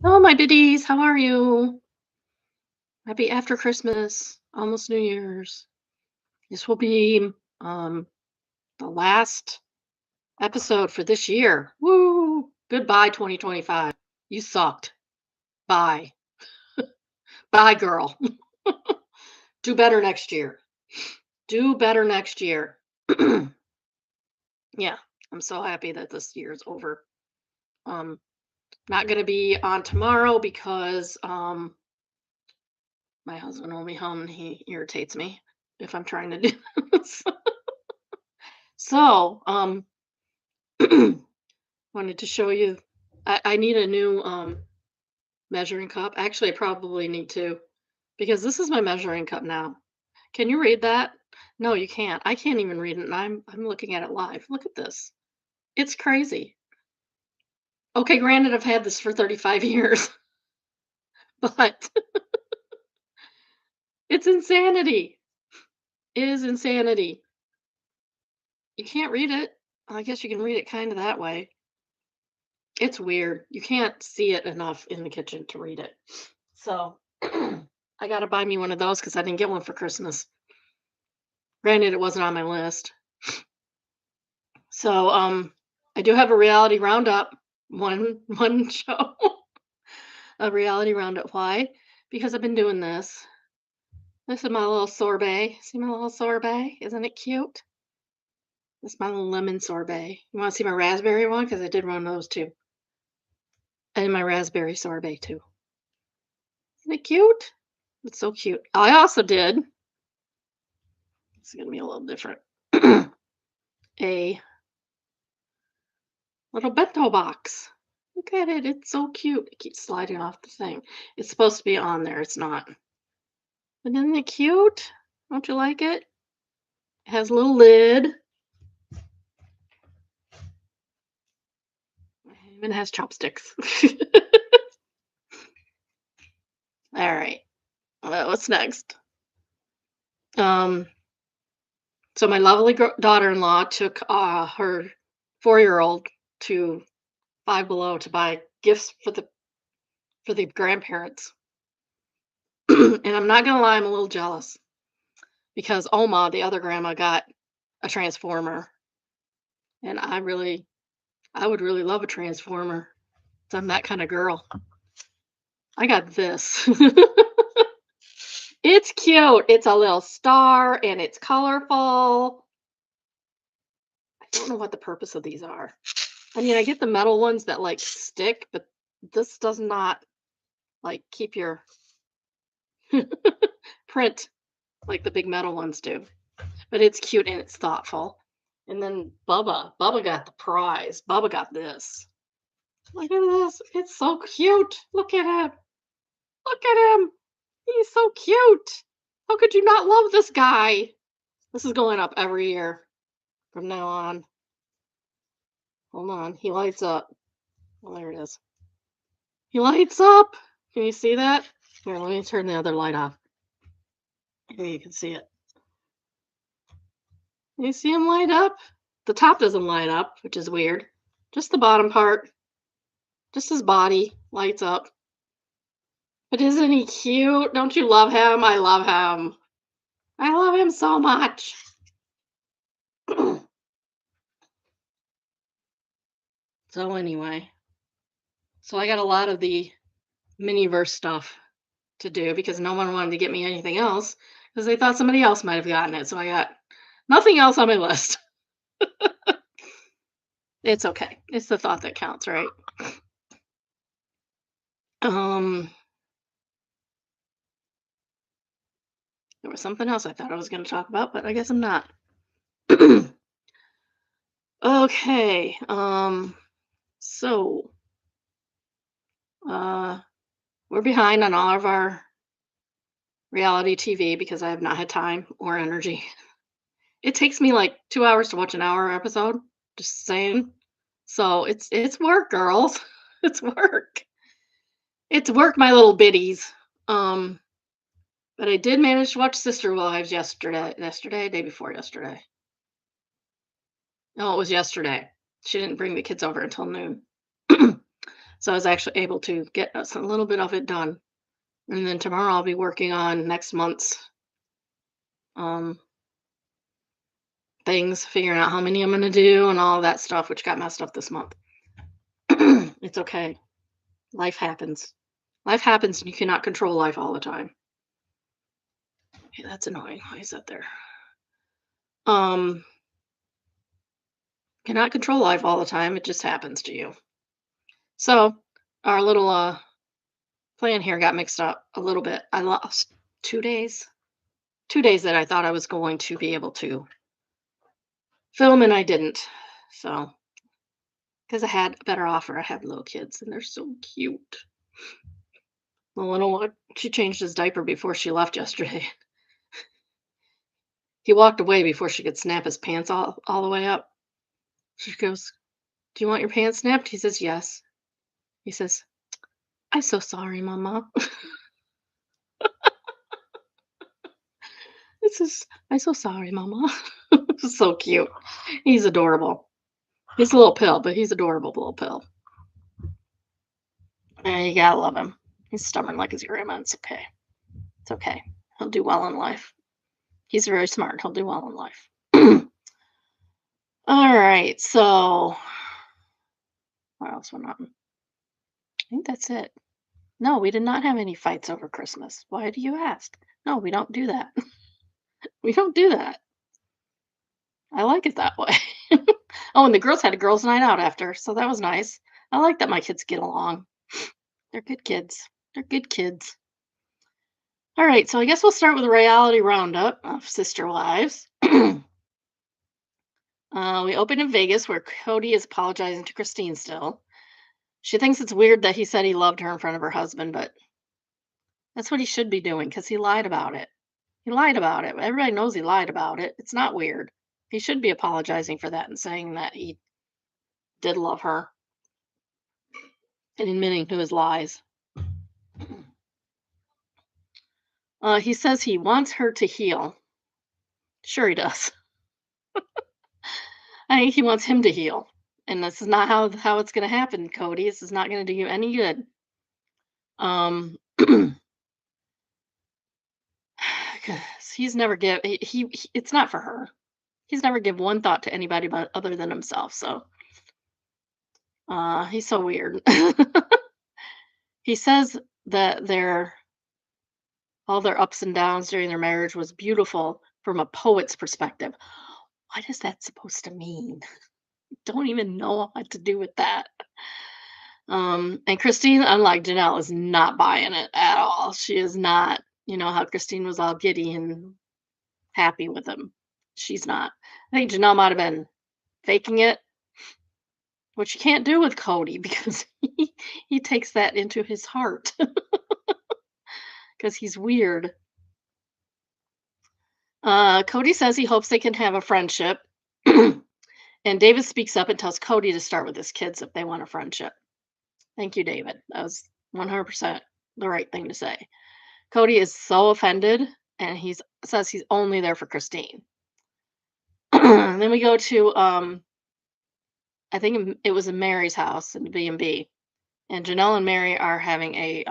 Oh, my biddies, how are you? Happy after Christmas, almost New Year's. This will be um the last episode for this year. Woo! Goodbye 2025. You sucked. Bye. Bye, girl. Do better next year. Do better next year. Yeah, I'm so happy that this year is over. Um Not going to be on tomorrow because my husband will be home and he irritates me if I'm trying to do this. So, wanted to show you. I need a new measuring cup. Actually, I probably need to because this is my measuring cup now. Can you read that? No, you can't. I can't even read it, and I'm looking at it live. Look at this. It's crazy. Okay, granted, I've had this for 35 years, but it's insanity. It is insanity. You can't read it. I guess you can read it kind of that way. It's weird. You can't see it enough in the kitchen to read it. So I gotta buy me one of those because I didn't get one for Christmas. Granted, it wasn't on my list. So I do have a reality roundup. One show. A reality roundup. Why? Because I've been doing this. This is my little sorbet. See my little sorbet? Isn't it cute? This is my little lemon sorbet. You want to see my raspberry one? Because I did one of those too. And my raspberry sorbet too. Isn't it cute? It's so cute. I also did. It's gonna be a little different. A little bento box. Look at it. It's so cute. It keeps sliding off the thing. It's supposed to be on there. It's not. But isn't it cute? Don't you like it? It has a little lid. And it has chopsticks. All right. Well, what's next? Um, so my lovely daughter-in-law took her 4-year-old to Five Below to buy gifts for the grandparents. And I'm not gonna lie, I'm a little jealous because Oma, the other grandma, got a transformer, and I would really love a transformer. 'Cause I'm that kind of girl. I got this. It's cute. It's a little star and it's colorful. I don't know what the purpose of these are. I mean, I get the metal ones that like stick, but this does not like keep your print like the big metal ones do. But it's cute and it's thoughtful. And then Bubba got the prize. Bubba got this. Look at this. It's so cute. Look at him. Look at him. He's so cute. How could you not love this guy? This is going up every year from now on. Hold on. He lights up. Well, there it is. He lights up. Can you see that? Here, let me turn the other light off. Here you can see it. You see him light up? The top doesn't light up, which is weird. Just the bottom part. Just his body lights up. But isn't he cute? Don't you love him? I love him. I love him so much. So anyway, so I got a lot of the miniverse stuff to do because no one wanted to get me anything else because they thought somebody else might have gotten it. So I got nothing else on my list. It's okay. It's the thought that counts, right? Um, there was something else I thought I was going to talk about, but I guess I'm not. Okay. So uh we're behind on all of our reality TV because I have not had time or energy. It takes me like 2 hours to watch an hour episode, just saying. So it's work, girls. It's work. It's work, my little biddies. Um, but I did manage to watch Sister Wives yesterday, day before yesterday. No, it was yesterday. She didn't bring the kids over until noon. So I was actually able to get us a little bit of it done. And then tomorrow I'll be working on next month's um, things, figuring out how many I'm going to do and all that stuff, which got messed up this month. It's okay. Life happens. Life happens, and you cannot control life all the time. Okay, that's annoying. Why is that there? Um, cannot control life all the time. It just happens to you. So our little plan here got mixed up a little bit. I lost 2 days. 2 days that I thought I was going to be able to film, and I didn't. So because I had a better offer, I have little kids, and they're so cute. The little one, she changed his diaper before she left yesterday. He walked away before she could snap his pants all the way up. She goes, "Do you want your pants snapped?" He says, "Yes." He says, "I'm so sorry, Mama." This is, "I'm so sorry, Mama." So cute. He's adorable. He's a little pill, but he's adorable little pill. And you gotta love him. He's stubborn like his grandma. It's okay. It's okay. He'll do well in life. He's very smart. He'll do well in life. All right. So what else went on? I think that's it. No, we did not have any fights over Christmas. Why do you ask? No, we don't do that. We don't do that. I like it that way. Oh, and the girls had a girls' night out after, so that was nice. I like that my kids get along. They're good kids. They're good kids. All right, so I guess we'll start with a reality roundup of Sister Wives. We opened in Vegas where Cody is apologizing to Christine still. She thinks it's weird that he said he loved her in front of her husband, but that's what he should be doing because he lied about it. He lied about it. Everybody knows he lied about it. It's not weird. He should be apologizing for that and saying that he did love her and admitting to his lies. He says he wants her to heal. Sure, he does. I think he wants him to heal. And this is not how it's going to happen, Cody. This is not going to do you any good. Um, 'Cause he's never give it's not for her. He's never give one thought to anybody but other than himself. So, he's so weird. He says that all their ups and downs during their marriage was beautiful from a poet's perspective. What is that supposed to mean? Don't even know what to do with that. And Christine, unlike Janelle, is not buying it at all. She is not, how Christine was all giddy and happy with him. She's not. I think Janelle might have been faking it, which you can't do with Cody because he takes that into his heart because he's weird. Cody says he hopes they can have a friendship. And David speaks up and tells Cody to start with his kids if they want a friendship. Thank you, David. That was 100% the right thing to say. Cody is so offended and he says he's only there for Christine. And then we go to I think it was in Mary's house in the B&B, and Janelle and Mary are having a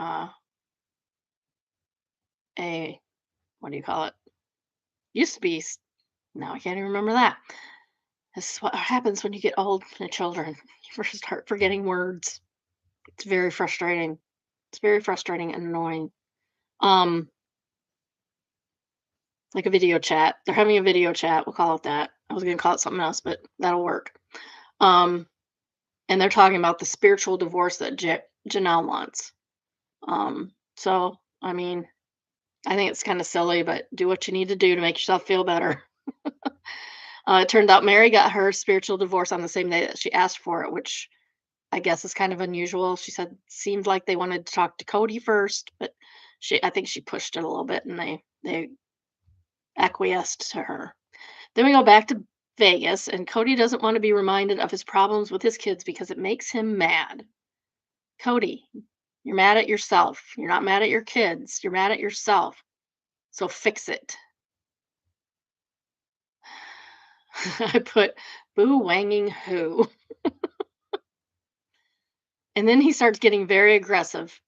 what do you call it? Used to be now I can't even remember that. This is what happens when you get old and children. You first start forgetting words. It's very frustrating. It's very frustrating and annoying. Um, like a video chat. They're having a video chat. We'll call it that. I was gonna call it something else, but that'll work. Um, and they're talking about the spiritual divorce that Janelle wants. So I mean, I think it's kind of silly, but do what you need to do to make yourself feel better. It turned out Mary got her spiritual divorce on the same day that she asked for it, which I guess is kind of unusual. She said seemed like they wanted to talk to Cody first, but I think she pushed it a little bit and they acquiesced to her. Then we go back to Vegas and Cody doesn't want to be reminded of his problems with his kids because it makes him mad. Cody, you're mad at yourself. You're not mad at your kids. You're mad at yourself. So fix it. I put boo wanging who. And then he starts getting very aggressive.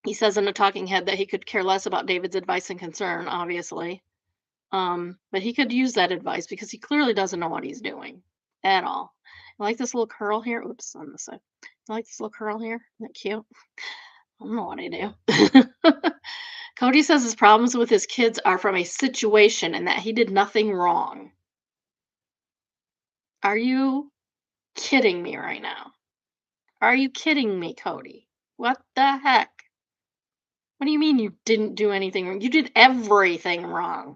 He says in a talking head that he could care less about David's advice and concern, obviously. But he could use that advice because he clearly doesn't know what he's doing at all. I like this little curl here. Oops, on the side. I like this little curl here. Isn't that cute? I don't know what I do. Cody says his problems with his kids are from a situation and that he did nothing wrong. Are you kidding me right now? Are you kidding me, Cody? What the heck? What do you mean you didn't do anything wrong? You did everything wrong.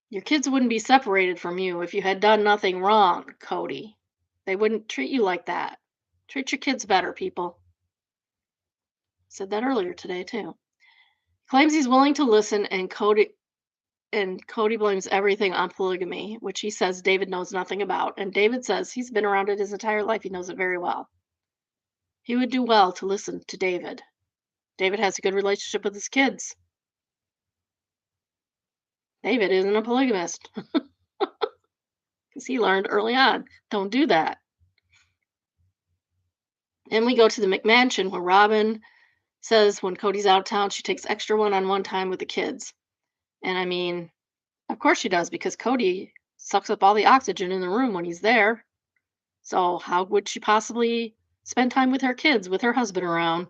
Your kids wouldn't be separated from you if you had done nothing wrong, Cody. They wouldn't treat you like that. Treat your kids better, people. Said that earlier today too. Claims he's willing to listen and Cody blames everything on polygamy, which he says David knows nothing about. And David says he's been around it his entire life. He knows it very well. He would do well to listen to David. David has a good relationship with his kids. David isn't a polygamist because he learned early on, don't do that. And we go to the McMansion where Robin says when Cody's out of town, she takes extra one-on-one time with the kids. And I mean, of course she does because Cody sucks up all the oxygen in the room when he's there. So how would she possibly spend time with her kids with her husband around?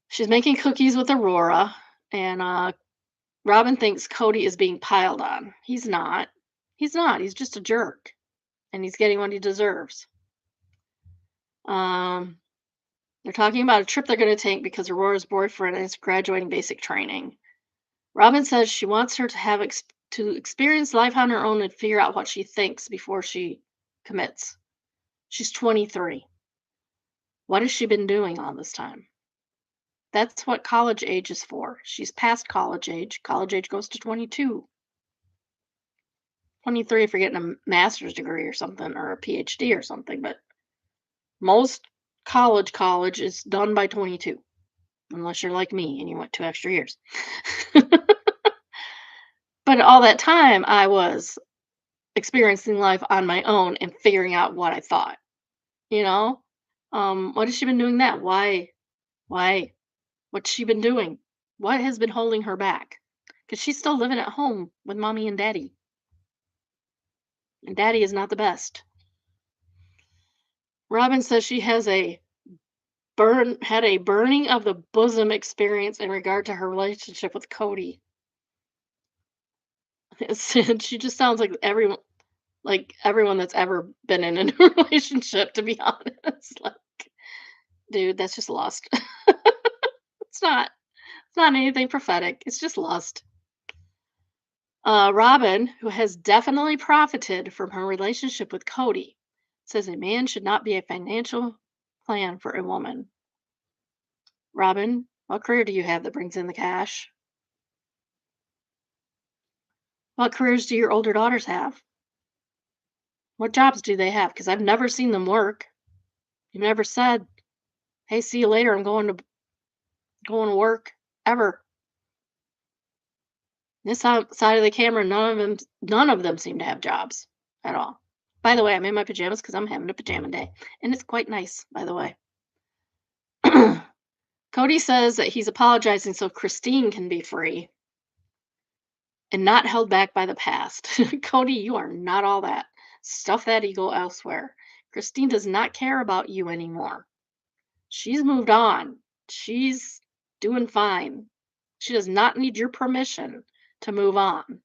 She's making cookies with Aurora, and Robin thinks Cody is being piled on. He's not. He's not. He's just a jerk, and he's getting what he deserves. They're talking about a trip they're going to take because Aurora's boyfriend is graduating basic training. Robin says she wants her to have to experience life on her own and figure out what she thinks before she commits. She's 23. What has she been doing all this time? That's what college age is for. She's past college age. College age goes to 22. 23 if you're getting a master's degree or something or a PhD or something, but most college is done by 22 unless you're like me and you went 2 extra years. But all that time I was experiencing life on my own and figuring out what I thought, you know? What has she been doing that? Why? What's she been doing? What has been holding her back? Because she's still living at home with mommy and daddy. And daddy is not the best. Robin says she has had a burning of the bosom experience in regard to her relationship with Cody. She just sounds like everyone that's ever been in a new relationship, to be honest. Like, dude, that's just lust. It's not. It's not anything prophetic. It's just lust. Robin, who has definitely profited from her relationship with Cody, says a man should not be a financial plan for a woman. Robin, what career do you have that brings in the cash? What careers do your older daughters have? What jobs do they have? Because I've never seen them work. You've never said, "Hey, see you later. I'm going to work." Ever. This side of the camera, none of them seem to have jobs at all. By the way, I'm in my pajamas because I'm having a pajama day, and it's quite nice, by the way. Cody says that he's apologizing so Christine can be free and not held back by the past. Cody, you are not all that. Stuff that ego elsewhere. Christine does not care about you anymore. She's moved on. She's doing fine. She does not need your permission to move on.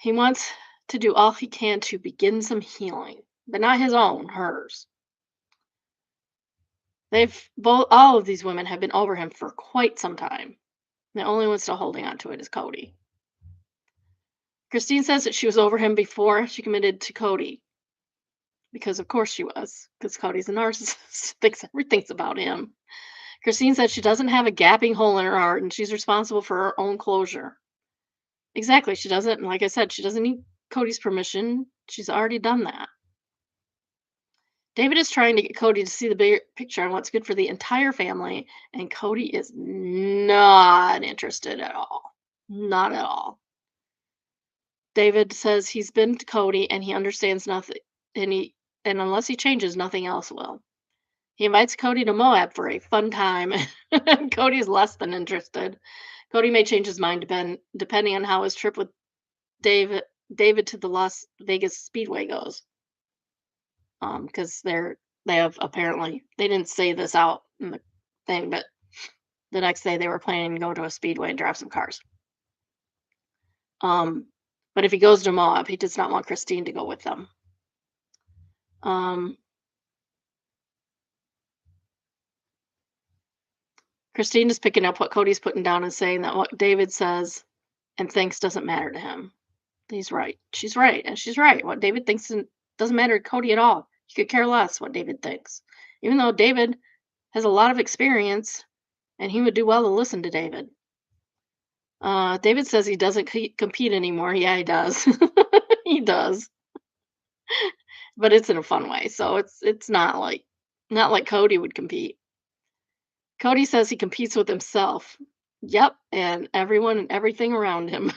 He wants to do all he can to begin some healing, but not his own, hers. All of these women have been over him for quite some time. The only one still holding on to it is Cody. Christine says that she was over him before she committed to Cody. Because of course she was, because Cody's a narcissist, thinks everything's about him. Christine said she doesn't have a gaping hole in her heart and she's responsible for her own closure. Exactly, she doesn't, and like I said, she doesn't need Cody's permission. She's already done that. David is trying to get Cody to see the bigger picture on what's good for the entire family, and Cody is not interested at all. Not at all. David says he's been to Cody and he understands nothing, and unless he changes, nothing else will. He invites Cody to Moab for a fun time, and Cody's less than interested. Cody may change his mind depending on how his trip with David David to the Las Vegas Speedway goes. Because they have apparently they didn't say this out in the thing, but the next day they were planning to go to a speedway and drive some cars. Um, but if he goes to Moab, he does not want Christine to go with them. Um, Christine is picking up what Cody's putting down and saying that what David says and thinks doesn't matter to him. He's right. She's right. And she's right. What David thinks doesn't matter to Cody at all. He could care less what David thinks. Even though David has a lot of experience and he would do well to listen to David. David says he doesn't compete anymore. Yeah, he does. He does. But it's in a fun way. So it's not like Cody would compete. Cody says he competes with himself. Yep, and everyone and everything around him.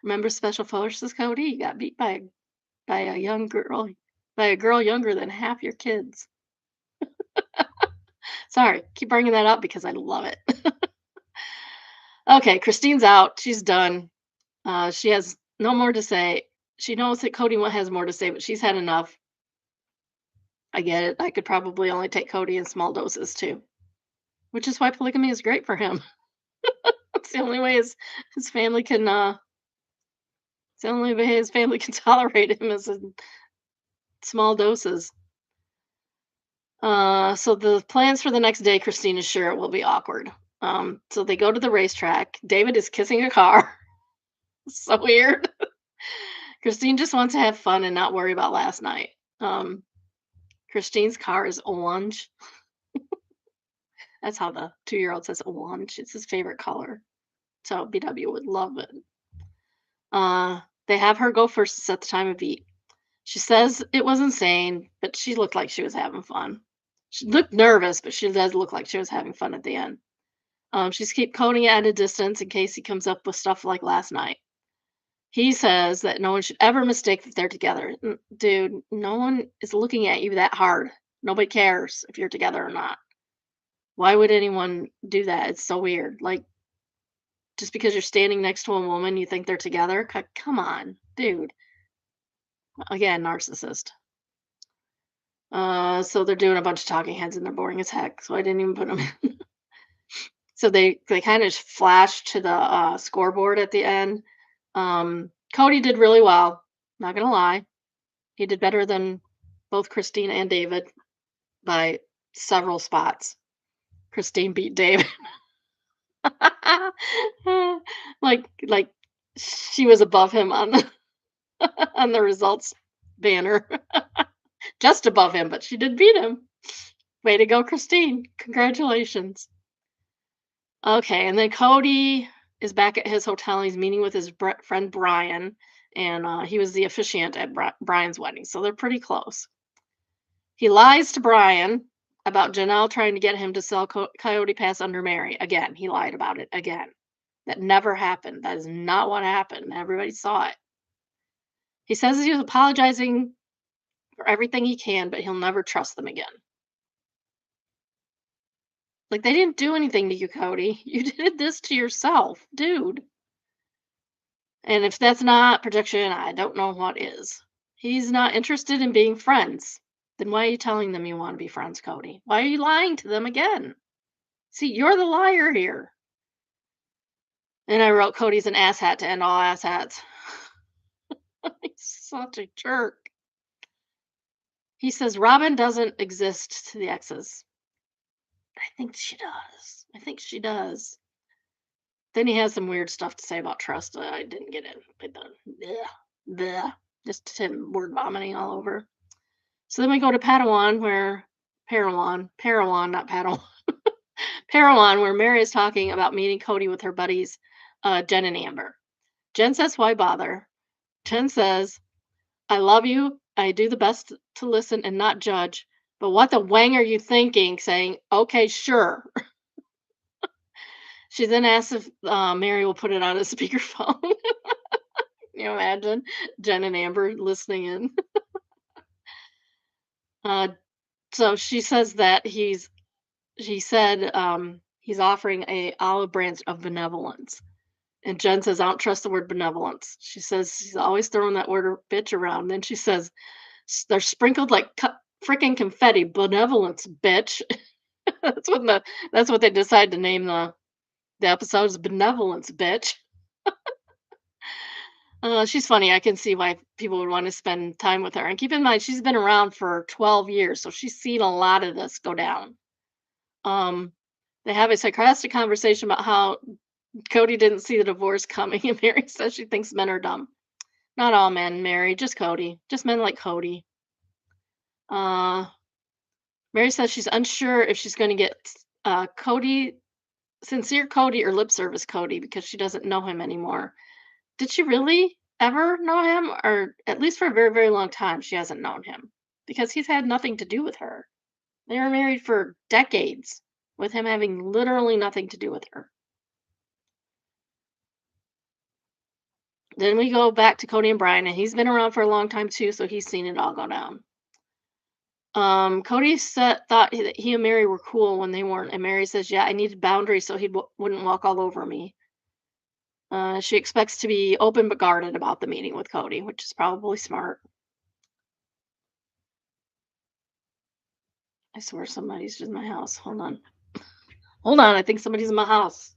Remember Special Forces, Cody? You got beat by a young girl, by a girl younger than half your kids. Sorry, keep bringing that up because I love it. Okay, Christine's out. She's done. She has no more to say. She knows that Cody has more to say, but she's had enough. I get it. I could probably only take Cody in small doses too, which is why polygamy is great for him. It's the only way his family can. It's the only way his family can tolerate him is in small doses. So the plans for the next day, Christine is sure it will be awkward. So they go to the racetrack. David is kissing a car. So weird. Christine just wants to have fun and not worry about last night. Christine's car is orange. That's how the 2-year-old says orange. It's his favorite color. So BW would love it. They have her go first to set the time of beat. She says it was insane, but she looked like she was having fun. She looked nervous, but she does look like she was having fun at the end. She's keep Cody at a distance in case he comes up with stuff like last night. He says that no one should ever mistake that they're together. Dude, no one is looking at you that hard. Nobody cares if you're together or not. Why would anyone do that? It's so weird. Like, just because you're standing next to a woman, you think they're together? Come on, dude. Again, narcissist. So they're doing a bunch of talking heads and they're boring as heck. So I didn't even put them in. So they kind of flash to the scoreboard at the end. Cody did really well. Not gonna lie, he did better than both Christine and David by several spots. Christine beat David. like she was above him on the on the results banner. Just above him, but she did beat him. Way to go, Christine. Congratulations. Okay, and then Cody is back at his hotel. He's meeting with his friend Brian, and he was the officiant at Brian's wedding, so they're pretty close. He lies to Brian about Janelle trying to get him to sell Coyote Pass under Mary. Again, he lied about it again. That never happened. That is not what happened. Everybody saw it. He says he was apologizing for everything he can, but he'll never trust them again. Like, they didn't do anything to you, Cody. You did this to yourself, dude. And if that's not protection, I don't know what is. He's not interested in being friends. Then why are you telling them you want to be friends, Cody? Why are you lying to them again? See, you're the liar here. And I wrote Cody's an asshat to end all asshats. He's such a jerk. He says Robin doesn't exist to the exes. I think she does. I think she does. Then he has some weird stuff to say about trust. I didn't get it. Bleh. Just him word vomiting all over. So then we go to Padawan, not Padawan. Parowan, where Mary is talking about meeting Cody with her buddies, Jen and Amber. Jen says, why bother? Jen says, I love you. I do the best to listen and not judge. But what the wang are you thinking? Saying, okay, sure. She then asks if Mary will put it on a speakerphone. Can you imagine Jen and Amber listening in? Uh, so she says that she said he's offering a olive branch of benevolence. And Jen says, I don't trust the word benevolence. She says she's always throwing that word bitch around. Then she says, They're sprinkled like freaking confetti. Benevolence, bitch." that's what that's what they decide to name the episode is benevolence, bitch. She's funny. I can see why people would want to spend time with her. And keep in mind, she's been around for 12 years, so she's seen a lot of this go down. Um, they have a sarcastic conversation about how Cody didn't see the divorce coming, and Mary says she thinks men are dumb. Not all men, Mary, just Cody. Just men like Cody. Uh, Mary says she's unsure if she's going to get Cody, sincere Cody, or lip service Cody because she doesn't know him anymore. Did she really ever know him? Or at least for a very, very long time, she hasn't known him because he's had nothing to do with her. They were married for decades with him having literally nothing to do with her. Then we go back to Cody and Brian, and he's been around for a long time too, so he's seen it all go down. Cody thought that he and Mary were cool when they weren't, and Mary says, "Yeah, I needed boundaries so he wouldn't walk all over me." She expects to be open but guarded about the meeting with Cody, which is probably smart. I swear somebody's in my house. Hold on. I think somebody's in my house.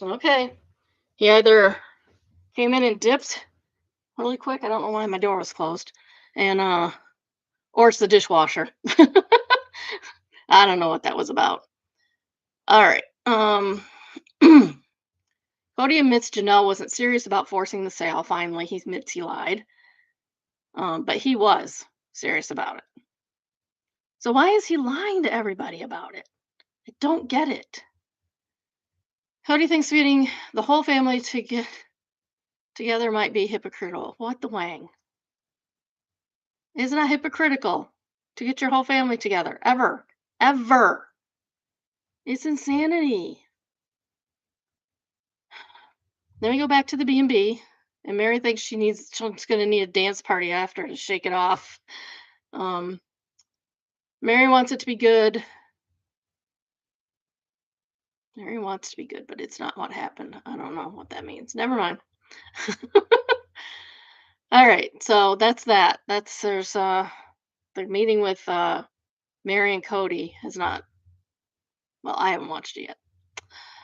Okay. He either came in and dipped really quick. I don't know why my door was closed. And or it's the dishwasher. I don't know what that was about. All right. Cody admits Janelle wasn't serious about forcing the sale. Finally, he admits he lied. But he was serious about it. So why is he lying to everybody about it? I don't get it. Cody thinks feeding the whole family to get together might be hypocritical. What the wang? Isn't that hypocritical to get your whole family together? Ever. Ever. It's insanity. Then we go back to the B&B, and Mary thinks she's going to need a dance party after to shake it off. Um, Mary wants it to be good. Mary wants to be good, but it's not what happened. I don't know what that means. Never mind. All right, so that's that. There's the meeting with Mary and Cody has not, well, I haven't watched it yet.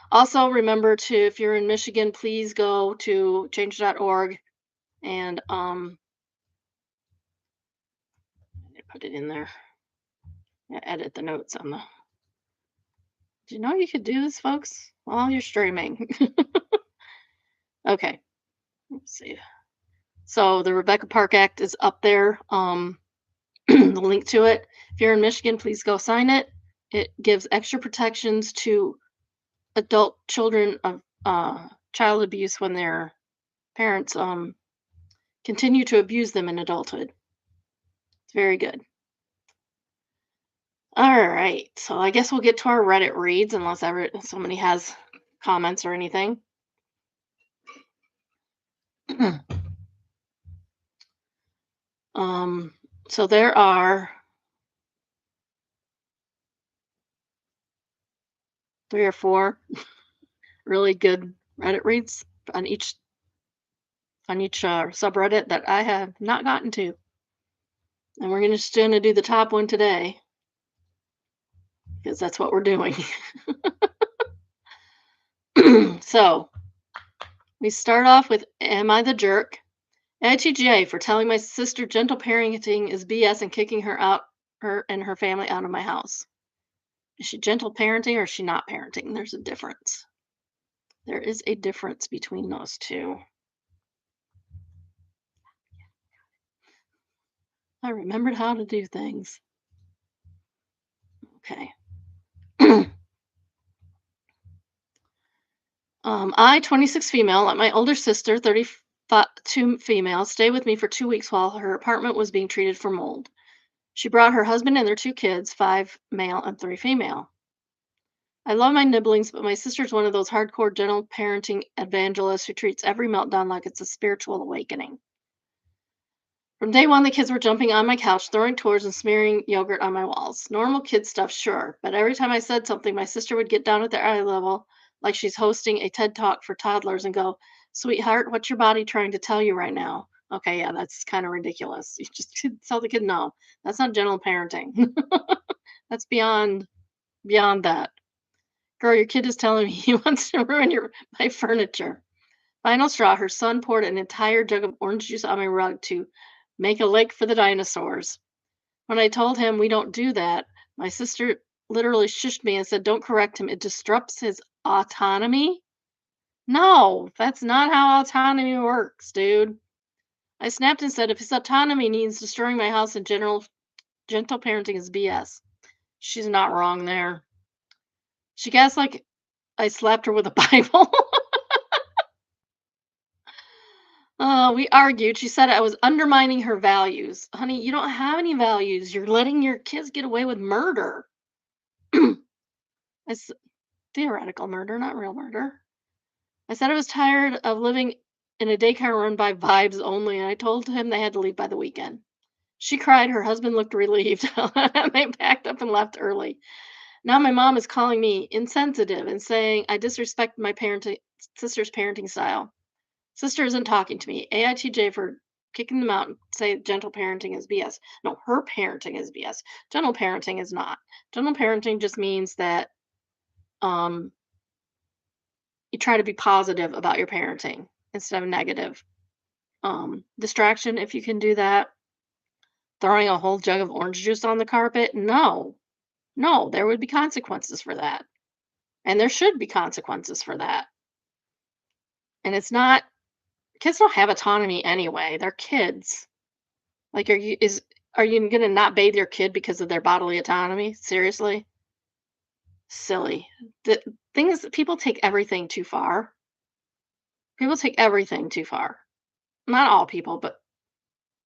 Also, remember to, if you're in Michigan, please go to change.org and put it in there. Yeah, edit the notes on the. Do you know you could do this, folks? While you're streaming. Okay, let's see. So the Rebecca Park Act is up there. The link to it. If you're in Michigan, please go sign it. It gives extra protections to adult children of child abuse when their parents continue to abuse them in adulthood. It's very good. All right, so I guess we'll get to our Reddit reads unless somebody has comments or anything. So there are 3 or 4 really good Reddit reads on each subreddit that I have not gotten to, and we're gonna do the top one today because that's what we're doing. So we start off with, "Am I the jerk?" ITJ for telling my sister gentle parenting is BS and kicking her and her family out of my house. Is she gentle parenting or is she not parenting? There's a difference. There is a difference between those two. I remembered how to do things. Okay. I, 26 female, let my older sister, 32 female, stay with me for 2 weeks while her apartment was being treated for mold. She brought her husband and their 2 kids, 5 male and 3 female. I love my nibblings, but my sister's one of those hardcore gentle parenting evangelists who treats every meltdown like it's a spiritual awakening. From day one, the kids were jumping on my couch, throwing toys, and smearing yogurt on my walls. Normal kid stuff, sure, but every time I said something, my sister would get down at their eye level, like she's hosting a TED Talk for toddlers, and go, "Sweetheart, what's your body trying to tell you right now?" Okay, yeah, that's kind of ridiculous. You just tell the kid, no, that's not gentle parenting. That's beyond that. Girl, your kid is telling me he wants to ruin my furniture. Final straw, her son poured an entire jug of orange juice on my rug to make a lake for the dinosaurs. When I told him we don't do that, my sister literally shushed me and said, "Don't correct him. It disrupts his autonomy." No, that's not how autonomy works, dude. I snapped and said, "If his autonomy means destroying my house in general, gentle parenting is BS." She's not wrong there. She guessed like I slapped her with a Bible. We argued. She said I was undermining her values. Honey, you don't have any values. You're letting your kids get away with murder. It's theoretical murder, not real murder. I said I was tired of living in a daycare run by vibes only, and I told him they had to leave by the weekend. She cried. Her husband looked relieved. They packed up and left early. Now my mom is calling me insensitive and saying I disrespect my sister's parenting style. Sister isn't talking to me. AITJ for kicking them out and say gentle parenting is BS. No, her parenting is BS. Gentle parenting is not. Gentle parenting just means that um, you try to be positive about your parenting instead of negative. Distraction, if you can do that. Throwing a whole jug of orange juice on the carpet? No, no, there would be consequences for that. And there should be consequences for that. And it's not, kids don't have autonomy anyway. They're kids. Like, are you gonna not bathe your kid because of their bodily autonomy? Seriously? Silly. The thing is that people take everything too far. People take everything too far. Not all people, but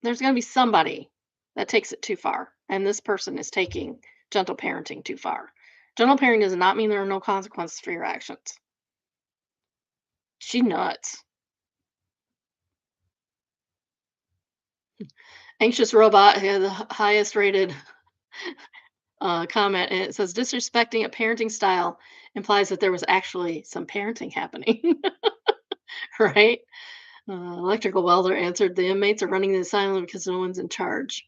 there's gonna be somebody that takes it too far. And this person is taking gentle parenting too far. Gentle parenting does not mean there are no consequences for your actions. She nuts. Anxious robot had the highest rated comment, and it says disrespecting a parenting style implies that there was actually some parenting happening. Right? Electrical welder answered the inmates are running the asylum because no one's in charge.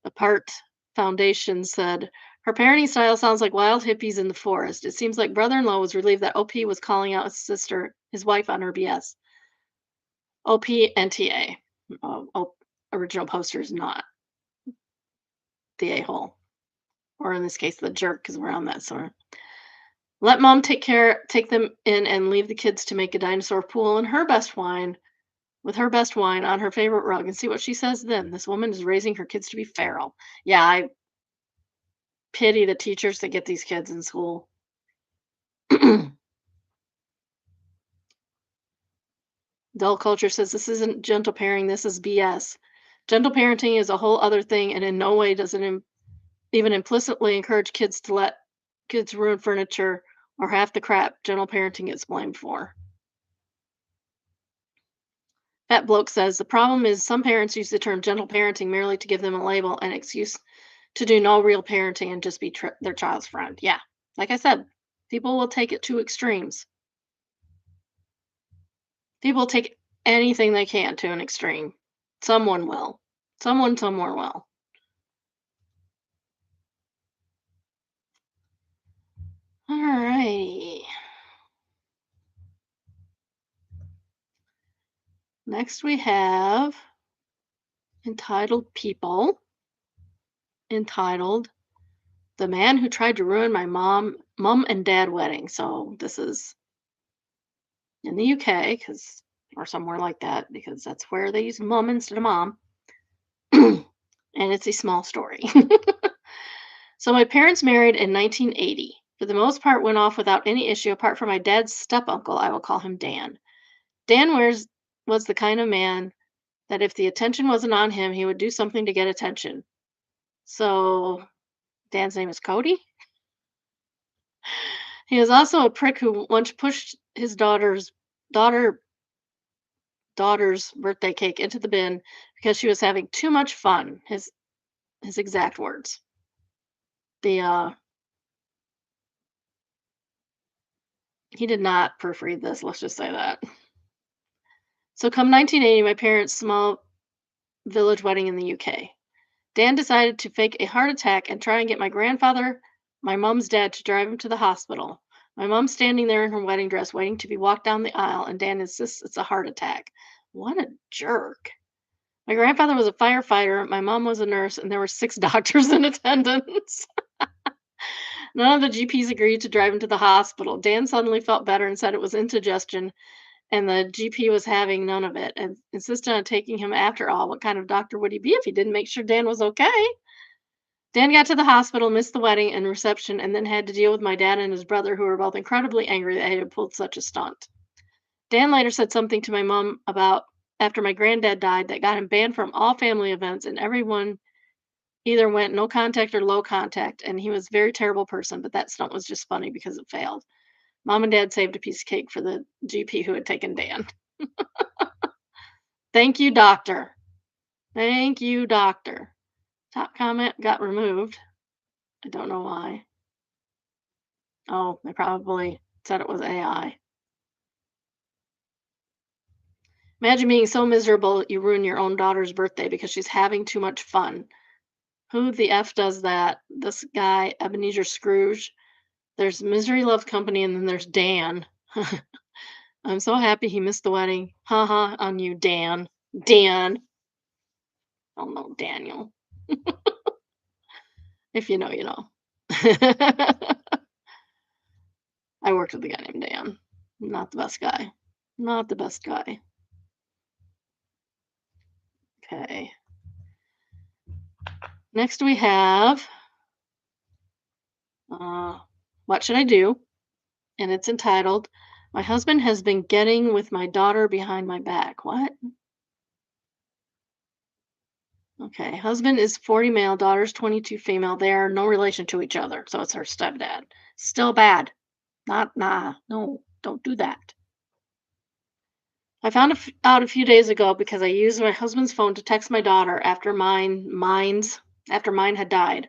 Apart Foundation said her parenting style sounds like wild hippies in the forest. It seems like brother-in-law was relieved that OP was calling out his wife on her BS. OP NTA. Original poster is not the a-hole, or in this case, the jerk, because we're on that sort. Let mom take them in and leave the kids to make a dinosaur pool in her best wine with her best wine on her favorite rug and see what she says then. This woman is raising her kids to be feral. Yeah, I pity the teachers that get these kids in school. Dull culture says this isn't gentle parenting, this is BS. Gentle parenting is a whole other thing, and in no way does it even implicitly encourage kids to let kids ruin furniture or half the crap gentle parenting gets blamed for. Fat bloke says the problem is some parents use the term gentle parenting merely to give them a label and excuse to do no real parenting and just be their child's friend. Yeah, like I said, People will take it to extremes. People take anything they can to an extreme. Someone will. Someone somewhere will. Alrighty. Next we have entitled People, entitled The Man Who Tried to Ruin My Mom and Dad Wedding. So this is in the UK, because or somewhere like that, because that's where they use mum instead of mom. And it's a small story. So my parents married in 1980. For the most part, went off without any issue, apart from my dad's step uncle. I will call him Dan. Dan was the kind of man that if the attention wasn't on him, he would do something to get attention. So Dan's name is Cody. He was also a prick who once pushed his daughter daughter's birthday cake into the bin because she was having too much fun. His exact words. The He did not proofread this. Let's just say that. So come 1980, my parents' small village wedding in the UK. Dan decided to fake a heart attack and try and get my grandfather, my mom's dad, to drive him to the hospital. My mom's standing there in her wedding dress waiting to be walked down the aisle, and Dan insists it's a heart attack. What a jerk. My grandfather was a firefighter, my mom was a nurse, and there were 6 doctors in attendance. None of the GPs agreed to drive him to the hospital. Dan suddenly felt better and said it was indigestion, and the GP was having none of it and insisted on taking him after all. What kind of doctor would he be if he didn't make sure Dan was okay? Dan got to the hospital, missed the wedding and reception, and then had to deal with my dad and his brother, who were both incredibly angry that he had pulled such a stunt. Dan later said something to my mom about after my granddad died that got him banned from all family events, and everyone either went no contact or low contact, and he was a very terrible person, but that stunt was just funny because it failed. Mom and dad saved a piece of cake for the GP who had taken Dan. Thank you, doctor. Thank you, doctor. Top comment got removed. I don't know why. Oh, they probably said it was AI. Imagine being so miserable you ruin your own daughter's birthday because she's having too much fun. Who the F does that? This guy, Ebenezer Scrooge. There's Misery Love Company, and then there's Dan. I'm so happy he missed the wedding. Haha on you, Dan. Dan. Oh no, Daniel. If you know, you know. I worked with a guy named Dan. Not the best guy. Not the best guy. Okay. Next we have What Should I Do? And it's entitled, My Husband Has Been Getting with My Daughter Behind My Back. What? Okay. Husband is 40 male, daughter's 22 female. They are no relation to each other. So it's her stepdad. Still bad. No, don't do that. I found out a few days ago because I used my husband's phone to text my daughter after mine had died,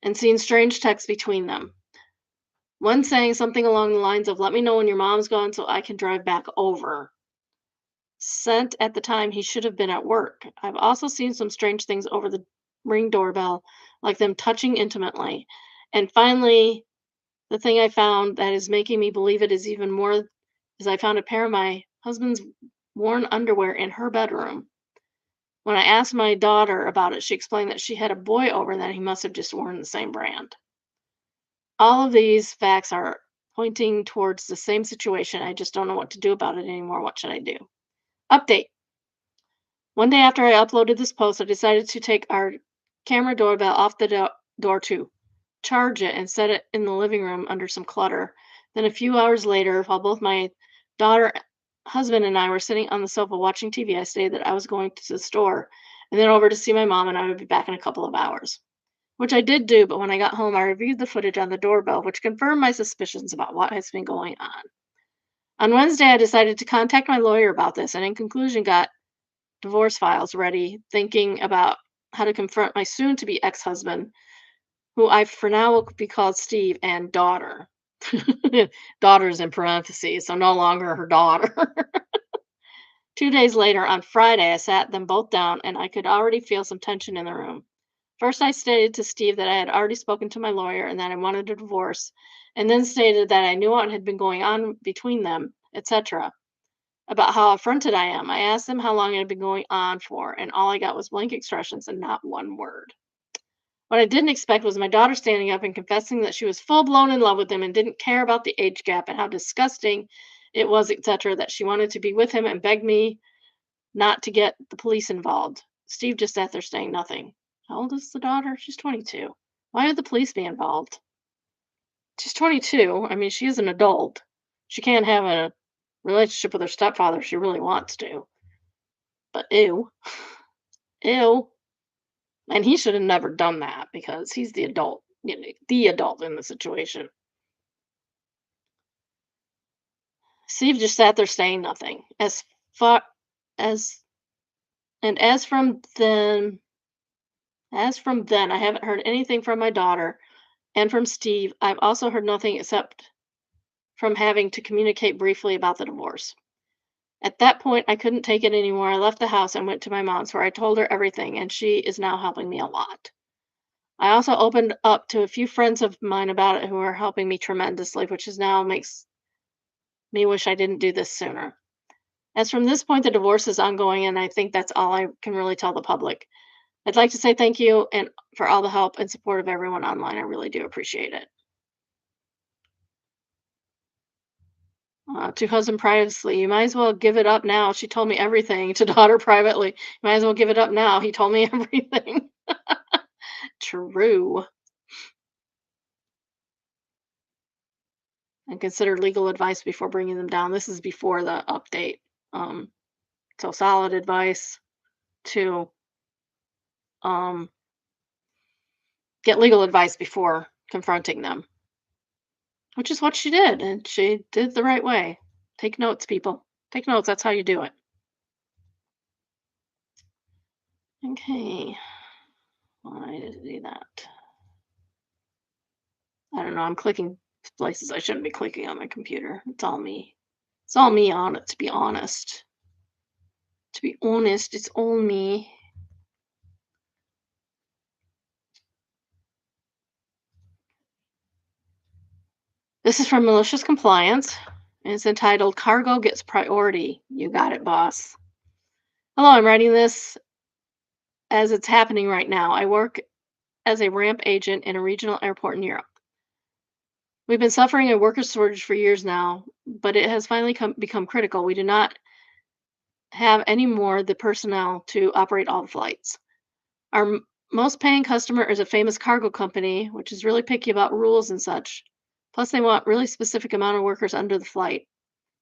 and seen strange texts between them. One saying something along the lines of, "Let me know when your mom's gone so I can drive back over." Sent at the time he should have been at work. I've also seen some strange things over the Ring doorbell, like them touching intimately. And finally, the thing I found that is making me believe it is even more is I found a pair of my husband's worn underwear in her bedroom. When I asked my daughter about it, she explained that she had a boy over and that he must have just worn the same brand. All of these facts are pointing towards the same situation. I just don't know what to do about it anymore. What should I do? Update. One day after I uploaded this post, I decided to take our camera doorbell off the door to charge it and set it in the living room under some clutter. Then a few hours later, while both my daughter, husband, and I were sitting on the sofa watching TV, I stated that I was going to the store and then over to see my mom, and I would be back in a couple of hours. Which I did do, but when I got home, I reviewed the footage on the doorbell, which confirmed my suspicions about what has been going on. On Wednesday, I decided to contact my lawyer about this, and in conclusion, got divorce files ready, thinking about how to confront my soon to be ex husband, who I for now will be called Steve, and daughter. Daughter's in parentheses, so no longer her daughter. 2 days later, on Friday, I sat them both down and I could already feel some tension in the room. First, I stated to Steve that I had already spoken to my lawyer and that I wanted a divorce, and then stated that I knew what had been going on between them, etc., about how affronted I am. I asked them how long it had been going on for, and all I got was blank expressions and not one word. What I didn't expect was my daughter standing up and confessing that she was full blown in love with him and didn't care about the age gap and how disgusting it was, etc., that she wanted to be with him and begged me not to get the police involved. Steve just sat there saying nothing. How old is the daughter? She's 22. Why would the police be involved? She's 22. I mean, she is an adult. She can't have a relationship with her stepfather if she really wants to. But ew. Ew. And he should have never done that because he's the adult, the adult in the situation. Steve just sat there saying nothing. Far as and as from then, I haven't heard anything from my daughter and from Steve. I've also heard nothing except from having to communicate briefly about the divorce. At that point, I couldn't take it anymore. I left the house and went to my mom's, where I told her everything, and she is now helping me a lot. I also opened up to a few friends of mine about it who are helping me tremendously, which is now makes me wish I didn't do this sooner. As from this point, the divorce is ongoing, and I think that's all I can really tell the public. I'd like to say thank you and for all the help and support of everyone online. I really do appreciate it. To husband privately, you might as well give it up now. She told me everything. To daughter privately, you might as well give it up now. He told me everything. True. And consider legal advice before bringing them down. This is before the update. Um, so solid advice to um, get legal advice before confronting them, which is what she did, and she did the right way. Take notes, people. Take notes. That's how you do it. Okay. Why did it do that? I don't know. I'm clicking places I shouldn't be clicking on my computer. It's all me. It's all me on it, to be honest. To be honest, it's all me. This is from Malicious Compliance, and it's entitled Cargo Gets Priority. You got it, boss. Hello, I'm writing this as it's happening right now. I work as a ramp agent in a regional airport in Europe. We've been suffering a worker shortage for years now, but it has finally become critical. We do not have any more the personnel to operate all the flights. Our most paying customer is a famous cargo company, which is really picky about rules and such. Plus, they want really specific amount of workers under the flight.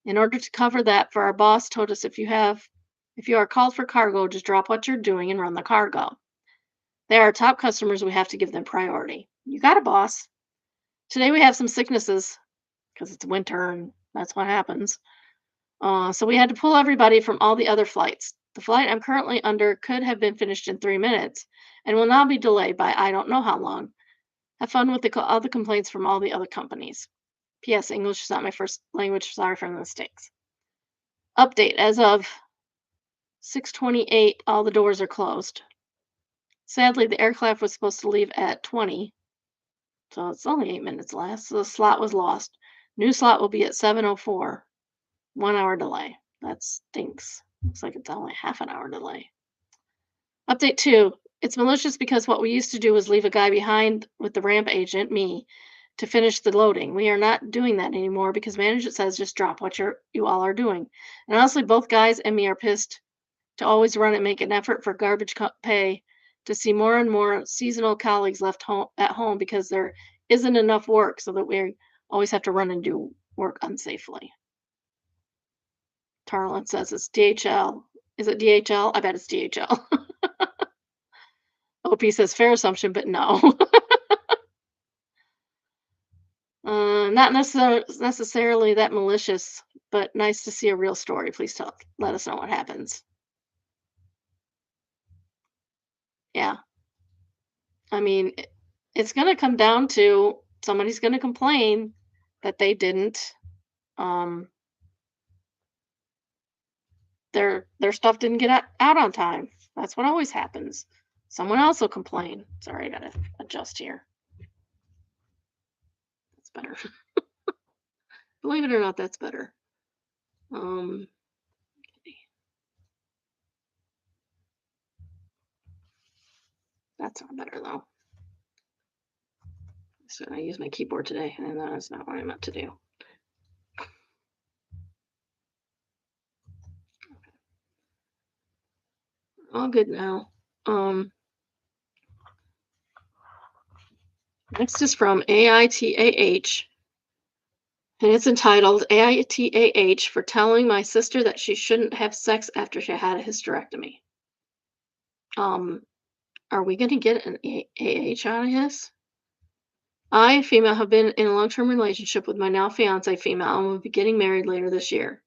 In order to cover that, for our boss told us if you are called for cargo, just drop what you're doing and run the cargo. They are our top customers. We have to give them priority. You got it, boss. Today we have some sicknesses because it's winter and that's what happens. So we had to pull everybody from all the other flights. The flight I'm currently under could have been finished in 3 minutes and will now be delayed by I don't know how long. Have fun with all the complaints from all the other companies. P.S. English is not my first language. Sorry for the mistakes. Update. As of 6:28, all the doors are closed. Sadly, the aircraft was supposed to leave at 20, so it's only 8 minutes left. So the slot was lost. New slot will be at 7:04. 1 hour delay. That stinks. Looks like it's only half an hour delay. Update 2. It's malicious because what we used to do was leave a guy behind with the ramp agent, me, to finish the loading. We are not doing that anymore because management says just drop what you all are doing. And honestly, both guys and me are pissed to always run and make an effort for garbage pay to see more and more seasonal colleagues left home at home because there isn't enough work so that we always have to run and do work unsafely. Tarlin says it's DHL. Is it DHL? I bet it's DHL. OP says fair assumption, but no. Not necessarily that malicious, but nice to see a real story. Please let us know what happens. Yeah. I mean, it's going to come down to somebody's going to complain that they didn't, um, their stuff didn't get out on time. That's what always happens. Someone else will complain. Sorry, I gotta adjust here. That's better. Believe it or not, that's better. Um, that's not better though. So I use my keyboard today, and that's not what I meant to do. All good now. Um, Next is from AITAH, and it's entitled AITAH for telling my sister that she shouldn't have sex after she had a hysterectomy. Um, are we going to get an AH out of this? I, female, have been in a long-term relationship with my now fiance, female, and will be getting married later this year.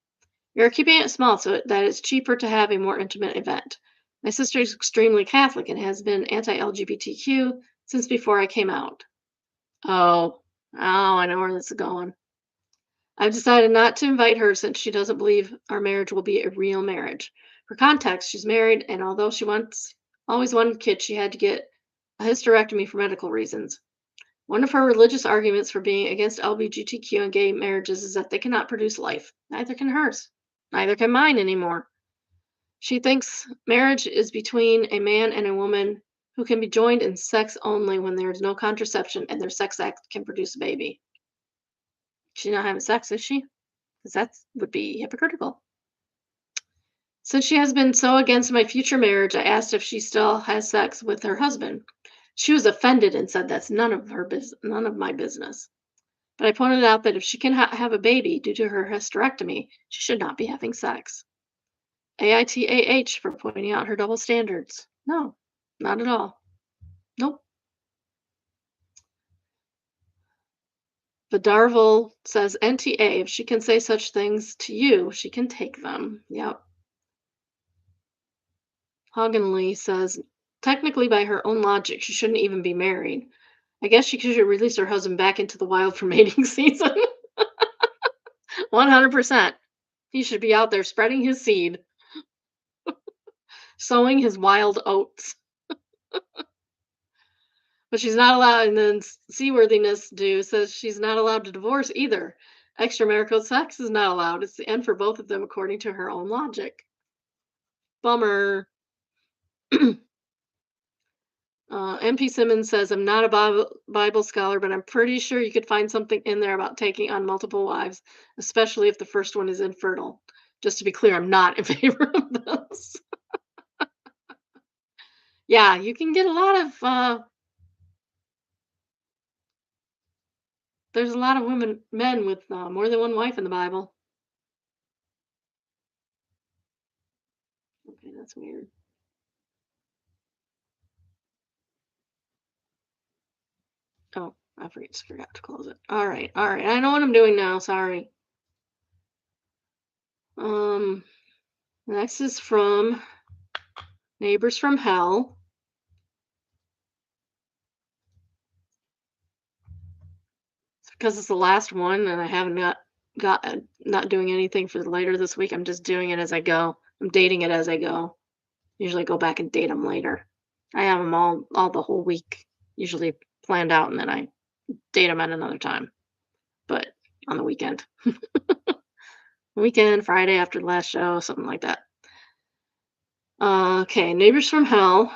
We are keeping it small so that it's cheaper to have a more intimate event. My sister is extremely Catholic and has been anti-LGBTQ since before I came out. Oh, I know where this is going. I've decided not to invite her since she doesn't believe our marriage will be a real marriage. For context, she's married, and although she always wanted kids, she had to get a hysterectomy for medical reasons. One of her religious arguments for being against LGBTQ and gay marriages is that they cannot produce life. Neither can hers. Neither can mine anymore. She thinks marriage is between a man and a woman who can be joined in sex only when there is no contraception and their sex act can produce a baby. She's not having sex, is she? Because that would be hypocritical. Since she has been so against my future marriage, I asked if she still has sex with her husband. She was offended and said that's none of my business. But I pointed out that if she can have a baby due to her hysterectomy, she should not be having sex. AITAH for pointing out her double standards. No, not at all. Nope. The Darvel says NTA, if she can say such things to you, she can take them. Yep. Lee says, technically, by her own logic, she shouldn't even be married. I guess she should release her husband back into the wild for mating season. 100%. He should be out there spreading his seed, sowing his wild oats. But she's not allowed, and then Seaworthiness Do says she's not allowed to divorce either. Extramarital sex is not allowed. It's the end for both of them, according to her own logic. Bummer. MP Simmons says, I'm not a Bible scholar, but I'm pretty sure you could find something in there about taking on multiple wives, especially if the first one is infertile. Just to be clear, I'm not in favor of this. Yeah, you can get a lot of, there's a lot of men with more than one wife in the Bible. Okay, that's weird. Oh, forgot to close it. All right. I know what I'm doing now. Sorry. Um, Next is from Neighbors from Hell. It's because it's the last one, and I haven't not doing anything for later this week. I'm just doing it as I go. I'm dating it as I go. Usually go back and date them later. I have them all the whole week, usually planned out, and then I date them at another time. But on the weekend. Weekend, Friday after the last show, something like that. Okay, Neighbors from Hell,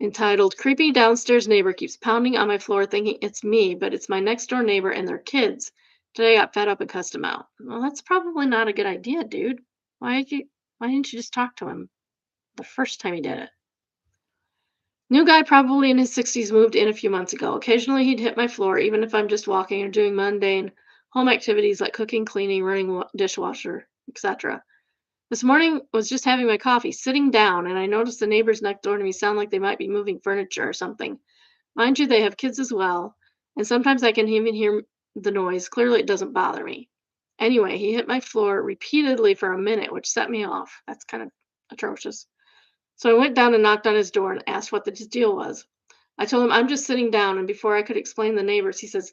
entitled Creepy Downstairs Neighbor Keeps Pounding on My Floor Thinking It's Me, but it's my next door neighbor and their kids. Today I got fed up and cussed him out. Well, that's probably not a good idea, dude. Why didn't you just talk to him the first time he did it? New guy, probably in his 60s, moved in a few months ago. Occasionally he'd hit my floor, even if I'm just walking or doing mundane home activities like cooking, cleaning, running dishwasher, etc. This morning was just having my coffee, sitting down, and I noticed the neighbors next door to me sound like they might be moving furniture or something. Mind you, they have kids as well, and sometimes I can even hear the noise. Clearly, it doesn't bother me. Anyway, he hit my floor repeatedly for a minute, which set me off. That's kind of atrocious. So I went down and knocked on his door and asked what the deal was. I told him I'm just sitting down, and before I could explain the neighbors, he says,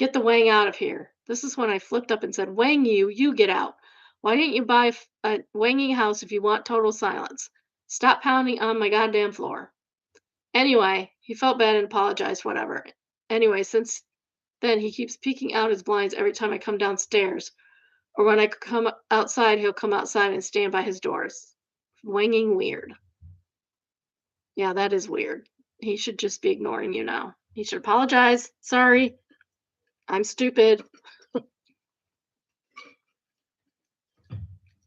Get the Wang out of here. This is when I flipped up and said, Wang you get out. Why didn't you buy a wanging house if you want total silence? Stop pounding on my goddamn floor. Anyway, he felt bad and apologized, whatever. Anyway, since then, he keeps peeking out his blinds every time I come downstairs. Or when I come outside, he'll come outside and stand by his doors. Wanging weird. Yeah, that is weird. He should just be ignoring you now. He should apologize. Sorry, I'm stupid.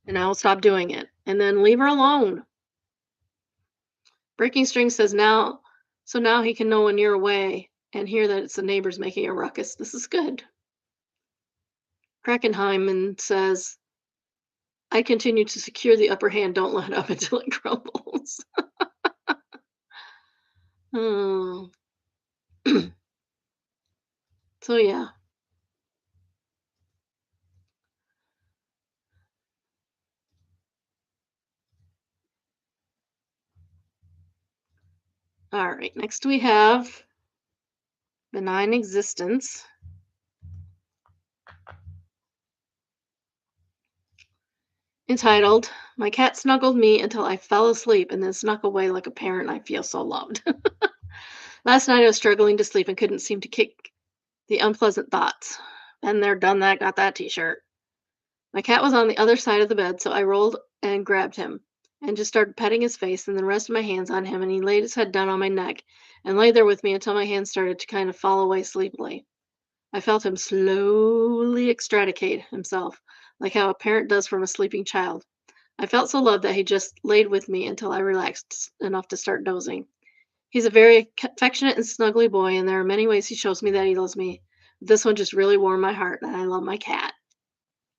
And I will stop doing it. And then leave her alone. Breaking String says now, so now he can know when you're away and hear that it's the neighbors making a ruckus. This is good. Krakenheimen says, I continue to secure the upper hand. Don't let up until it crumbles. Oh. So, yeah. All right. Next we have Benign Existence. Entitled, My cat snuggled me until I fell asleep and then snuck away like a parent. I feel so loved. Last night I was struggling to sleep and couldn't seem to kick the unpleasant thoughts. Been there, done that, got that t-shirt. My cat was on the other side of the bed, so I rolled and grabbed him and just started petting his face and then rested my hands on him and he laid his head down on my neck and lay there with me until my hands started to kind of fall away sleepily. I felt him slowly extricate himself, like how a parent does from a sleeping child. I felt so loved that he just laid with me until I relaxed enough to start dozing. He's a very affectionate and snuggly boy, and there are many ways he shows me that he loves me. This one just really warmed my heart, and I love my cat.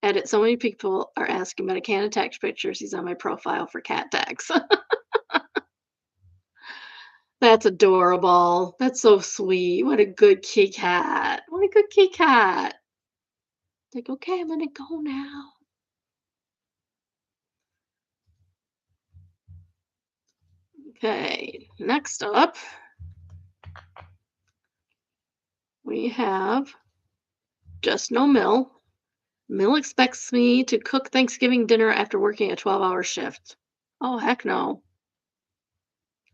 Edit, so many people are asking, but I can't attach pictures. He's on my profile for cat tags. That's adorable. That's so sweet. What a good kitty cat. What a good kitty cat. Like, okay, I'm gonna go now. Okay, next up, we have Just No Mill. Mill expects me to cook Thanksgiving dinner after working a 12-hour shift. Oh, heck no.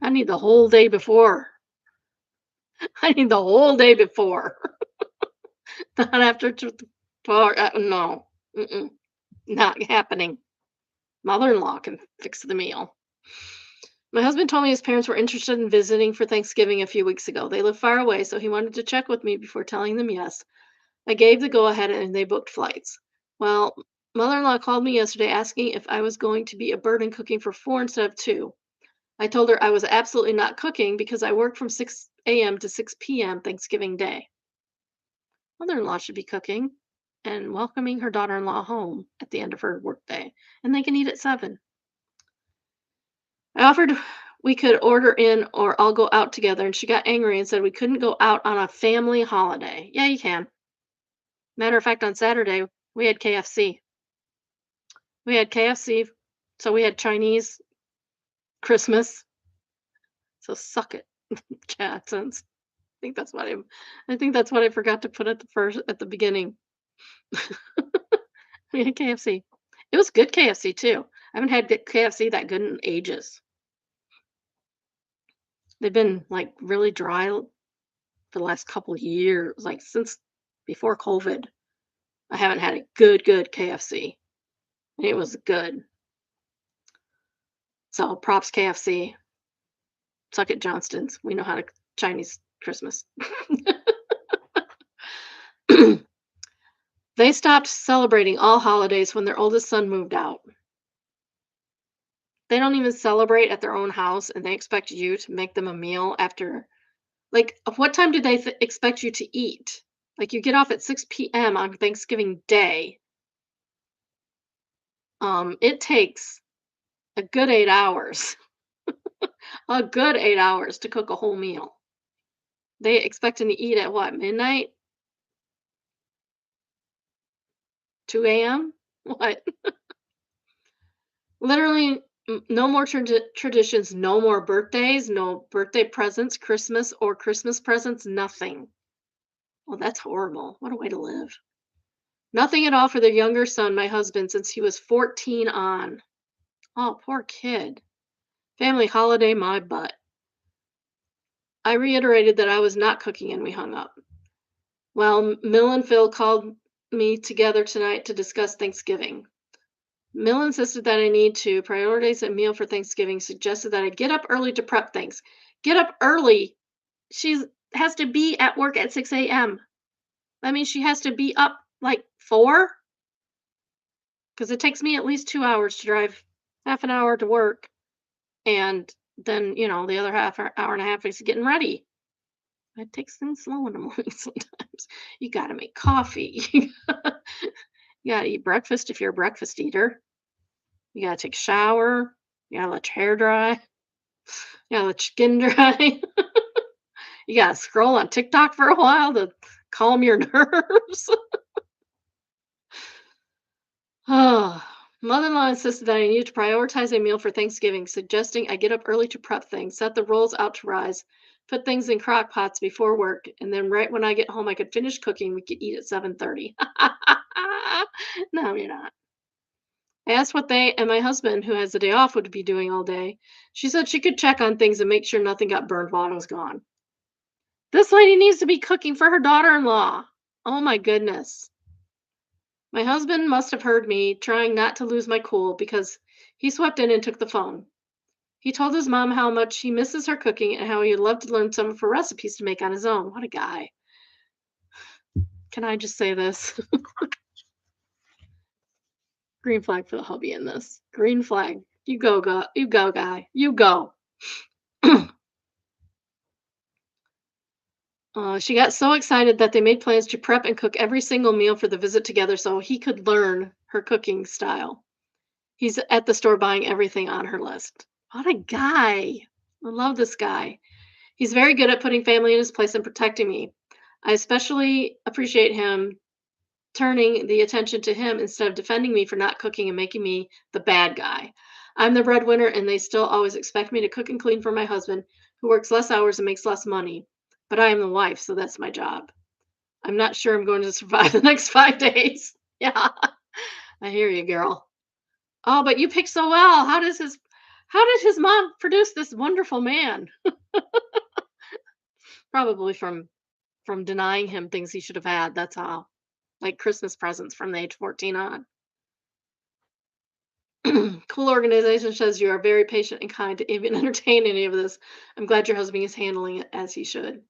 I need the whole day before. I need the whole day before. Not after 12 hours. No. Mm-mm. Not happening. Mother-in-law can fix the meal. My husband told me his parents were interested in visiting for Thanksgiving a few weeks ago. They live far away, so he wanted to check with me before telling them yes. I gave the go ahead and they booked flights. Well, mother in law called me yesterday asking if I was going to be a burden cooking for four instead of two. I told her I was absolutely not cooking because I work from 6 a.m. to 6 p.m. Thanksgiving Day. Mother in law should be cooking and welcoming her daughter in law home at the end of her workday, and they can eat at 7. I offered we could order in or I'll go out together, and she got angry and said we couldn't go out on a family holiday. Yeah, you can. Matter of fact, on Saturday, we had KFC. We had KFC, so we had Chinese Christmas. So suck it, Jacksons. I think that's what I forgot to put at the beginning. We had KFC. It was good KFC too. I haven't had good KFC that good in ages. They've been like really dry for the last couple years, like since before COVID. I haven't had a good KFC. And it was good. So props KFC. Suck it Johnston's. We know how to Chinese Christmas. They stopped celebrating all holidays when their oldest son moved out. They don't even celebrate at their own house and they expect you to make them a meal after like what time do they expect you to eat? Like you get off at 6 p.m. on Thanksgiving Day. It takes a good 8 hours. A good 8 hours to cook a whole meal. They expecting to eat at what, midnight? 2 a.m.? What? Literally, no more traditions, no more birthdays, no birthday presents, Christmas or Christmas presents, nothing. Well, that's horrible. What a way to live. Nothing at all for their younger son, my husband, since he was 14 on. Oh, poor kid. Family holiday, my butt. I reiterated that I was not cooking and we hung up. Well, Mill and Phil called me together tonight to discuss Thanksgiving. Mill insisted that I need to prioritize a meal for Thanksgiving, suggested that I get up early to prep things. Get up early. She has to be at work at 6 a.m. That means she has to be up like 4 because it takes me at least 2 hours to drive half an hour to work. And then, the other hour and a half is getting ready. It takes things slow in the morning sometimes. You got to make coffee. You got to eat breakfast if you're a breakfast eater. You got to take a shower. You got to let your hair dry. You got to let your skin dry. You got to scroll on TikTok for a while to calm your nerves. Oh, mother-in-law insisted that I needed to prioritize a meal for Thanksgiving, suggesting I get up early to prep things, set the rolls out to rise, put things in crock pots before work, and then right when I get home, I could finish cooking. We could eat at 7:30. No, you're not. I asked what they and my husband, who has the day off, would be doing all day. She said she could check on things and make sure nothing got burned while I was gone. This lady needs to be cooking for her daughter-in-law. Oh my goodness. My husband must have heard me trying not to lose my cool because he swept in and took the phone. He told his mom how much he misses her cooking and how he'd love to learn some of her recipes to make on his own. What a guy. Can I just say this? Green flag for the hubby in this. Green flag. You go, guy. You go. She got so excited that they made plans to prep and cook every single meal for the visit together so he could learn her cooking style. He's at the store buying everything on her list. What a guy. I love this guy. He's very good at putting family in his place and protecting me. I especially appreciate him turning the attention to him instead of defending me for not cooking and making me the bad guy. I'm the breadwinner, and they still always expect me to cook and clean for my husband, who works less hours and makes less money. But I am the wife, so that's my job. I'm not sure I'm going to survive the next 5 days. Yeah, I hear you, girl. Oh, but you picked so well. How did his mom produce this wonderful man? Probably from denying him things he should have had. That's how. Like Christmas presents from the age 14 on. Cool organization says you are very patient and kind to even entertain any of this. I'm glad your husband is handling it as he should.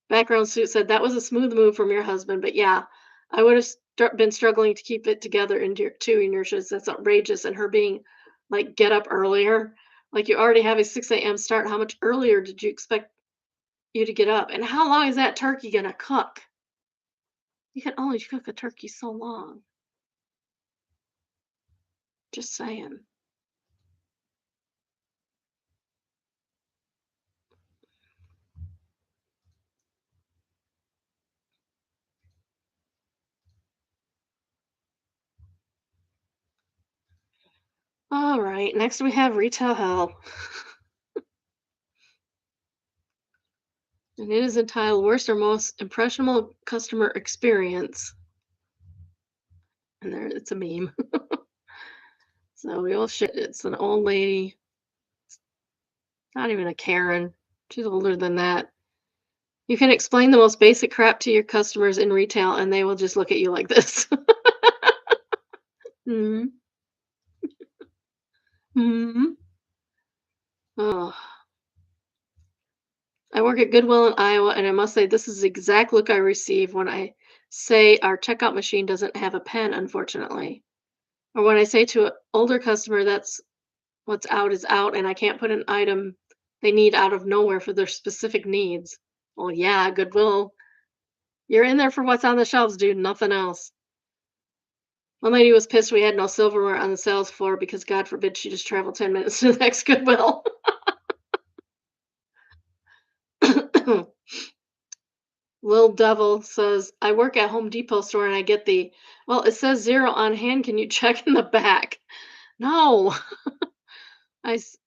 Background suit said that was a smooth move from your husband, but yeah, I would have been struggling to keep it together in too. And your says that's outrageous. And her being like, get up earlier. Like you already have a 6 a.m. start. How much earlier did you expect you to get up? And how long is that turkey going to cook? You can only cook a turkey so long. Just saying. All right, next we have retail hell. And it is entitled Worst or Most Impressionable Customer Experience. And there it's a meme. So we all shit. It's an old lady, not even a Karen. She's older than that. You can explain the most basic crap to your customers in retail and they will just look at you like this. Hmm. Hmm. Oh. I work at Goodwill in Iowa, and I must say this is the exact look I receive when I say our checkout machine doesn't have a pen, unfortunately. Or when I say to an older customer that's what's out is out and I can't put an item they need out of nowhere for their specific needs. Well, yeah, Goodwill. You're in there for what's on the shelves, dude, nothing else. One lady was pissed we had no silverware on the sales floor because God forbid she just traveled 10 minutes to the next Goodwill. Lil Devil says, I work at Home Depot store and I get well, it says zero on hand. Can you check in the back? No. I, s-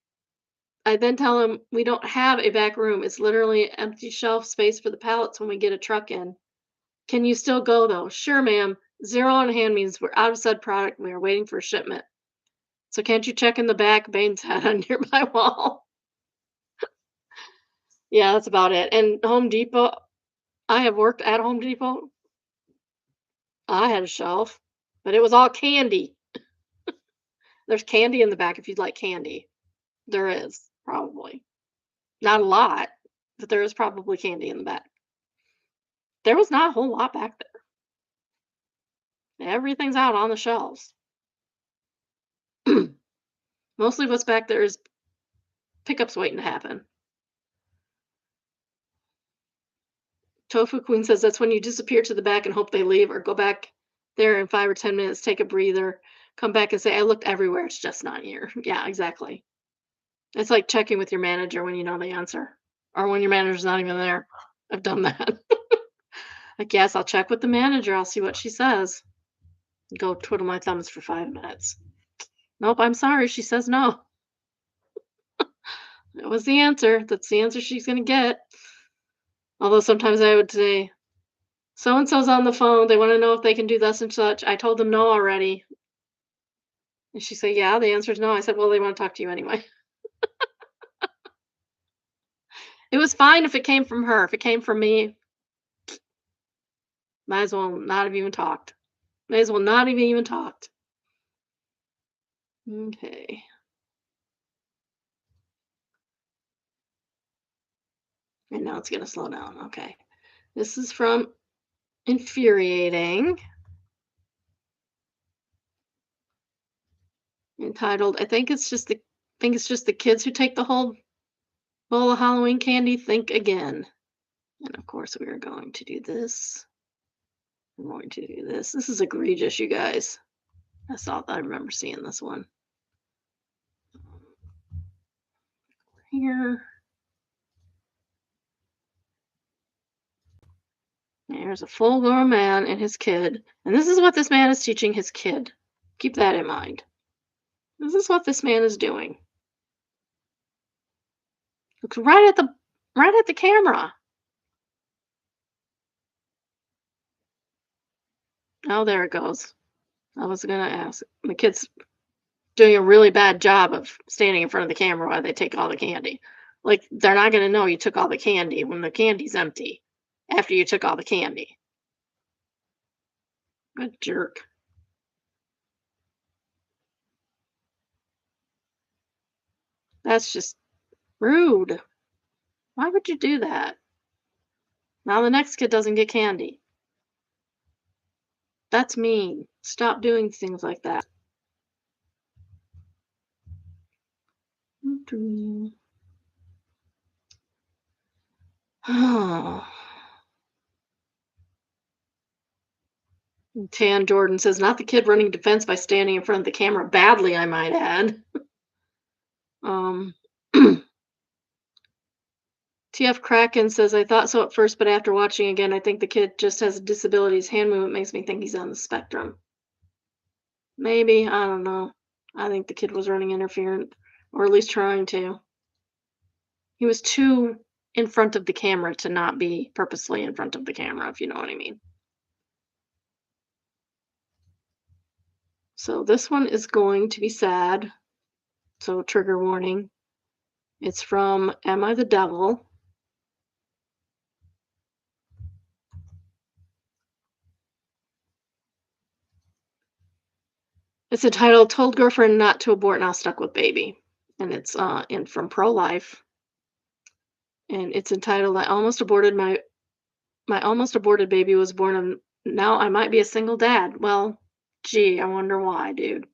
I then tell him we don't have a back room. It's literally empty shelf space for the pallets when we get a truck in. Can you still go though? Sure, ma'am. 0 on hand means we're out of said product and we are waiting for shipment. So can't you check in the back? Bane's had on nearby wall. Yeah, that's about it. And Home Depot, I have worked at Home Depot. I had a shelf, but it was all candy. There's candy in the back if you'd like candy. There is, probably. Not a lot, but there is probably candy in the back. There was not a whole lot back there. Everything's out on the shelves. Mostly what's back there is pickups waiting to happen. Tofu Queen says that's when you disappear to the back and hope they leave, or go back there in 5 or 10 minutes, take a breather, come back and say, I looked everywhere, it's just not here. Yeah, exactly. It's like checking with your manager when you know the answer, or when your manager's not even there. I've done that. Like, yes, I'll check with the manager, I'll see what she says. Go twiddle my thumbs for 5 minutes. Nope, I'm sorry, she says no. That was the answer. That's the answer she's gonna get. Although sometimes I would say, so and so's on the phone. They want to know if they can do thus and such. I told them no already. And she said, yeah, the answer is no. I said, well, they want to talk to you anyway. It was fine if it came from her. If it came from me, might as well not have even talked. May as well not have even talked. Okay. And now it's going to slow down. Okay. This is from Infuriating, entitled, I think it's just the kids who take the whole bowl of Halloween candy. Think again. And of course, we are going to do this. I'm going to do this. This is egregious, you guys. I remember seeing this one. Here. There's a full grown man and his kid. And this is what this man is teaching his kid. Keep that in mind. This is what this man is doing. Looks right at the camera. Oh, there it goes. I was gonna ask. The kid's doing a really bad job of standing in front of the camera while they take all the candy. Like, they're not gonna know you took all the candy when the candy's empty after you took all the candy. Good jerk. That's just rude. Why would you do that? Now the next kid doesn't get candy. That's mean. Stop doing things like that. Oh. Tan Jordan says, not the kid running defense by standing in front of the camera badly, I might add. Um, TF Kraken says, I thought so at first, but after watching again, I think the kid just has a disability. His hand movement makes me think he's on the spectrum. Maybe, I don't know. I think the kid was running interferent, or at least trying to. He was too in front of the camera to not be purposely in front of the camera, if you know what I mean. So this one is going to be sad. So trigger warning. It's from Am I the Devil? It's entitled Told Girlfriend Not to Abort, Now Stuck with Baby. And it's in from Pro Life. And it's entitled I almost aborted my almost aborted baby was born and now I might be a single dad. Well, gee, I wonder why, dude.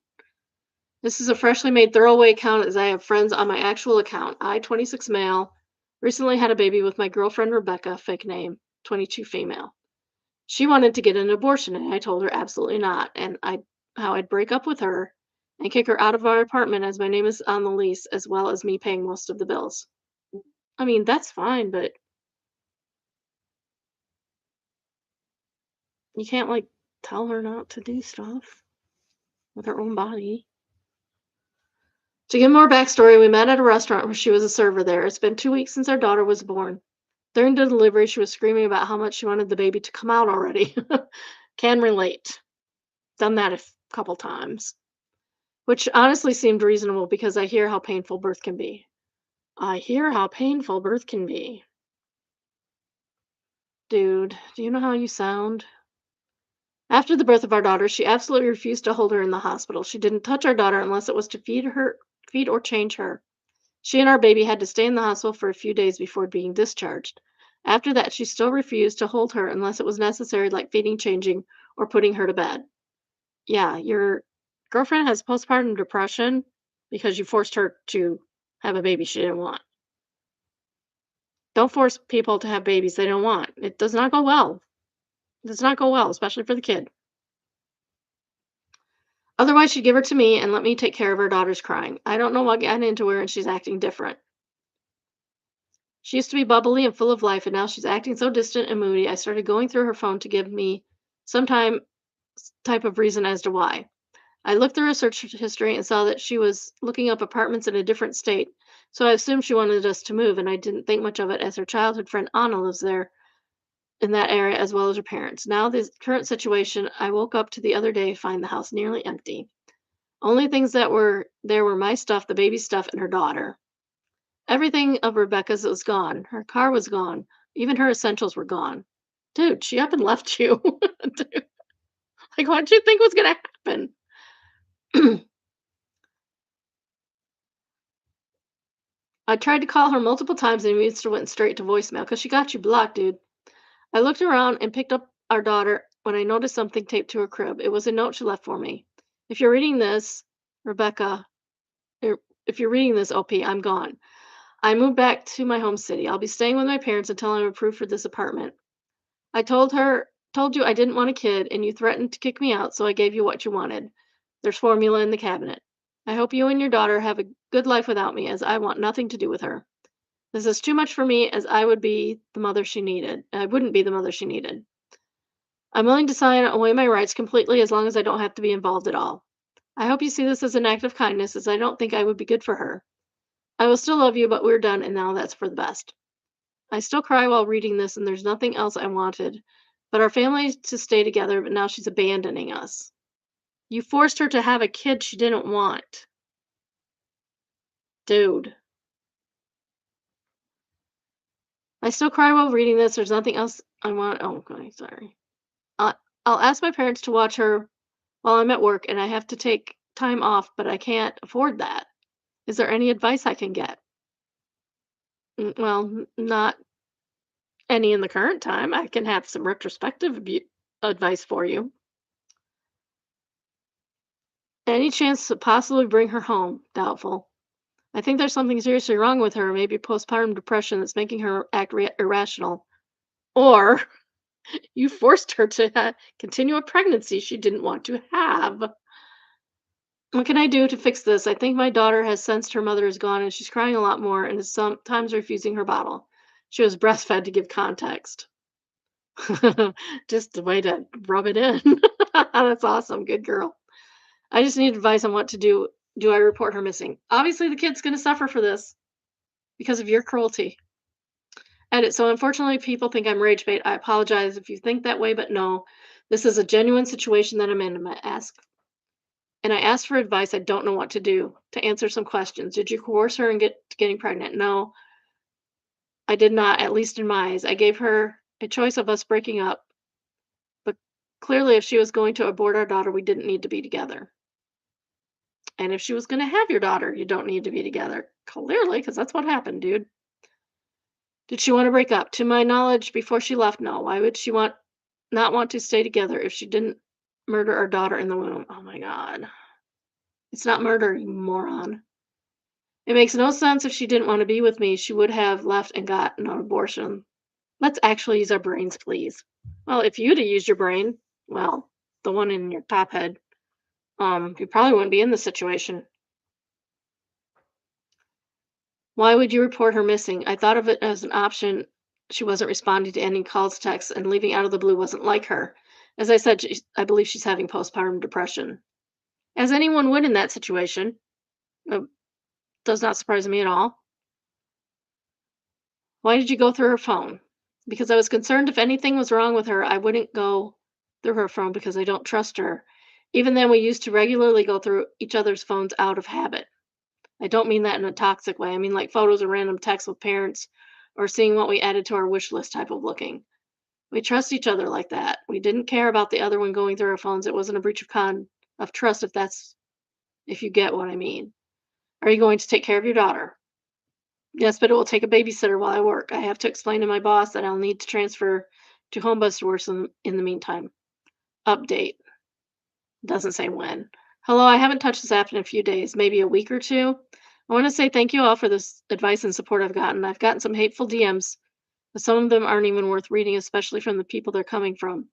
This is a freshly made throwaway account as I have friends on my actual account. I, 26 male, recently had a baby with my girlfriend Rebecca, fake name, 22 female. She wanted to get an abortion and I told her absolutely not. And how I'd break up with her and kick her out of our apartment as my name is on the lease, as well as me paying most of the bills. I mean, that's fine, but you can't like tell her not to do stuff with her own body. To give more backstory, we met at a restaurant where she was a server there. It's been 2 weeks since our daughter was born. During the delivery, she was screaming about how much she wanted the baby to come out already. Can relate. Done that couple times, which honestly seemed reasonable because I hear how painful birth can be. I hear how painful birth can be. Dude, do you know how you sound? After the birth of our daughter, she absolutely refused to hold her in the hospital. She didn't touch our daughter unless it was to feed or change her. She and our baby had to stay in the hospital for a few days before being discharged. After that, she still refused to hold her unless it was necessary, like feeding, changing, or putting her to bed. Yeah, your girlfriend has postpartum depression because you forced her to have a baby she didn't want. Don't force people to have babies they don't want. It does not go well. It does not go well, especially for the kid. Otherwise, she'd give her to me and let me take care of her daughter's crying. I don't know what got into her and she's acting different. She used to be bubbly and full of life, and now she's acting so distant and moody. I started going through her phone to give me some type of reason as to why. I looked through her search history and saw that she was looking up apartments in a different state, so I assumed she wanted us to move, and I didn't think much of it as her childhood friend Anna lives there in that area as well as her parents. Now, this current situation, I woke up to the other day, find the house nearly empty. Only things that were there were my stuff, the baby stuff, and her daughter. Everything of Rebecca's was gone. Her car was gone. Even her essentials were gone. Dude, she up and left you. Dude, like, what did you think was gonna happen? I tried to call her multiple times and immediately went straight to voicemail because she got you blocked, dude. I looked around and picked up our daughter when I noticed something taped to her crib. It was a note she left for me. If you're reading this, Rebecca, er, if you're reading this, OP, I'm gone. I moved back to my home city. I'll be staying with my parents until I'm approved for this apartment. I told you I didn't want a kid, and you threatened to kick me out, so I gave you what you wanted. There's formula in the cabinet. I hope you and your daughter have a good life without me, as I want nothing to do with her. This is too much for me, as I would be the mother she needed. I wouldn't be the mother she needed. I'm willing to sign away my rights completely as long as I don't have to be involved at all. I hope you see this as an act of kindness, as I don't think I would be good for her. I will still love you, but we're done, and now that's for the best. I still cry while reading this, and there's nothing else I wanted but our family to stay together, but now she's abandoning us. You forced her to have a kid she didn't want. Dude. I still cry while reading this. There's nothing else I want. Oh, okay, sorry. Uh, I'll ask my parents to watch her while I'm at work, and I have to take time off, but I can't afford that. Is there any advice I can get? Well, not any in the current time. I can have some retrospective advice for you. Any chance to possibly bring her home? Doubtful. I think there's something seriously wrong with her, maybe postpartum depression that's making her act irrational. Or you forced her to continue a pregnancy she didn't want to have. What can I do to fix this? I think my daughter has sensed her mother is gone and she's crying a lot more and is sometimes refusing her bottle. She was breastfed to give context. Just a way to rub it in. That's awesome. Good girl. I just need advice on what to do. Do I report her missing? Obviously, the kid's going to suffer for this because of your cruelty. Edit. So, unfortunately, people think I'm rage bait. I apologize if you think that way, but no, this is a genuine situation that I'm in. I asked for advice. I don't know what to do to answer some questions. Did you coerce her and getting pregnant? No, I did not. At least in my eyes, I gave her a choice of us breaking up. But clearly, if she was going to abort our daughter, we didn't need to be together. And if she was going to have your daughter, you don't need to be together. Clearly, because that's what happened, dude. Did she want to break up? To my knowledge, before she left, no. Why would she not want to stay together if she didn't murder our daughter in the womb? Oh my God. It's not murder, you moron. It makes no sense if she didn't want to be with me, she would have left and got an abortion. Let's actually use our brains, please. Well, if you'd have used your brain, well, the one in your top head, you probably wouldn't be in this situation. Why would you report her missing? I thought of it as an option. She wasn't responding to any calls, texts, and leaving out of the blue wasn't like her. As I said, I believe she's having postpartum depression. As anyone would in that situation. It does not surprise me at all. Why did you go through her phone? Because I was concerned if anything was wrong with her, I wouldn't go through her phone because I don't trust her. Even then, we used to regularly go through each other's phones out of habit. I don't mean that in a toxic way. I mean like photos or random texts with parents or seeing what we added to our wish list type of looking. We trust each other like that. We didn't care about the other one going through our phones. It wasn't a breach of trust if you get what I mean. Are you going to take care of your daughter? Yes, but it will take a babysitter while I work. I have to explain to my boss that I'll need to transfer to home bus work in the meantime. Update. Doesn't say when. Hello, I haven't touched this app in a few days, maybe a week or two. I want to say thank you all for this advice and support I've gotten. I've gotten some hateful DMs, but some of them aren't even worth reading, especially from the people they're coming from.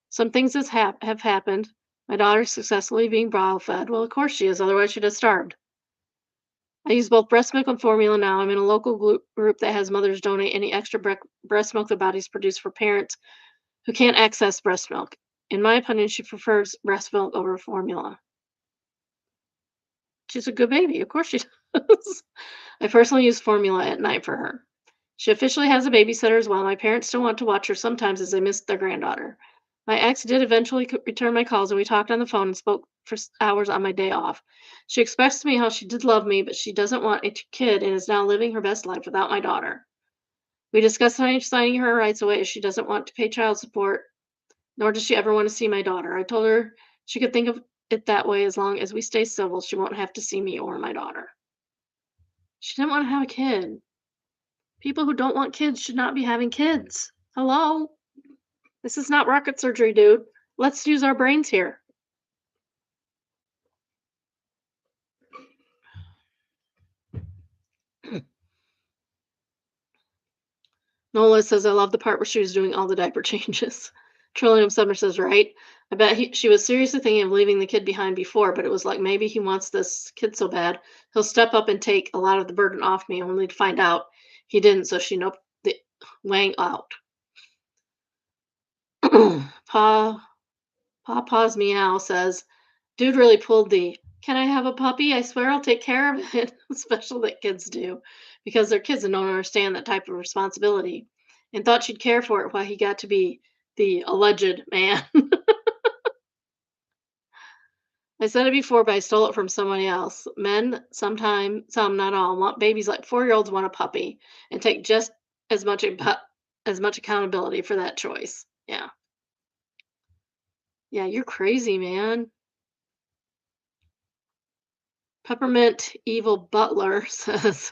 Some things have happened. My daughter's successfully being bottle fed. Well, of course she is, otherwise she'd have starved. I use both breast milk and formula now. I'm in a local group that has mothers donate any extra breast milk the bodies produce for parents who can't access breast milk. In my opinion, she prefers breast milk over formula. She's a good baby. Of course she does. I personally use formula at night for her. She officially has a babysitter as well. My parents still want to watch her sometimes as they miss their granddaughter. My ex did eventually return my calls, and we talked on the phone and spoke for hours on my day off. She expressed to me how she did love me, but she doesn't want a kid and is now living her best life without my daughter. We discussed signing her rights away as she doesn't want to pay child support, nor does she ever want to see my daughter. I told her she could think of it that way as long as we stay civil. She won't have to see me or my daughter. She didn't want to have a kid. People who don't want kids should not be having kids. Hello? This is not rocket surgery, dude. Let's use our brains here. Nola says, I love the part where she was doing all the diaper changes. Trillium Summer says, right? I bet she was seriously thinking of leaving the kid behind before, but it was like maybe he wants this kid so bad, he'll step up and take a lot of the burden off me, only to find out he didn't, so she noped the Wang out. Pa Papa's Meow says, dude really pulled the "Can I have a puppy? I swear I'll take care of it," special that kids do, because they're kids and don't understand that type of responsibility, and thought she'd care for it while he got to be the alleged man. I said it before, but I stole it from somebody else. Men, sometimes, some, not all, want babies like 4-year-olds want a puppy and take just as much as much accountability for that choice. Yeah. Yeah, you're crazy, man. Peppermint Evil Butler says,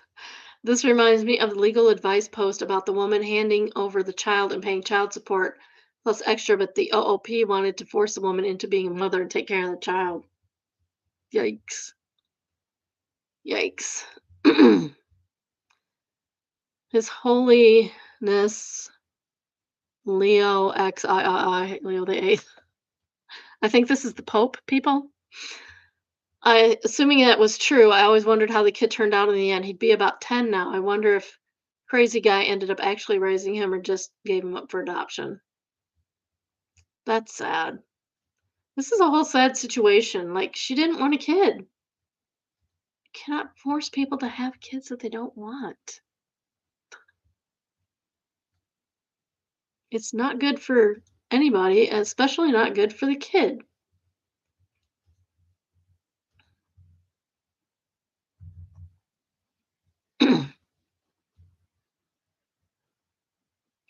this reminds me of the legal advice post about the woman handing over the child and paying child support plus extra, but the OOP wanted to force the woman into being a mother and take care of the child. Yikes. Yikes. His Holiness Leo XIII, Leo the Eighth. I think this is the Pope, people. Assuming that was true, I always wondered how the kid turned out in the end. He'd be about 10 now. I wonder if crazy guy ended up actually raising him or just gave him up for adoption. That's sad. This is a whole sad situation. Like, she didn't want a kid. You cannot force people to have kids that they don't want. It's not good for anybody, especially not good for the kid.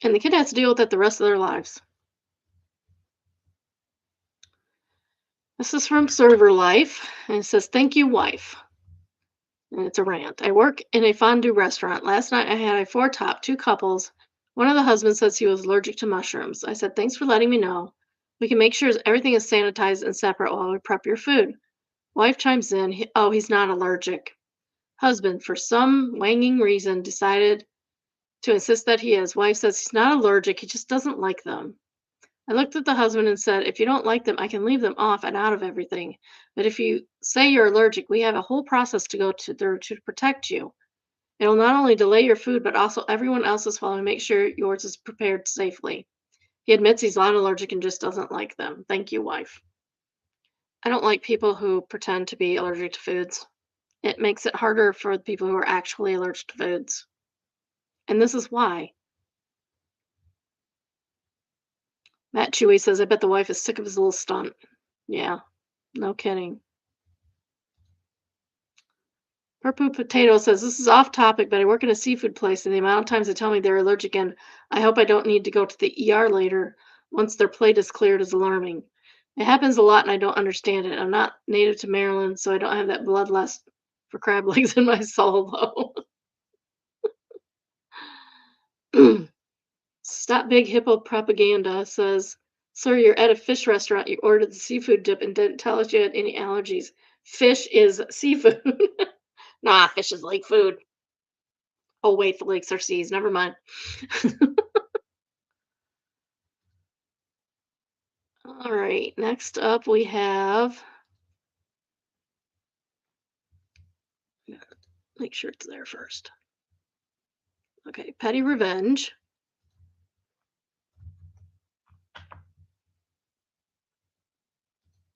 And the kid has to deal with it the rest of their lives. This is from Server Life, and it says, thank you, wife. And it's a rant. I work in a fondue restaurant. Last night I had a four top, two couples. One of the husbands says he was allergic to mushrooms. I said, thanks for letting me know. We can make sure everything is sanitized and separate while we prep your food. Wife chimes in, oh, he's not allergic. Husband, for some wanging reason, decided to insist that he is. Wife says he's not allergic, he just doesn't like them. I looked at the husband and said, if you don't like them, I can leave them off and out of everything. But if you say you're allergic, we have a whole process to go through to protect you. It'll not only delay your food, but also everyone else's while we make sure yours is prepared safely. He admits he's not allergic and just doesn't like them. Thank you, wife. I don't like people who pretend to be allergic to foods. It makes it harder for the people who are actually allergic to foods. And this is why. Matt Chewy says, I bet the wife is sick of his little stunt. Yeah, no kidding. Purple Potato says, this is off topic, but I work in a seafood place, and the amount of times they tell me they're allergic, and I hope I don't need to go to the ER later once their plate is cleared, is alarming. It happens a lot, and I don't understand it. I'm not native to Maryland, so I don't have that bloodlust for crab legs in my soul, though. Stop Big Hippo Propaganda says, sir, you're at a fish restaurant. You ordered the seafood dip and didn't tell us you had any allergies. Fish is seafood. Nah, fish is lake food. Oh, wait, the lakes are seas. Never mind. All right, next up we have, make sure it's there first. Okay, Petty Revenge.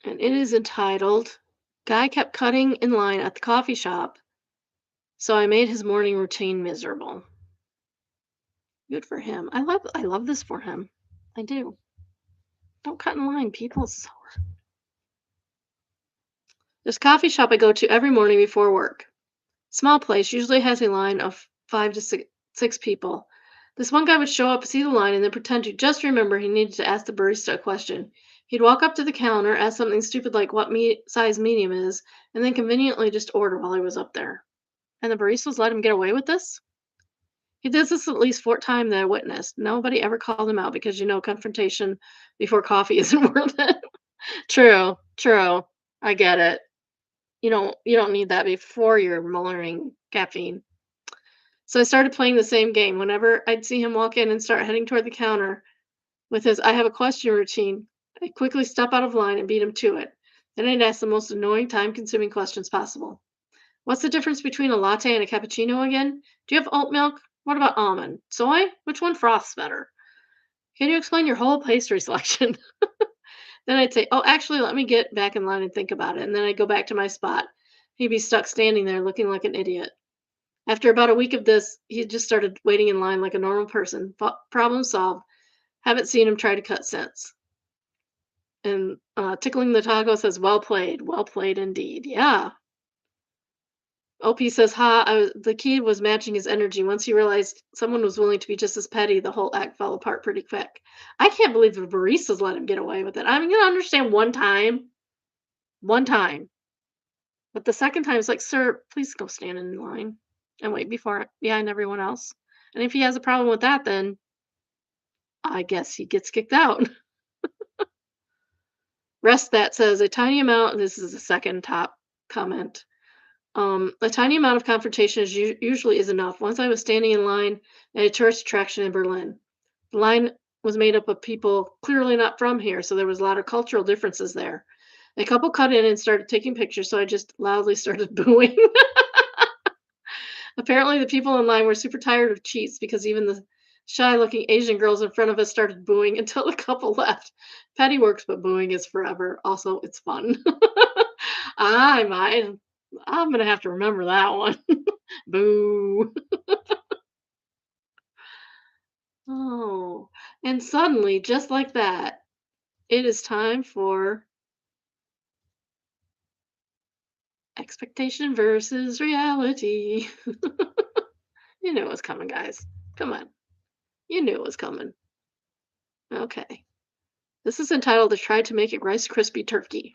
And it is entitled, Guy Kept Cutting in Line at the Coffee Shop, so I made his morning routine miserable. Good for him. I love this for him. I do. Don't cut in line, people. This coffee shop I go to every morning before work. Small place, usually has a line of five to six people. This one guy would show up, see the line, and then pretend to just remember he needed to ask the barista a question. He'd walk up to the counter, ask something stupid like what size medium is, and then conveniently just order while he was up there. And the baristas let him get away with this? He does this at least 4 times that I witnessed. Nobody ever called him out because confrontation before coffee isn't worth it. True, true. I get it. You don't need that before you're learning caffeine. So I started playing the same game. Whenever I'd see him walk in and start heading toward the counter with his I have a question routine, I'd quickly step out of line and beat him to it. Then I'd ask the most annoying, time consuming questions possible. What's the difference between a latte and a cappuccino again? Do you have oat milk? What about almond? Soy? Which one froths better? Can you explain your whole pastry selection? Then I'd say, oh, actually, let me get back in line and think about it. And then I'd go back to my spot. He'd be stuck standing there looking like an idiot. After about a week of this, he just started waiting in line like a normal person. Problem solved. Haven't seen him try to cut since. And Tickling the Taco says, well played. Well played indeed. Yeah. OP says, the key was matching his energy. Once he realized someone was willing to be just as petty, the whole act fell apart pretty quick. I can't believe the baristas let him get away with it. I'm going to understand one time. One time. But the second time, it's like, sir, please go stand in line and wait behind everyone else. And if he has a problem with that, then I guess he gets kicked out. Rest that says a tiny amount. This is the second top comment. A tiny amount of confrontation usually is enough. Once I was standing in line at a tourist attraction in Berlin. The line was made up of people clearly not from here, so there was a lot of cultural differences there. A couple cut in and started taking pictures, so I just loudly started booing. Apparently, the people in line were super tired of cheats because even the shy looking Asian girls in front of us started booing until the couple left. Petty works, but booing is forever. Also, it's fun. I might. I'm going to have to remember that one. Boo. Oh, and suddenly, just like that, it is time for expectation versus reality. You knew it was coming, guys. Come on. You knew it was coming. Okay. This is entitled "I Tried to Make It Rice Krispie Turkey."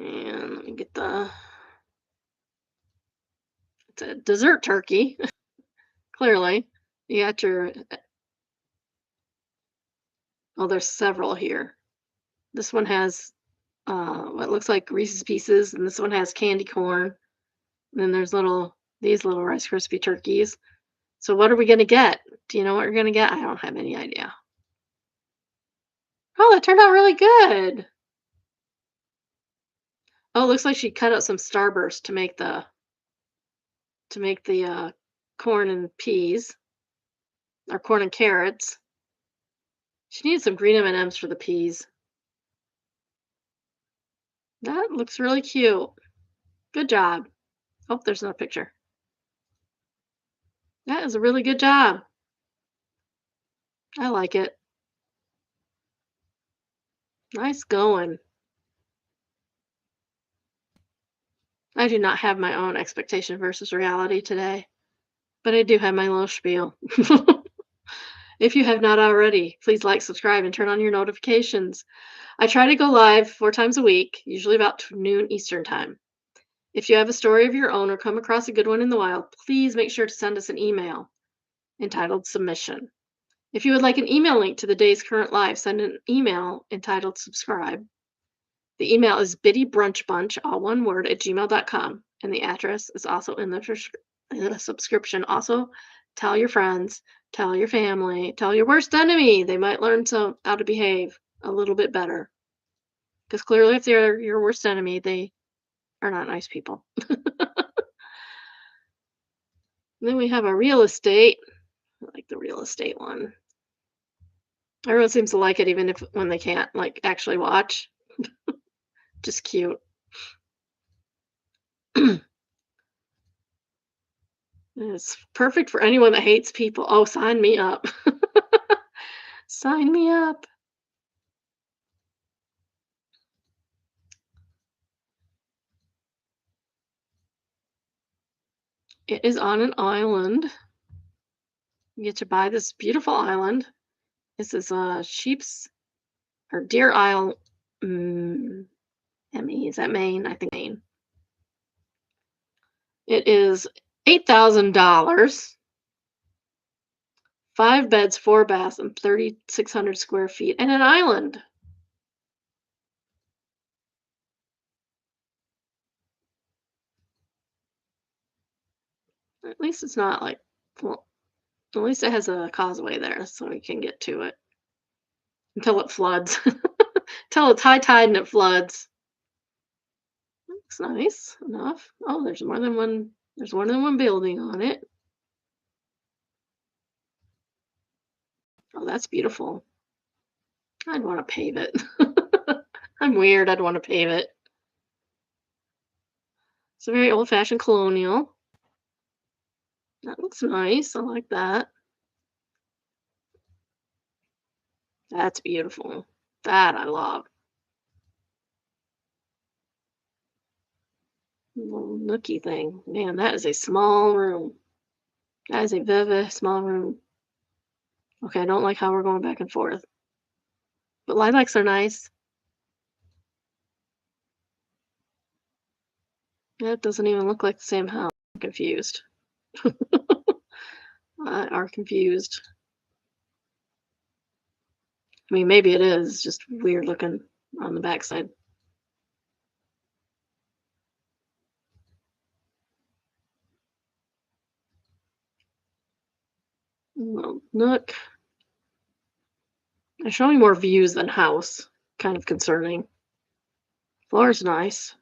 And let me get it's a dessert turkey, clearly. You got your, oh, there's several here. This one has what looks like Reese's Pieces, and this one has candy corn. And then there's these little Rice Krispie turkeys. So what are we gonna get? Do you know what you're gonna get? I don't have any idea. Oh, that turned out really good. Oh, it looks like she cut out some Starburst to make the corn and peas or corn and carrots. She needs some green M&Ms for the peas. That looks really cute. Good job. Oh, there's another picture. That is a really good job. I like it. Nice going. I do not have my own expectation versus reality today, but I do have my little spiel. If you have not already, please like, subscribe, and turn on your notifications. I try to go live 4 times a week, usually about noon Eastern time. If you have a story of your own or come across a good one in the wild, please make sure to send us an email entitled submission. If you would like an email link to the day's current live, send an email entitled subscribe. The email is biddybrunchbunch, all one word, at gmail.com. And the address is also in the subscription. Also, tell your friends, tell your family, tell your worst enemy. They might learn how to behave a little bit better. Because clearly, if they're your worst enemy, they are not nice people. Then we have a real estate. I like the real estate one. Everyone seems to like it, even if when they can't like actually watch. Just cute. It's perfect for anyone that hates people. Oh, sign me up. Sign me up. It is on an island. You get to buy this beautiful island. This is Sheep's or Deer Isle. ME. Is that Maine? I think Maine. It is $8,000. 5 beds, 4 baths, and 3,600 square feet, and an island. At least it's not like, well, at least it has a causeway there so we can get to it until it floods. Until it's high tide and it floods. Looks nice enough. Oh, there's more than one. There's more than one building on it. Oh, that's beautiful. I'd want to pave it. I'm weird. I'd want to pave it. It's a very old-fashioned colonial. That looks nice. I like that. That's beautiful. That I love. Little nookie thing. Man, that is a small room. That is a very small room. Okay, I don't like how we're going back and forth. But lilacs are nice. That doesn't even look like the same house. I'm confused. Are confused. I mean, maybe it is just weird looking on the backside. Well, nook. They're showing more views than house. Kind of concerning. Floor's nice.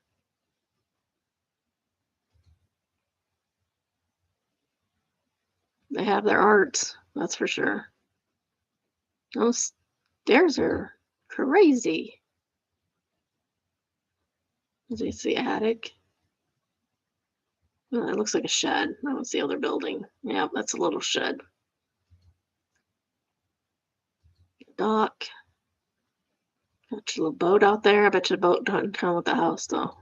They have their arts, that's for sure. Those stairs are crazy. Is this the attic? Oh, that looks like a shed. That was the other building. Yeah, that's a little shed. Dock. Got your little boat out there. I bet you the boat doesn't come with the house, though.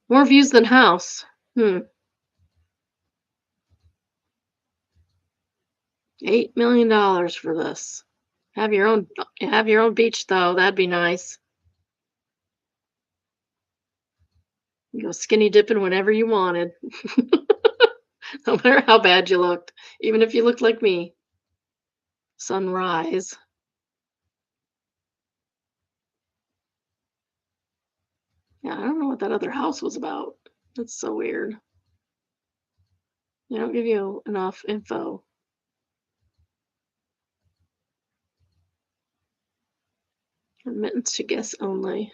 More views than house. $8 million for this. Have your own beach though. That'd be nice. You go skinny dipping whenever you wanted. No matter how bad you looked. Even if you looked like me. Sunrise. Yeah, I don't know what that other house was about. That's so weird. They don't give you enough info. Admittance to guests only.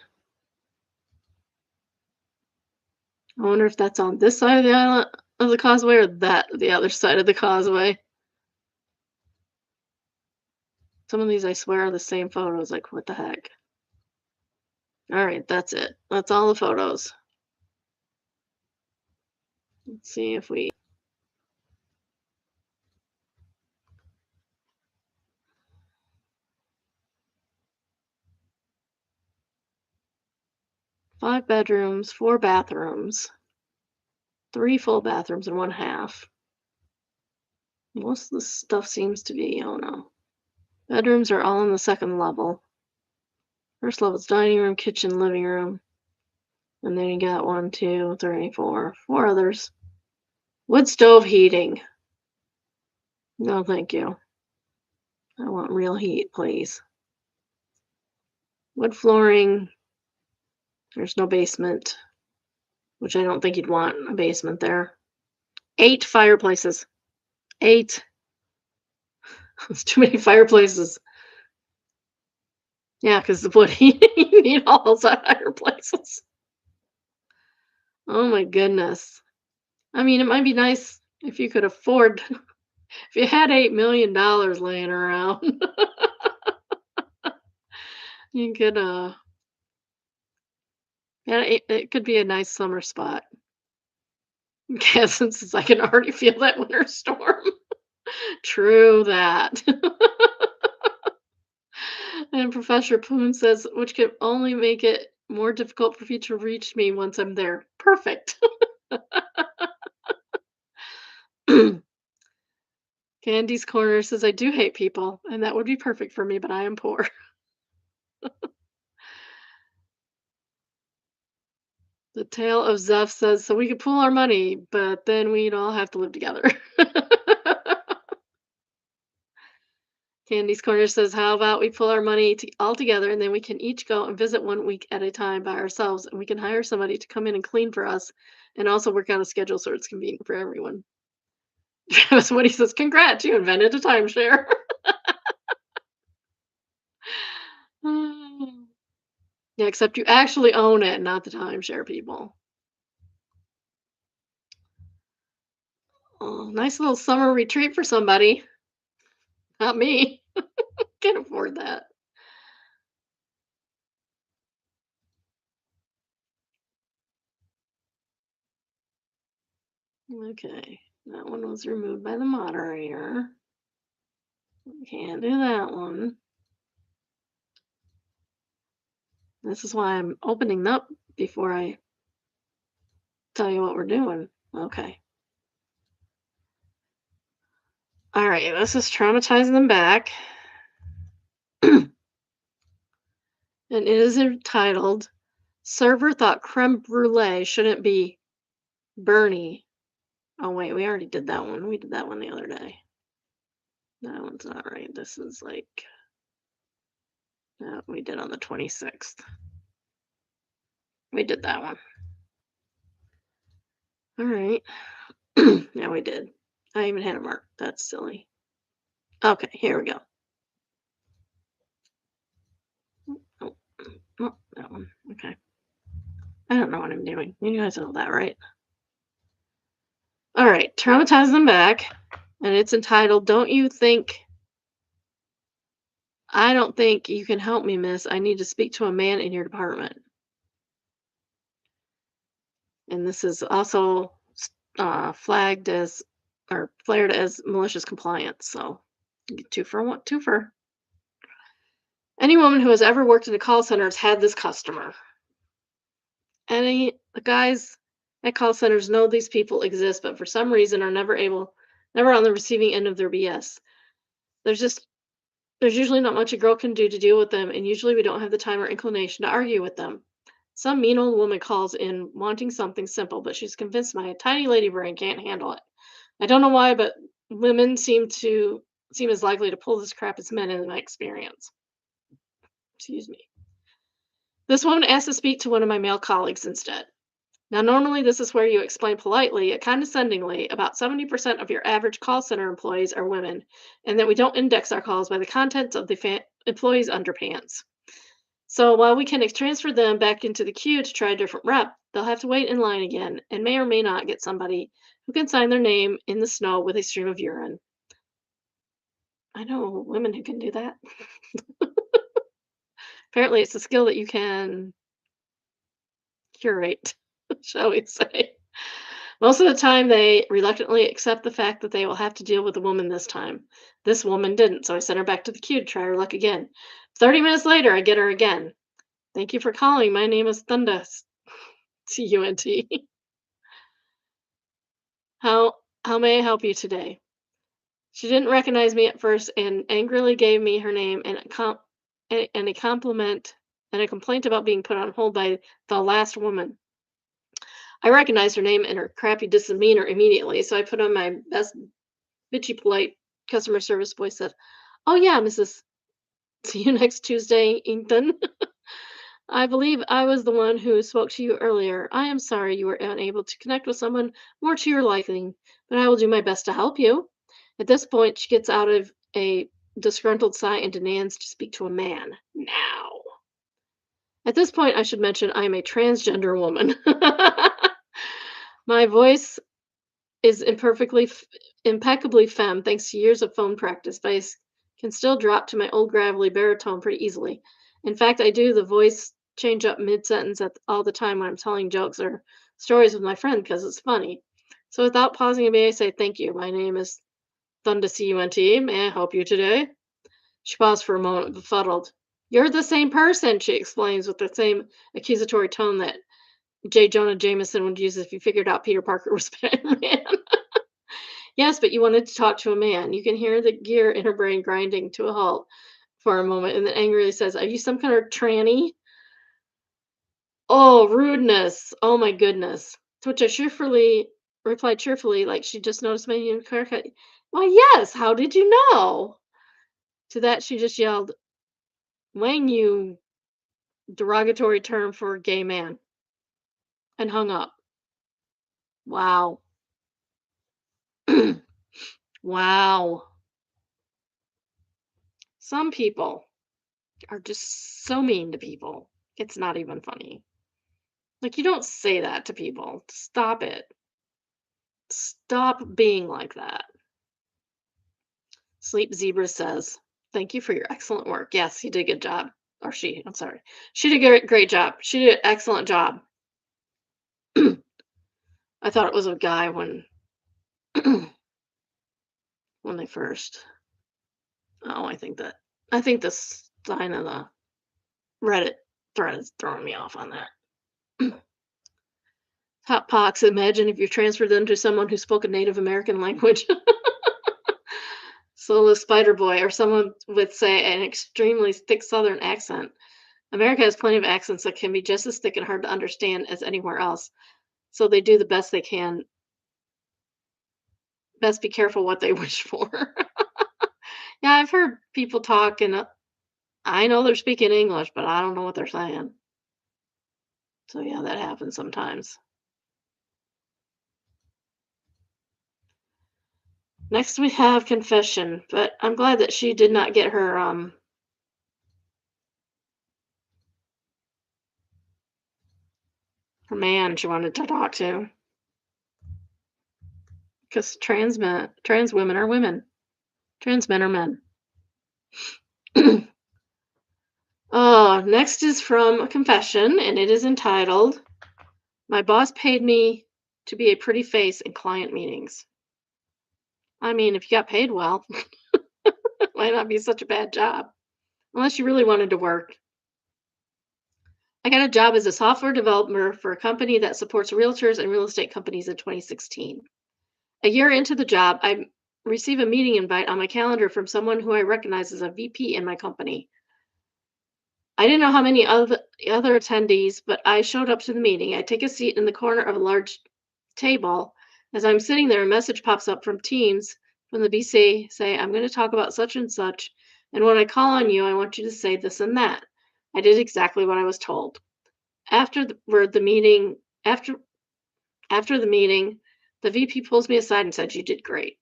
I wonder if that's on this side of the island of the causeway or the other side of the causeway. Some of these I swear are the same photos. Like, what the heck? All right, that's it. That's all the photos. Let's see if we 5 bedrooms, 4 bathrooms, 3 full bathrooms and 1 half. Most of the stuff seems to be, oh no. Bedrooms are all on the second level. First level's dining room, kitchen, living room. And then you got 1, 2, 3, 4, 4 others. Wood stove heating. No, thank you. I want real heat, please. Wood flooring. There's no basement, which I don't think you'd want a basement there. 8 fireplaces. 8. That's too many fireplaces. Yeah, because the wood heating, you need all those fireplaces. Oh my goodness. I mean, it might be nice if you could afford, if you had $8 million laying around, you could, yeah, it could be a nice summer spot. Yeah, since I can already feel that winter storm. True that. And Professor Poon says, which could only make it more difficult for you to reach me once I'm there. Perfect. Candy's Corner says, I do hate people, and that would be perfect for me, but I am poor. The Tale of Zeph says, so we could pool our money, but then we'd all have to live together. Candy's Corner says, how about we pull our money all together and then we can each go and visit 1 week at a time by ourselves and we can hire somebody to come in and clean for us and also work out a schedule so it's convenient for everyone. That's what he says. Congrats, you invented a timeshare. Yeah, except you actually own it, not the timeshare people. Oh, nice little summer retreat for somebody. Not me. Can't afford that. Okay, that one was removed by the moderator. Can't do that one. This is why I'm opening up before I tell you what we're doing. Okay. All right, this is traumatizing them back. And it is entitled Server Thought Creme Brulee Shouldn't Be Bernie. Oh, wait, we already did that one. We did that one the other day. That one's not right. This is like, we did on the 26th. We did that one. All right. Yeah, we did. I even had a mark. That's silly. Okay, here we go. Oh, oh, that one. Okay. I don't know what I'm doing. You guys know that, right? All right. Traumatize them back. And it's entitled, I don't think you can help me, miss. I need to speak to a man in your department. And this is also flagged as, or flared as malicious compliance. So you get 2 for 1, 2 for. Any woman who has ever worked in a call center has had this customer. The guys at call centers know these people exist, but for some reason are never on the receiving end of their BS. There's usually not much a girl can do to deal with them, and usually we don't have the time or inclination to argue with them. Some mean old woman calls in wanting something simple, but she's convinced my tiny lady brain can't handle it. I don't know why, but women seem as likely to pull this crap as men in my experience. Excuse me. This woman asked to speak to one of my male colleagues instead. Now, normally this is where you explain politely, yet condescendingly, about 70% of your average call center employees are women, and that we don't index our calls by the contents of the employee's underpants. So while we can transfer them back into the queue to try a different rep, they'll have to wait in line again and may or may not get somebody who can sign their name in the snow with a stream of urine. I know women who can do that. Apparently, it's a skill that you can curate, shall we say. Most of the time, they reluctantly accept the fact that they will have to deal with a woman this time. This woman didn't, so I sent her back to the queue to try her luck again. 30 minutes later, I get her again. Thank you for calling. My name is Thunda. CUNT. How how may I help you today? She didn't recognize me at first and angrily gave me her name and a compliment and a complaint about being put on hold by the last woman. I recognized her name and her crappy demeanor immediately, so I put on my best bitchy polite customer service voice. Said, "Oh yeah, Mrs. See you next Tuesday, Ethan. I believe I was the one who spoke to you earlier. I am sorry you were unable to connect with someone more to your liking, but I will do my best to help you." At this point, she gets out of a disgruntled sigh and demands to speak to a man now. At this point, I should mention I am a transgender woman. My voice is impeccably femme thanks to years of phone practice, but can still drop to my old gravelly baritone pretty easily. In fact, I do the voice change up mid sentence all the time when I'm telling jokes or stories with my friend because it's funny. So without pausing a bit, I say, "Thank you. My name is Thunda CUNT. May I help you today?" She paused for a moment, befuddled. "You're the same person," she explains with the same accusatory tone that J. Jonah Jameson would use if he figured out Peter Parker was Spider-Man. "Yes, but you wanted to talk to a man." You can hear the gear in her brain grinding to a halt for a moment and then angrily says, "Are you some kind of tranny?" Oh, rudeness. Oh my goodness. To which I cheerfully replied cheerfully, like she just noticed my new haircut. "Why, yes, how did you know?" To that she just yelled, "Wang, you derogatory term for a gay man," and hung up. Wow. Wow. Some people are just so mean to people. It's not even funny. Like, you don't say that to people. Stop it. Stop being like that. Sleep Zebra says, "Thank you for your excellent work." Yes, he did a good job. Or she, I'm sorry. She did a great job. She did an excellent job. I thought it was a guy when when they first. Oh, I think the sign of the Reddit thread is throwing me off on that. Hot pox, imagine if you transferred them to someone who spoke a Native American language. So the Spider Boy, or someone with, say, an extremely thick Southern accent. America has plenty of accents that can be just as thick and hard to understand as anywhere else. So they do the best they can. Best be careful what they wish for. Yeah, I've heard people talk, and I know they're speaking English, but I don't know what they're saying. So yeah, that happens sometimes. Next we have confession, but I'm glad that she did not get her man she wanted to talk to, because trans women are women. Trans men are men. Next is from a confession, and it is entitled, "My boss paid me to be a pretty face in client meetings." I mean, if you got paid well, it might not be such a bad job, unless you really wanted to work. "I got a job as a software developer for a company that supports realtors and real estate companies in 2016. A year into the job, I receive a meeting invite on my calendar from someone who I recognize as a VP in my company. I didn't know how many other attendees, but I showed up to the meeting. I take a seat in the corner of a large table. As I'm sitting there, a message pops up from Teams from the BC say, "I'm going to talk about such and such, and when I call on you, I want you to say this and that." I did exactly what I was told. After the meeting, after the meeting, the VP pulls me aside and said, "You did great."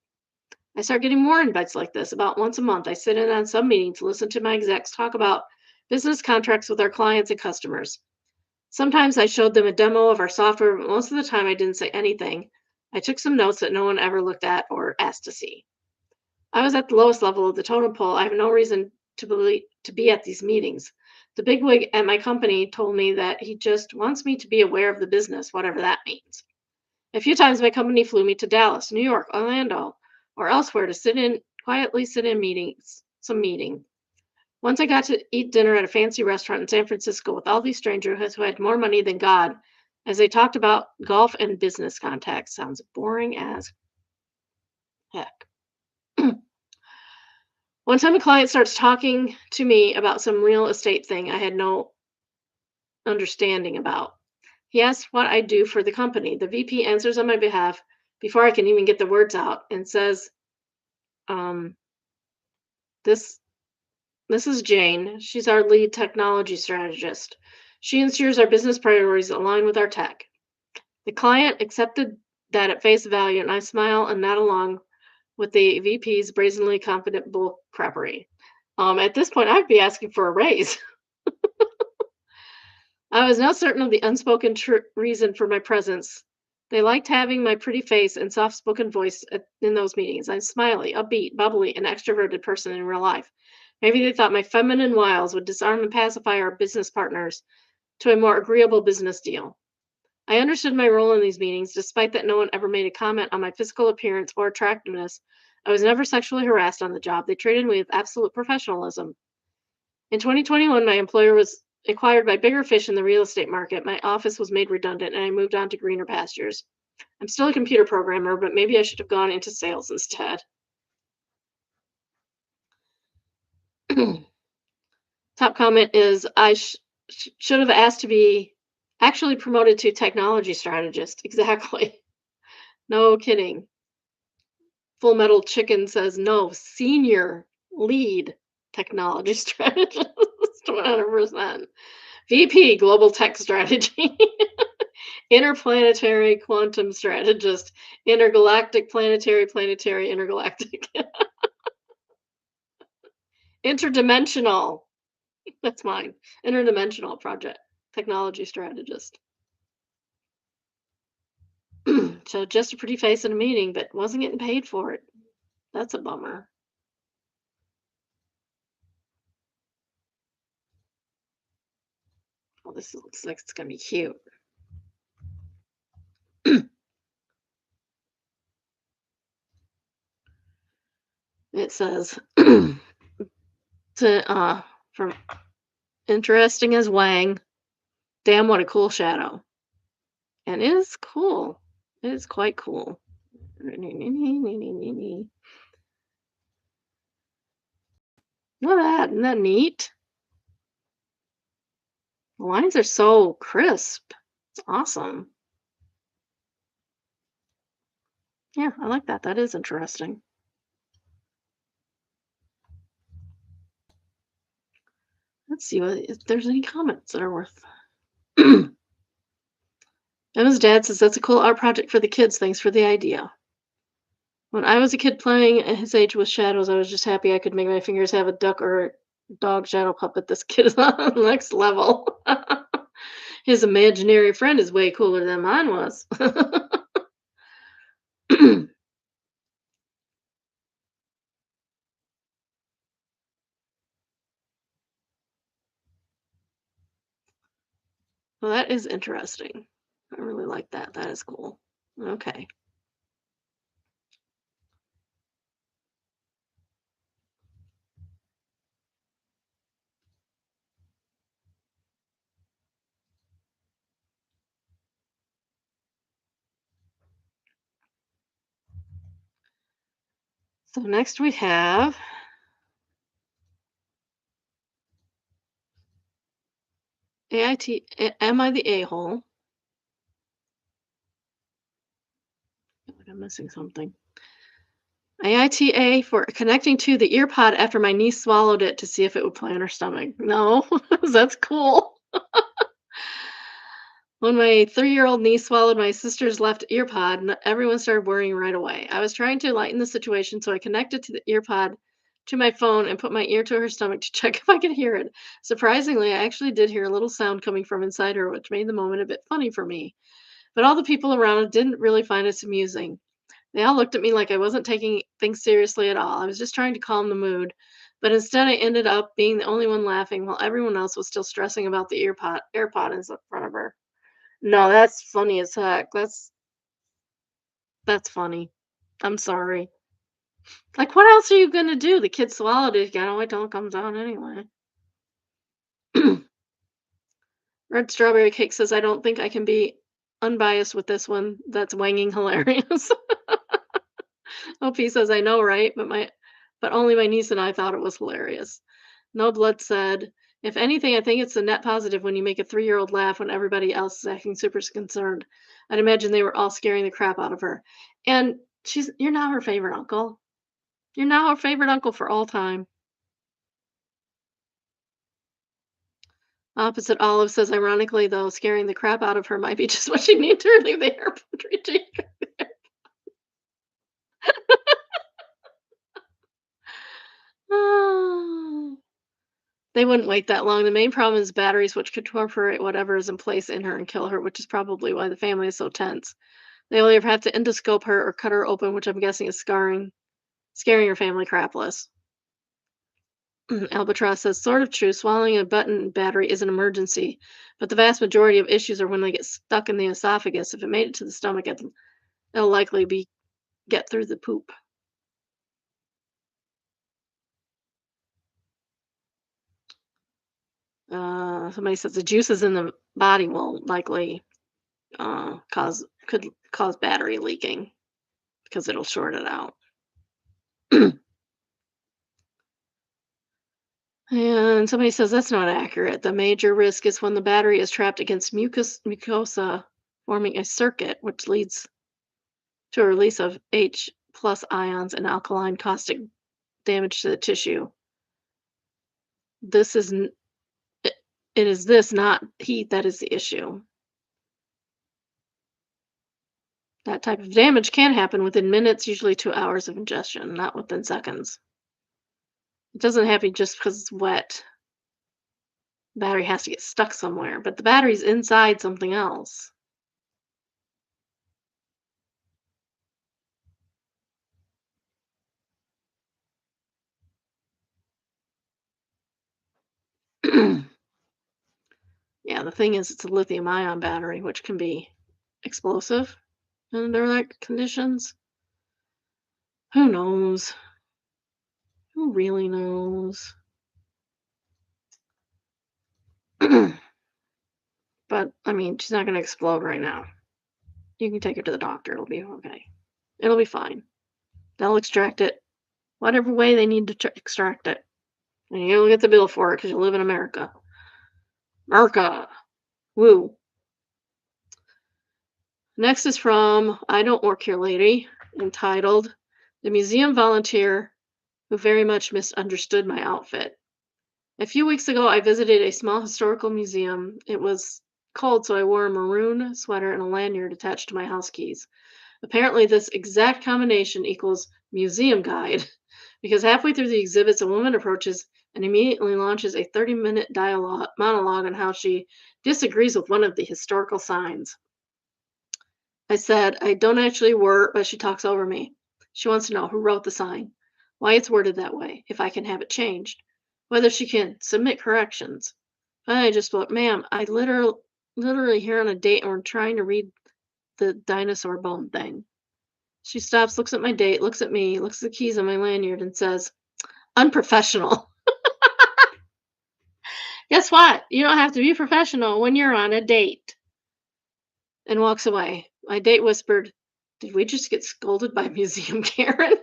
I start getting more invites like this. About once a month, I sit in on some meeting to listen to my execs talk about business contracts with our clients and customers. Sometimes I showed them a demo of our software, but most of the time I didn't say anything. I took some notes that no one ever looked at or asked to see. I was at the lowest level of the totem pole. I have no reason to be at these meetings. The bigwig at my company told me that he just wants me to be aware of the business, whatever that means. A few times my company flew me to Dallas, New York, Orlando, or elsewhere to quietly sit in some meeting. Once I got to eat dinner at a fancy restaurant in San Francisco with all these strangers who had more money than God as they talked about golf and business contacts. Sounds boring as heck. One time a client starts talking to me about some real estate thing I had no understanding about. He asks what I do for the company. The VP answers on my behalf before I can even get the words out and says, um, this this is Jane. She's our lead technology strategist. She ensures our business priorities align with our tech. The client accepted that at face value, and I smile and nod along with the VP's brazenly confident bull crappery. At this point, I'd be asking for a raise. I was now certain of the unspoken reason for my presence. They liked having my pretty face and soft spoken voice in those meetings. I'm smiley, upbeat, bubbly, and extroverted person in real life. Maybe they thought my feminine wiles would disarm and pacify our business partners to a more agreeable business deal. I understood my role in these meetings, despite that no one ever made a comment on my physical appearance or attractiveness. I was never sexually harassed on the job. They treated me with absolute professionalism. In 2021, my employer was acquired by bigger fish in the real estate market. My office was made redundant, and I moved on to greener pastures. I'm still a computer programmer, but maybe I should have gone into sales instead. Top comment is should have asked to be actually promoted to technology strategist. Exactly. No kidding. Full Metal Chicken says no, senior lead technology strategist. 100%. VP, global tech strategy. Interplanetary quantum strategist. Intergalactic, planetary, intergalactic. Interdimensional. That's mine. Interdimensional project. Technology strategist. So just a pretty face in a meeting, but wasn't getting paid for it. That's a bummer. Well, this looks like it's going to be cute. It says, from interesting as Wang. Damn, what a cool shadow. And it is cool. It is quite cool. Look at that. Isn't that neat? The lines are so crisp. It's awesome. Yeah, I like that. That is interesting. Let's see if there's any comments that are worth. Emma's dad says that's a cool art project for the kids. Thanks for the idea. When I was a kid playing at his age with shadows, I was just happy I could make my fingers have a duck or a dog shadow puppet. This kid is on the next level. His imaginary friend is way cooler than mine was. Well, that is interesting. I really like that. That is cool. Okay. So next we have AIT. Am I the a-hole? I feel like I'm missing something. AITA for connecting to the ear pod after my niece swallowed it to see if it would play on her stomach. No, that's cool. When my 3-year-old niece swallowed my sister's left ear pod, everyone started worrying right away. I was trying to lighten the situation, so I connected to the ear pod to my phone and put my ear to her stomach to check if I could hear it. Surprisingly, I actually did hear a little sound coming from inside her, which made the moment a bit funny for me. But all the people around didn't really find it amusing. They all looked at me like I wasn't taking things seriously at all. I was just trying to calm the mood. But instead, I ended up being the only one laughing while everyone else was still stressing about the AirPod in front of her. No, that's funny as heck. That's funny. I'm sorry. Like, what else are you gonna do? The kid swallowed it. You gotta wait till it comes out anyway. Red Strawberry Cake says, I don't think I can be unbiased with this one. That's wanging hilarious. OP says, I know, right? But only my niece and I thought it was hilarious. No Blood said, if anything, I think it's a net positive when you make a 3-year-old laugh when everybody else is acting super concerned. I'd imagine they were all scaring the crap out of her. And you're now her favorite uncle. You're now her favorite uncle for all time. Opposite Olive says, ironically, though, scaring the crap out of her might be just what she needs to relieve the airport retreat. Ah. They wouldn't wait that long. The main problem is batteries, which could perforate whatever is in place in her and kill her, which is probably why the family is so tense. They will either have to endoscope her or cut her open, which I'm guessing is scaring her family crapless. Albatross says, sort of true. Swallowing a button battery is an emergency, but the vast majority of issues are when they get stuck in the esophagus. If it made it to the stomach, it'll likely be get through the poop. Somebody says the juices in the body will likely could cause battery leaking because it'll short it out. And somebody says that's not accurate. The major risk is when the battery is trapped against mucosa, forming a circuit, which leads to a release of H plus ions and alkaline caustic damage to the tissue. This is it, it is this, not heat, that is the issue. That type of damage can happen within minutes, usually 2 hours of ingestion, not within seconds. It doesn't happen just because it's wet. Battery has to get stuck somewhere, but the battery's inside something else. Yeah, the thing is, it's a lithium ion battery, which can be explosive under like conditions. Who knows? Who really knows? But I mean, she's not going to explode right now. You can take her to the doctor. It'll be okay. It'll be fine. They'll extract it whatever way they need to extract it. And you'll get the bill for it because you live in America. America. Woo. Next is from I Don't Work Here Lady, entitled The Museum Volunteer Who Very Much Misunderstood My Outfit. A few weeks ago, I visited a small historical museum. It was cold, so I wore a maroon sweater and a lanyard attached to my house keys. Apparently, this exact combination equals museum guide, because halfway through the exhibits, a woman approaches and immediately launches a 30-minute monologue on how she disagrees with one of the historical signs. I said, I don't actually work, but she talks over me. She wants to know who wrote the sign, why it's worded that way, if I can have it changed, whether she can submit corrections. Finally, I just thought, ma'am, I literally here on a date and we're trying to read the dinosaur bone thing. She stops, looks at my date, looks at me, looks at the keys on my lanyard, and says, unprofessional. Guess what? You don't have to be professional when you're on a date. And walks away. My date whispered, did we just get scolded by Museum Karen?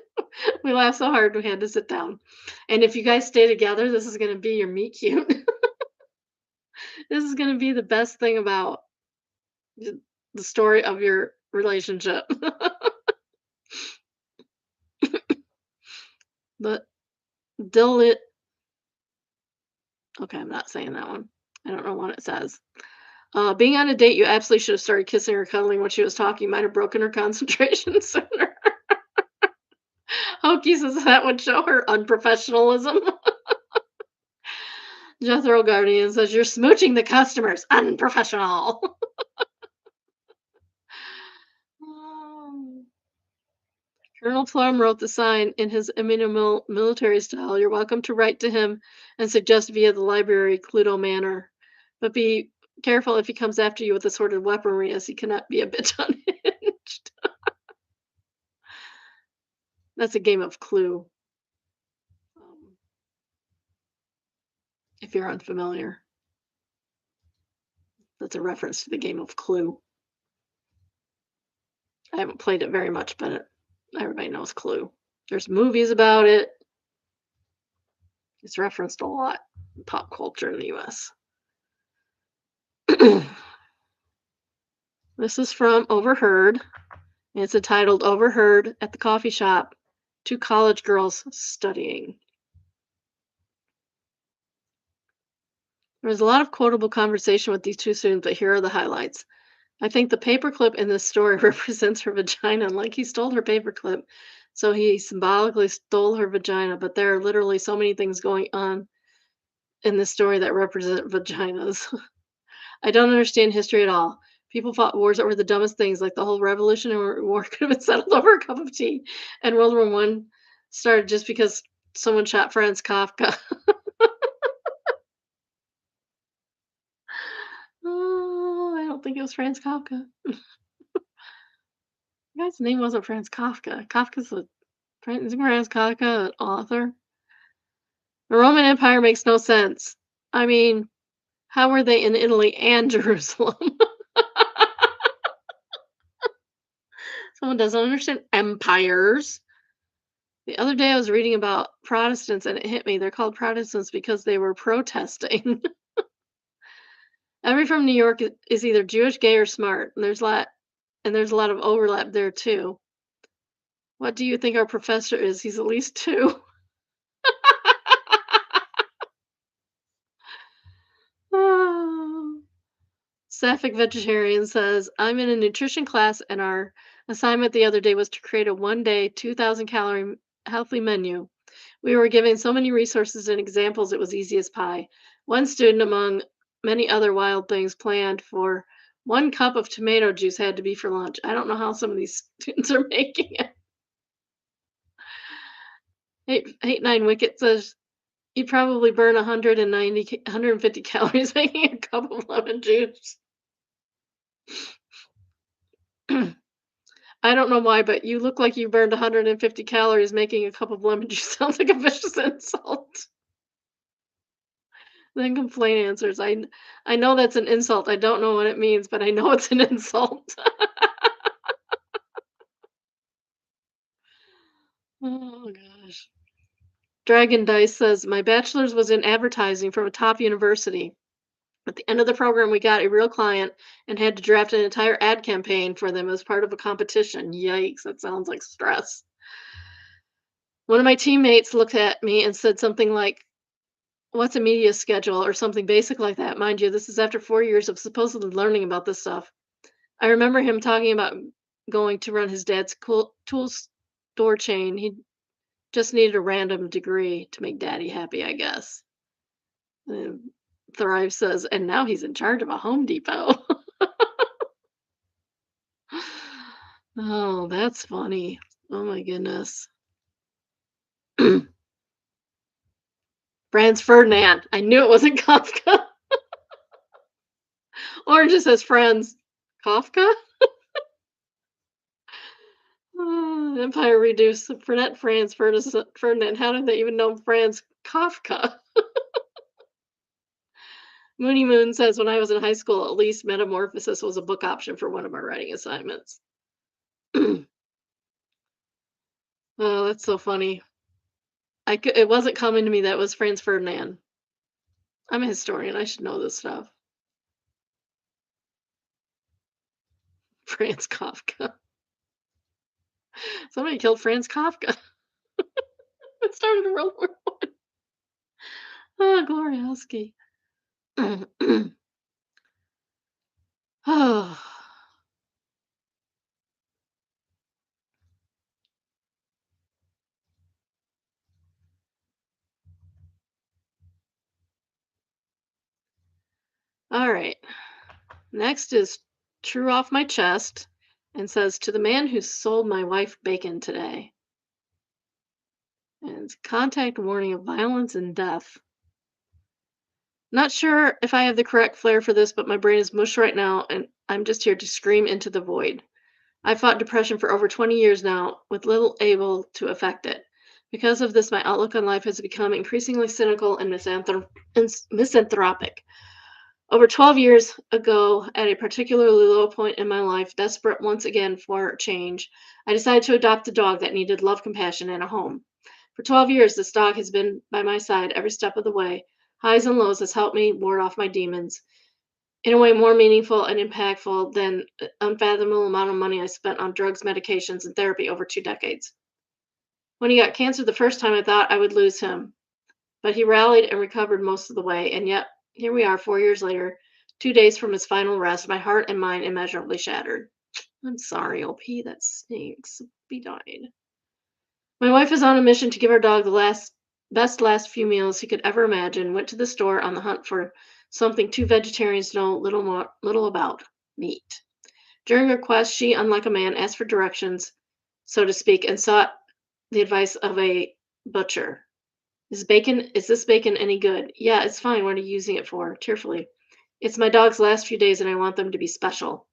We laughed so hard we had to sit down. And if you guys stay together, this is going to be your meet cute. This is going to be the best thing about the story of your relationship. But Dill okay, I'm not saying that one. I don't know what it says. Being on a date, you absolutely should have started kissing or cuddling when she was talking. Might have broken her concentration sooner. Hokey says that would show her unprofessionalism. Jethro Guardian says you're smooching the customers. Unprofessional. Oh. Colonel Plum wrote the sign in his eminent military style. You're welcome to write to him and suggest via the library, Cluedo Manor. But be careful if he comes after you with assorted weaponry, as he cannot be a bit unhinged. That's a game of Clue. Um, if you're unfamiliar, that's a reference to the game of Clue. I haven't played it very much, but everybody knows Clue. There's movies about it. It's referenced a lot in pop culture in the US. This is from Overheard. And it's entitled Overheard at the Coffee Shop, Two College Girls Studying. There was a lot of quotable conversation with these two students, but here are the highlights. I think the paperclip in this story represents her vagina, and like he stole her paperclip, so he symbolically stole her vagina, but there are literally so many things going on in this story that represent vaginas. I don't understand history at all. People fought wars over the dumbest things, like the whole Revolutionary War could have been settled over a cup of tea, and World War One started just because someone shot Franz Kafka. Oh, I don't think it was Franz Kafka. The guy's name wasn't Franz Kafka. Isn't Franz Kafka an author? The Roman Empire makes no sense. I mean, how were they in Italy and Jerusalem? Someone doesn't understand empires. The other day I was reading about Protestants and it hit me. They're called Protestants because they were protesting. Everybody from New York is either Jewish, gay, or smart. There's a lot of overlap there too. What do you think our professor is? He's at least two. Oh. Sapphic Vegetarian says, I'm in a nutrition class and our assignment the other day was to create a 1 day 2,000 calorie healthy menu. We were given so many resources and examples it was easy as pie. One student, among many other wild things planned for 1 cup of tomato juice had to be for lunch. I don't know how some of these students are making it. 89 Wicket says, you probably burn 150 calories making a cup of lemon juice. I don't know why, but you look like you burned 150 calories making a cup of lemon juice. Sounds like a vicious insult. Then complaint answers. I know that's an insult. I don't know what it means, but I know it's an insult. Oh gosh. Dragon Dice says my bachelor's was in advertising from a top university. At the end of the program, we got a real client and had to draft an entire ad campaign for them as part of a competition. Yikes, that sounds like stress. One of my teammates looked at me and said something like, what's a media schedule or something basic like that. Mind you, this is after 4 years of supposedly learning about this stuff. I remember him talking about going to run his dad's tool store chain. He just needed a random degree to make daddy happy, I guess. And Thrive says, and now he's in charge of a Home Depot. Oh, that's funny. Oh my goodness. Franz Ferdinand. I knew it wasn't Kafka. Or just says Franz Kafka. Empire reduced. Fernet Franz Ferdinand. How did they even know Franz Kafka? Mooney Moon says, when I was in high school, at least Metamorphosis was a book option for one of our writing assignments. Oh, that's so funny. It wasn't coming to me that was Franz Ferdinand. I'm a historian. I should know this stuff. Franz Kafka. Somebody killed Franz Kafka. It started in World War One. Oh, Gloriowski. Oh. All right. Next is True Off My Chest and says, to the man who sold my wife bacon today. And it's contact warning of violence and death. Not sure if I have the correct flair for this, but my brain is mush right now, and I'm just here to scream into the void. I've fought depression for over 20 years now, with little able to affect it. Because of this, my outlook on life has become increasingly cynical and misanthropic. Over 12 years ago, at a particularly low point in my life, desperate once again for change, I decided to adopt a dog that needed love, compassion, and a home. For 12 years, this dog has been by my side every step of the way. Highs and lows has helped me ward off my demons in a way more meaningful and impactful than unfathomable amount of money I spent on drugs, medications, and therapy over 2 decades. When he got cancer the first time, I thought I would lose him, but he rallied and recovered most of the way, and yet here we are 4 years later, 2 days from his final rest, my heart and mind immeasurably shattered. I'm sorry, OP, that stinks. He died. My wife is on a mission to give our dog the last few meals he could ever imagine. Went to the store on the hunt for something two vegetarians know little about: meat. During her quest, she, unlike a man, asked for directions, so to speak, and sought the advice of a butcher. Is this bacon any good? Yeah, it's fine. What are you using it for? Tearfully. It's my dog's last few days and I want them to be special.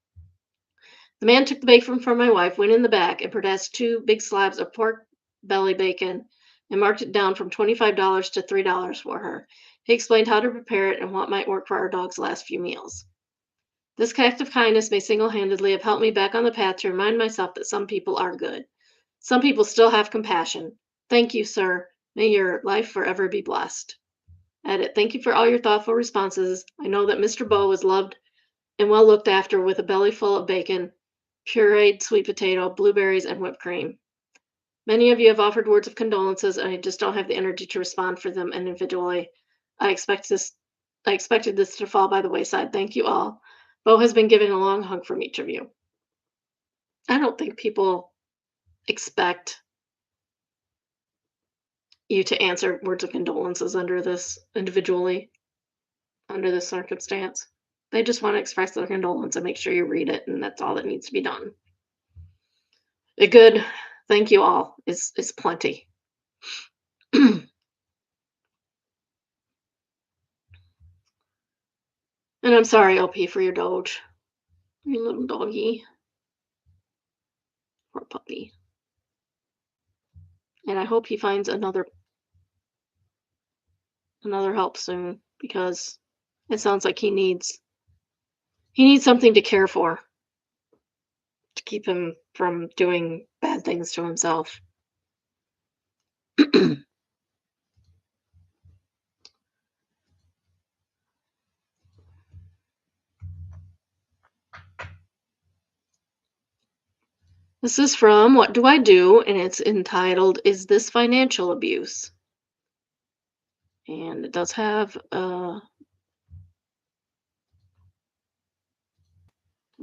The man took the bacon from my wife, went in the back, and produced two big slabs of pork belly bacon and marked it down from $25 to $3 for her. He explained how to prepare it and what might work for our dog's last few meals. This act of kindness may single handedly have helped me back on the path to remind myself that some people are good. Some people still have compassion. Thank you, sir. May your life forever be blessed. Edit. Thank you for all your thoughtful responses. I know that Mr. Bow was loved and well looked after with a belly full of bacon, pureed sweet potato, blueberries, and whipped cream. Many of you have offered words of condolences, and I just don't have the energy to respond for them individually. I expected this to fall by the wayside. Thank you all. Bo has been giving a long hug from each of you. I don't think people expect you to answer words of condolences under this individually, under this circumstance. They just want to express their condolence and make sure you read it, and that's all that needs to be done. A good thank you all is plenty. And I'm sorry, LP, for your doge. Your little doggy. Poor puppy. And I hope he finds another help soon, because it sounds like he needs something to care for to keep him from doing bad things to himself. This is from What Do I Do? And it's entitled, Is This Financial Abuse? And it does have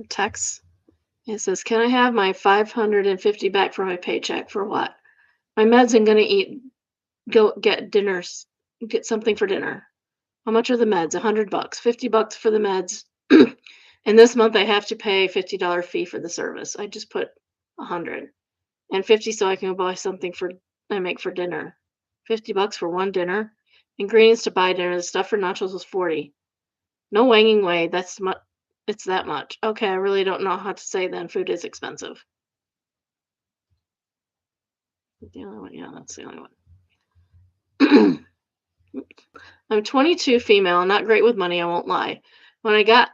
text. It says, can I have my $550 back from my paycheck? For what? My meds and gonna go get something for dinner. How much are the meds? $100, $50 for the meds. And this month I have to pay $50 fee for the service. I just put 100 and 50 so I can go buy something I make for dinner. $50 for one dinner. Ingredients to buy dinner. The stuff for nachos was 40. No wanging way. It's that much. Okay, I really don't know how to say then. Food is expensive. The only one, yeah, that's the only one. I'm 22, female, not great with money, I won't lie. When I got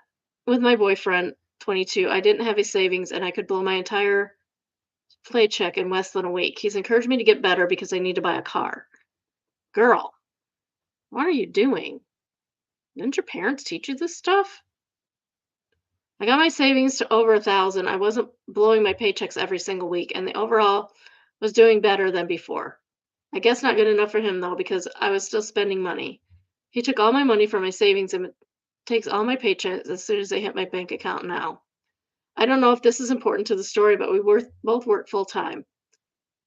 with my boyfriend, 22, I didn't have a savings and I could blow my entire paycheck in less than a week. He's encouraged me to get better because I need to buy a car. Girl, what are you doing? Didn't your parents teach you this stuff? I got my savings to over 1,000. I wasn't blowing my paychecks every single week, and the overall was doing better than before. I guess not good enough for him, though, because I was still spending money. He took all my money from my savings and takes all my paychecks as soon as they hit my bank account now. I don't know if this is important to the story, but we both work full time.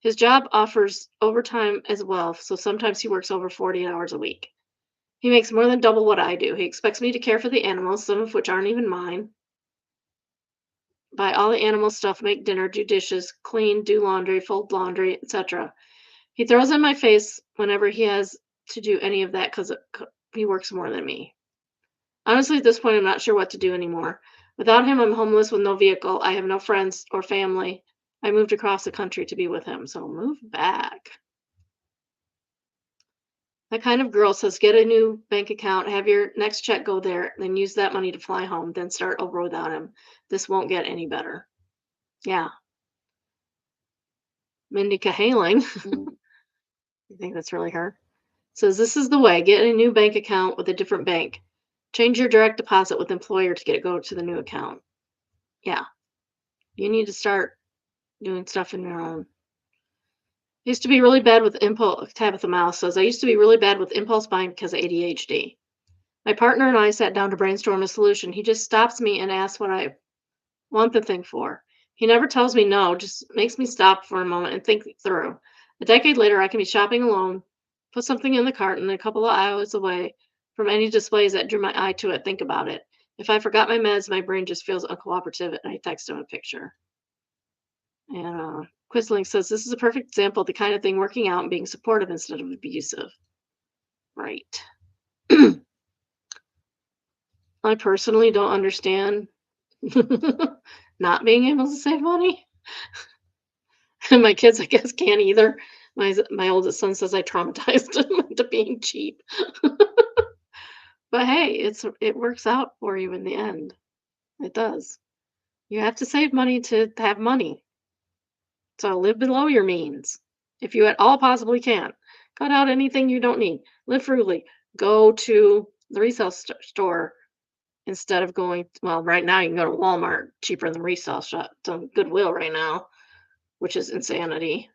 His job offers overtime as well, so sometimes he works over 40 hours a week. He makes more than double what I do. He expects me to care for the animals, some of which aren't even mine, buy all the animal stuff, make dinner, do dishes, clean, do laundry, fold laundry, etc. He throws in my face whenever he has to do any of that because he works more than me. Honestly, at this point, I'm not sure what to do anymore. Without him, I'm homeless with no vehicle. I have no friends or family. I moved across the country to be with him, so move back. That kind of girl says, get a new bank account, have your next check go there, then use that money to fly home, then start over without him. This won't get any better. Yeah. Mindy Kaling, I think that's really her, says this is the way. Get a new bank account with a different bank. Change your direct deposit with employer to get it go to the new account. Yeah. You need to start doing stuff in your own. Used to be really bad with impulse. Tabitha Mouse says, I used to be really bad with impulse buying because of ADHD. My partner and I sat down to brainstorm a solution. He just stops me and asks what I want the thing for. He never tells me no, just makes me stop for a moment and think it through. A decade later, I can be shopping alone, put something in the cart, and a couple of hours away from any displays that drew my eye to it, think about it. If I forgot my meds, my brain just feels uncooperative, and I text him a picture. And Quisling says, this is a perfect example of the kind of thing working out and being supportive instead of abusive. Right. I personally don't understand not being able to save money. And my kids, I guess, can't either. My oldest son says I traumatized him into being cheap. But hey, it works out for you in the end. It does. You have to save money to have money. So live below your means if you at all possibly can. Cut out anything you don't need. Live frugally. Go to the resale store instead of going. Well, right now you can go to Walmart, cheaper than resale shop. It's on Goodwill right now, which is insanity.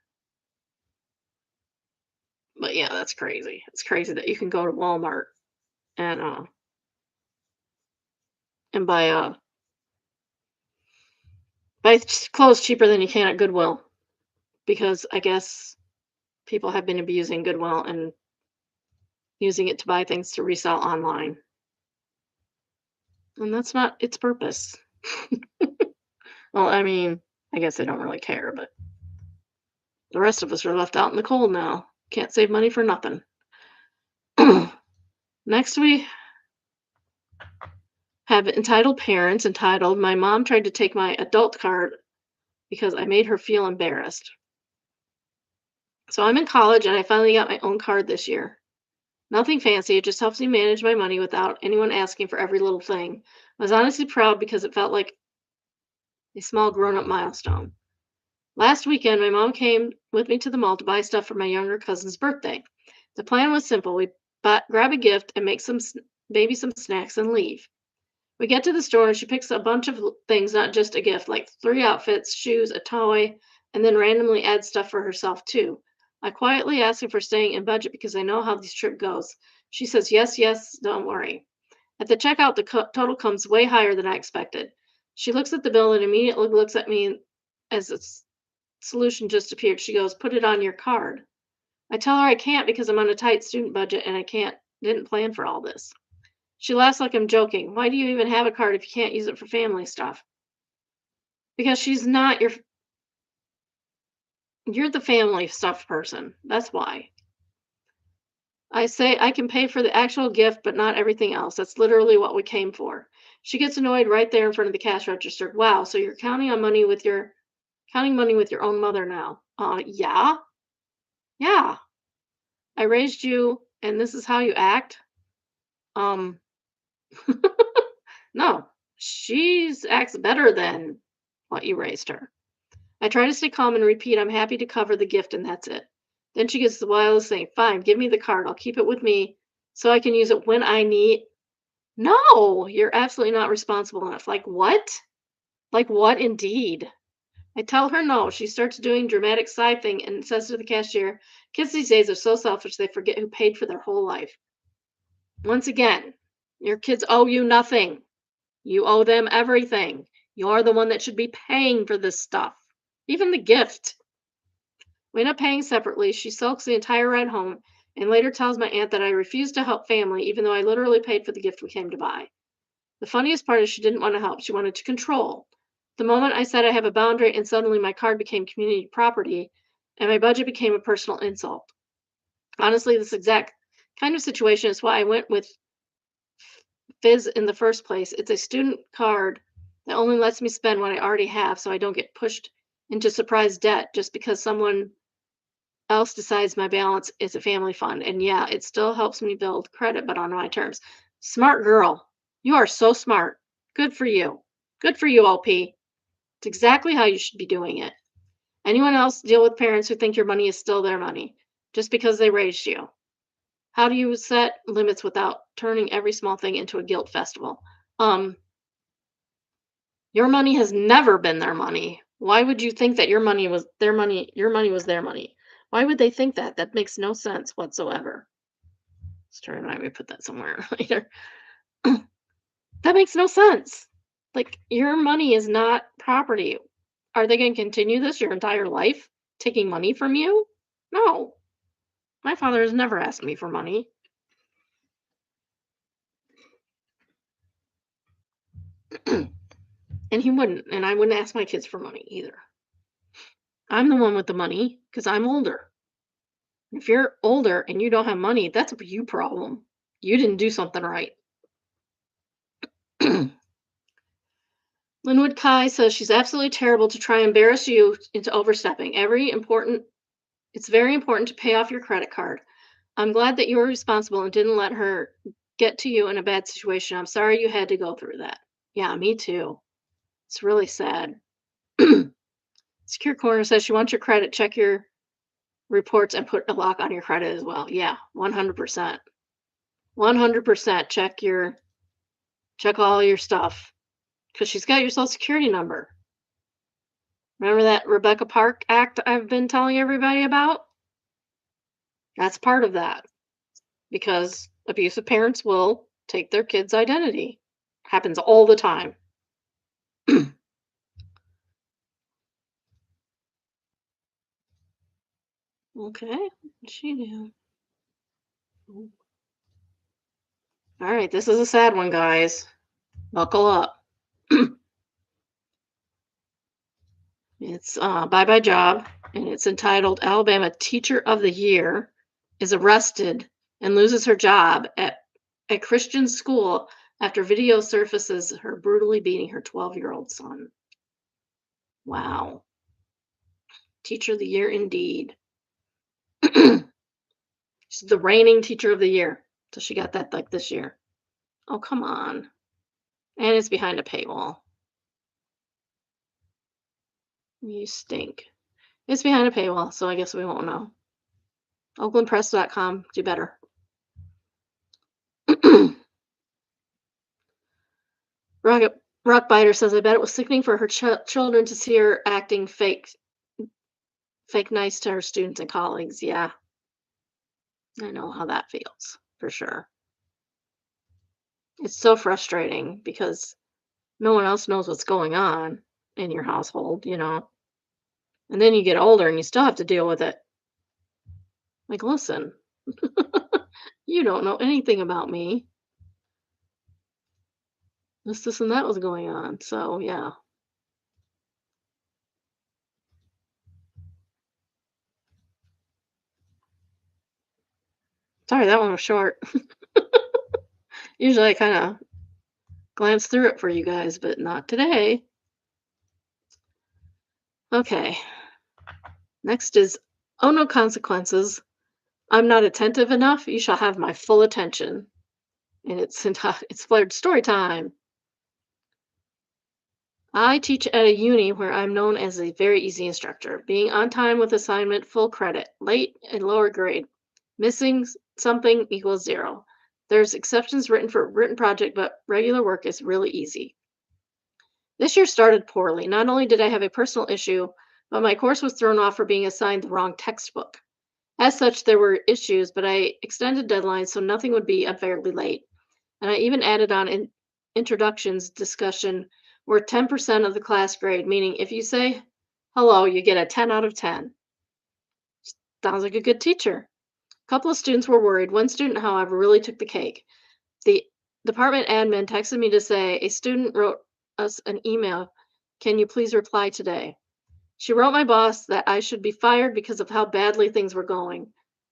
But yeah, that's crazy. It's crazy that you can go to Walmart and buy clothes cheaper than you can at Goodwill because I guess people have been abusing Goodwill and using it to buy things to resell online. And that's not its purpose. Well, I mean, I guess they don't really care, but the rest of us are left out in the cold now. Can't save money for nothing. Next, we have entitled parents. Entitled, my mom tried to take my adult card because I made her feel embarrassed. So I'm in college and I finally got my own card this year. Nothing fancy, it just helps me manage my money without anyone asking for every little thing. I was honestly proud because it felt like a small grown up milestone. Last weekend, my mom came with me to the mall to buy stuff for my younger cousin's birthday. The plan was simple. We grab a gift and make baby some snacks and leave. We get to the store and she picks a bunch of things, not just a gift, like 3 outfits, shoes, a toy, and then randomly adds stuff for herself too. I quietly ask her for staying in budget because I know how this trip goes. She says, yes, yes, don't worry. At the checkout, the total comes way higher than I expected. She looks at the bill and immediately looks at me as a solution just appeared. She goes, put it on your card. I tell her I can't because I'm on a tight student budget and didn't plan for all this. She laughs like I'm joking. Why do you even have a card if you can't use it for family stuff? Because she's not you're the family stuff person. That's why. I say I can pay for the actual gift, but not everything else. That's literally what we came for. She gets annoyed right there in front of the cash register. Wow, so you're counting money with your own mother now. Yeah. Yeah. I raised you and this is how you act. Um no. She's acts better than what you raised her. I try to stay calm and repeat, I'm happy to cover the gift, and that's it. Then she gets the wildest thing. Fine, give me the card. I'll keep it with me so I can use it when I need. No, you're absolutely not responsible enough. Like what? Like what indeed? I tell her no. She starts doing dramatic side thing and says to the cashier, kids these days are so selfish they forget who paid for their whole life. Once again, your kids owe you nothing. You owe them everything. You're the one that should be paying for this stuff. Even the gift. We end up paying separately. She sulks the entire ride home and later tells my aunt that I refused to help family, even though I literally paid for the gift we came to buy. The funniest part is she didn't want to help. She wanted to control. The moment I said I have a boundary, and suddenly my card became community property and my budget became a personal insult. Honestly, this exact kind of situation is why I went with Fizz in the first place. It's a student card that only lets me spend what I already have so I don't get pushed into surprise debt just because someone else decides my balance is a family fund. And yeah, it still helps me build credit, but on my terms. Smart girl. You are so smart. Good for you. Good for you, OP. It's exactly how you should be doing it. Anyone else deal with parents who think your money is still their money just because they raised you? How do you set limits without turning every small thing into a guilt festival? Um, your money has never been their money. Why would you think that your money was their money? Your money was their money. Why would they think that? That makes no sense whatsoever. Let's try to remind me to put that somewhere later. That makes no sense. Like, your money is not property. Are they going to continue this your entire life, taking money from you? No. My father has never asked me for money. And he wouldn't. And I wouldn't ask my kids for money either. I'm the one with the money because I'm older. If you're older and you don't have money, that's a you problem. You didn't do something right. Linwood Kai says she's absolutely terrible to try and embarrass you into overstepping. It's very important to pay off your credit card. I'm glad that you were responsible and didn't let her get to you in a bad situation. I'm sorry you had to go through that. Yeah, me too. It's really sad. Secure Corner says she wants your credit. Check your reports and put a lock on your credit as well. Yeah, 100%. 100% check all your stuff because she's got your social security number. Remember that Rebecca Park Act I've been telling everybody about? That's part of that because abusive parents will take their kids' identity. Happens all the time. Okay, what'd she do? All right, this is a sad one, guys. Buckle up. It's Bye Bye Job, and it's entitled Alabama Teacher of the Year is arrested and loses her job at a Christian school after video surfaces her brutally beating her 12-year-old son. Wow. Teacher of the Year indeed. She's the reigning Teacher of the Year. So she got that like this year. Oh, come on. And it's behind a paywall. You stink. It's behind a paywall, so I guess we won't know. OaklandPress.com, do better. Rockbiter says, I bet it was sickening for her children to see her acting fake nice to her students and colleagues. Yeah, I know how that feels, for sure. It's so frustrating because no one else knows what's going on in your household, you know? And then you get older and you still have to deal with it. Like, listen, you don't know anything about me. This, and that was going on. So, yeah. Sorry, that one was short. Usually I kind of glance through it for you guys, but not today. Okay. Next is Oh No Consequences. I'm not attentive enough. You shall have my full attention. And it's flared story time. I teach at a uni where I'm known as a very easy instructor. Being on time with assignment, full credit. Late and lower grade. Missing something equals 0. There's exceptions written for written project, but regular work is really easy. This year started poorly. Not only did I have a personal issue, but my course was thrown off for being assigned the wrong textbook. As such, there were issues, but I extended deadlines so nothing would be unfairly late. And I even added on an introductions discussion worth 10% of the class grade, meaning if you say hello, you get a 10 out of 10. Sounds like a good teacher. A couple of students were worried. One student, however, really took the cake. The department admin texted me to say a student wrote us an email. Can you please reply today? She wrote my boss that I should be fired because of how badly things were going.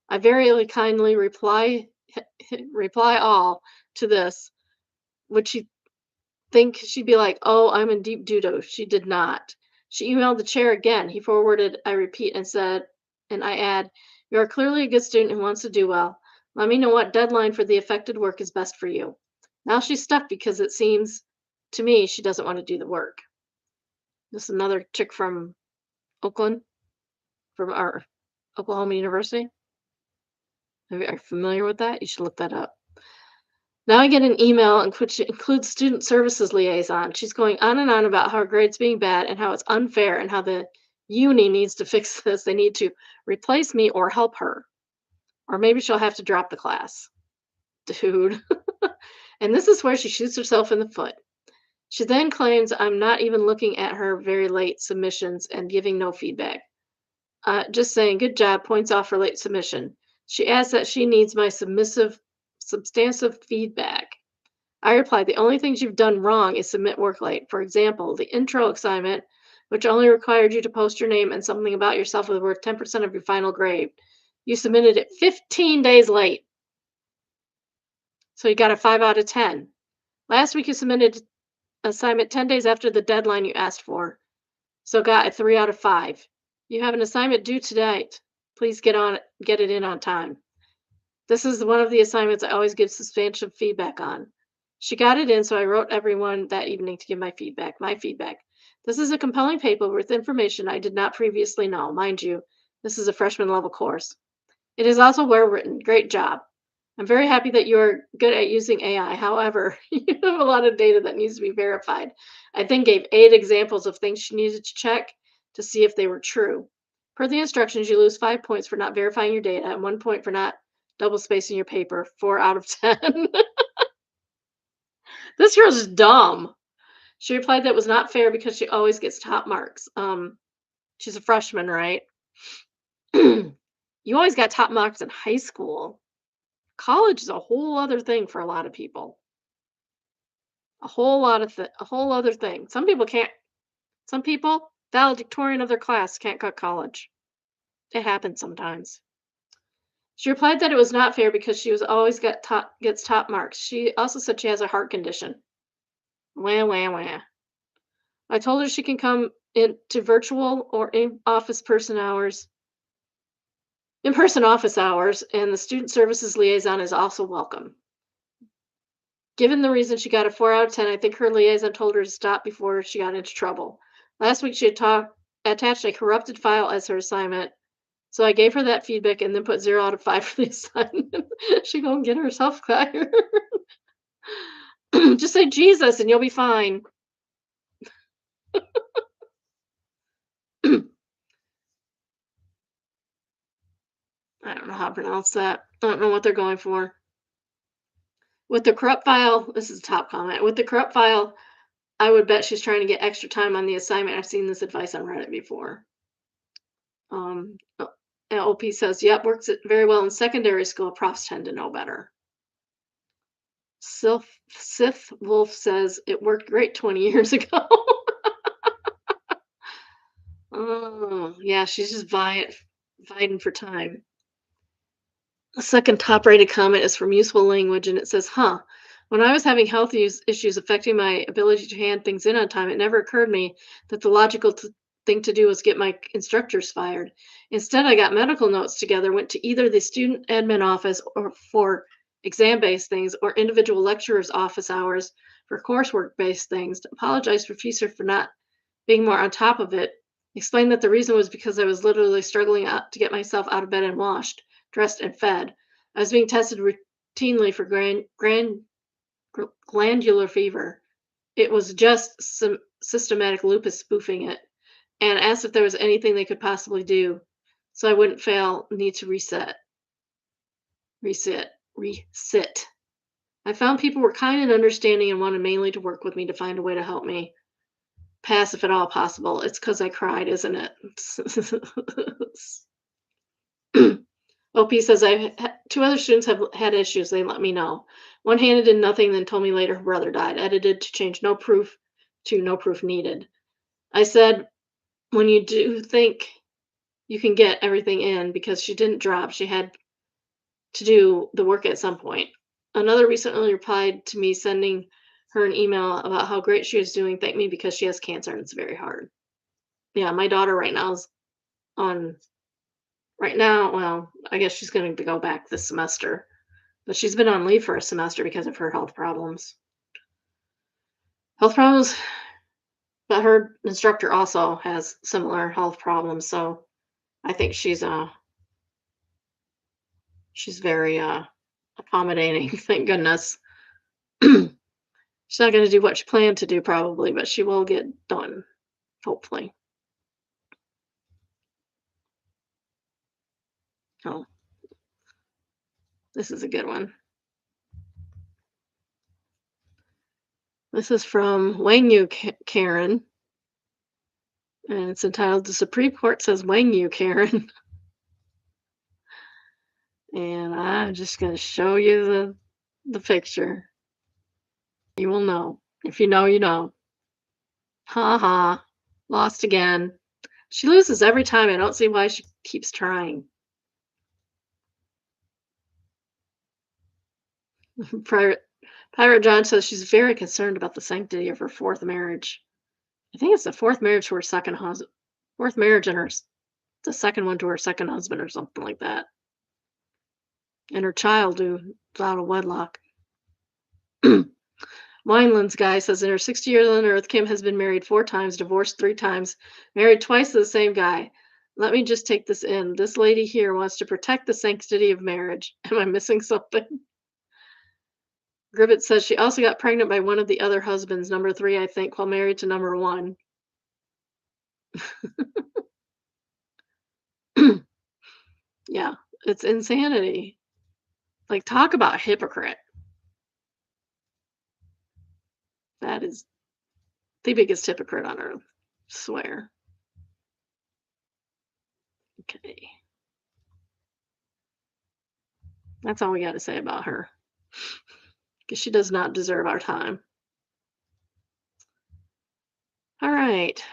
I very kindly reply all to this. Would she think she'd be like, oh, I'm in deep doo-doo? She did not. She emailed the chair again. He forwarded, I repeat, and and I add, you are clearly a good student who wants to do well. Let me know what deadline for the affected work is best for you. Now she's stuck because it seems to me she doesn't want to do the work. This is another chick from Oakland, from our Oklahoma University. Are you familiar with that? You should look that up. Now I get an email which includes student services liaison. She's going on and on about how her grade's being bad and how it's unfair and how the uni needs to fix this. They need to replace me or help her. Or maybe she'll have to drop the class. Dude. And this is where she shoots herself in the foot. She then claims I'm not even looking at her very late submissions and giving no feedback. Just saying, good job, points off for late submission. She adds that she needs my substantive feedback. I replied, the only things you've done wrong is submit work late. For example, the intro assignment, which only required you to post your name and something about yourself was worth 10% of your final grade. You submitted it 15 days late. So you got a 5 out of 10. Last week you submitted assignment 10 days after the deadline you asked for. So got a 3 out of 5. You have an assignment due tonight. Please get it in on time. This is one of the assignments I always give substantial feedback on. She got it in, so I wrote everyone that evening to give my feedback. This is a compelling paper with information I did not previously know. Mind you, this is a freshman level course. It is also well written. Great job. I'm very happy that you are good at using AI. However, you have a lot of data that needs to be verified. I then gave 8 examples of things she needed to check to see if they were true. Per the instructions, you lose 5 points for not verifying your data and 1 point for not double spacing your paper. 4 out of 10. This girl's dumb. She replied that was not fair because she always gets top marks. She's a freshman, right? You always got top marks in high school. College is a whole other thing for a lot of people. A whole other thing. Some people, valedictorian of their class, can't cut college. It happens sometimes. She replied that it was not fair because she was always gets top marks. She also said she has a heart condition. Wah, wah, wah. I told her she can come into virtual or in-person office hours, and the student services liaison is also welcome. Given the reason she got a 4 out of 10, I think her liaison told her to stop before she got into trouble. Last week, she had attached a corrupted file as her assignment, so I gave her that feedback and then put 0 out of 5 for the assignment. She gonna get herself fired. Just say Jesus and you'll be fine. I don't know how to pronounce that. I don't know what they're going for. With the corrupt file, this is a top comment. With the corrupt file, I would bet she's trying to get extra time on the assignment. I've seen this advice on Reddit before. OP says, yep, works it very well in secondary school. Profs tend to know better. Sith Wolf says, it worked great 20 years ago. Oh, yeah, she's just fighting for time. The second top rated comment is from Useful Language, and it says, when I was having health issues affecting my ability to hand things in on time, it never occurred to me that the logical thing to do was get my instructors fired. Instead, I got medical notes together, went to either the student admin office or for exam-based things or individual lecturers' office hours for coursework-based things, to apologize profusely for not being more on top of it, explained that the reason was because I was literally struggling to get myself out of bed and washed, dressed, and fed. I was being tested routinely for glandular fever. It was just some systematic lupus spoofing it, and asked if there was anything they could possibly do so I wouldn't fail, need to resit. I found people were kind and understanding and wanted mainly to work with me to find a way to help me pass if at all possible. It's because I cried, isn't it? OP says, 2 other students have had issues. They let me know. One handed in nothing, then told me later her brother died. Edited to change no proof to no proof needed. I said, when you do think you can get everything in, because she didn't drop, she had to do the work at some point. Another recently replied to me sending her an email about how great she was doing, thanked me because she has cancer and it's very hard. Yeah, my daughter right now is on Right now, well, I guess she's going to go back this semester, but she's been on leave for a semester because of her health problems. Health problems, but her instructor also has similar health problems, so I think she's very accommodating, thank goodness. She's not going to do what she planned to do probably, but she will get done, hopefully. Oh, this is a good one. This is from Wang Yu Karen, and it's entitled "The Supreme Court Says Wang Yu Karen." And I'm just going to show you the picture. You will know. If you know, you know. Ha ha. Lost again. She loses every time. I don't see why she keeps trying. Pirate Pirate John says she's very concerned about the sanctity of her fourth marriage. I think it's the fourth marriage to her second husband. Fourth marriage and the second one to her second husband or something like that. And her child who's out of wedlock. Winelands guy says in her 60 years on earth, Kim has been married 4 times, divorced 3 times, married twice to the same guy. Let me just take this in. This lady here wants to protect the sanctity of marriage. Am I missing something? Gribbett says she also got pregnant by one of the other husbands, number 3, I think, while married to number 1. Yeah, it's insanity. Like, talk about hypocrite. That is the biggest hypocrite on earth. Swear. Okay. That's all we got to say about her. Because she does not deserve our time. All right.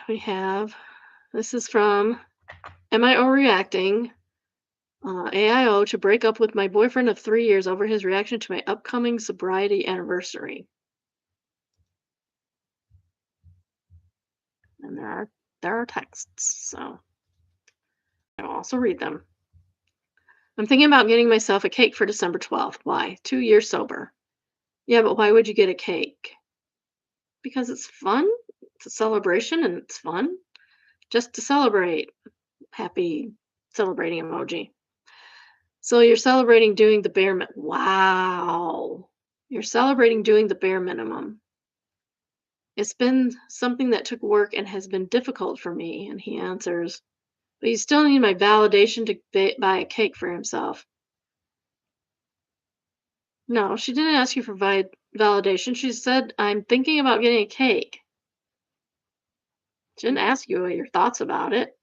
This is from Am I Overreacting? AIO to break up with my boyfriend of 3 years over his reaction to my upcoming sobriety anniversary. And there are texts, so I will also read them. I'm thinking about getting myself a cake for December 12th. Why? 2 years sober. Yeah, but why would you get a cake? Because it's fun. It's a celebration and it's fun. Just to celebrate. Happy celebrating emoji. So you're celebrating doing the bare minimum. Wow. You're celebrating doing the bare minimum. It's been something that took work and has been difficult for me. And he answers, but you still need my validation to buy a cake for himself. No, she didn't ask you for validation. She said, I'm thinking about getting a cake. She didn't ask you what your thoughts about it.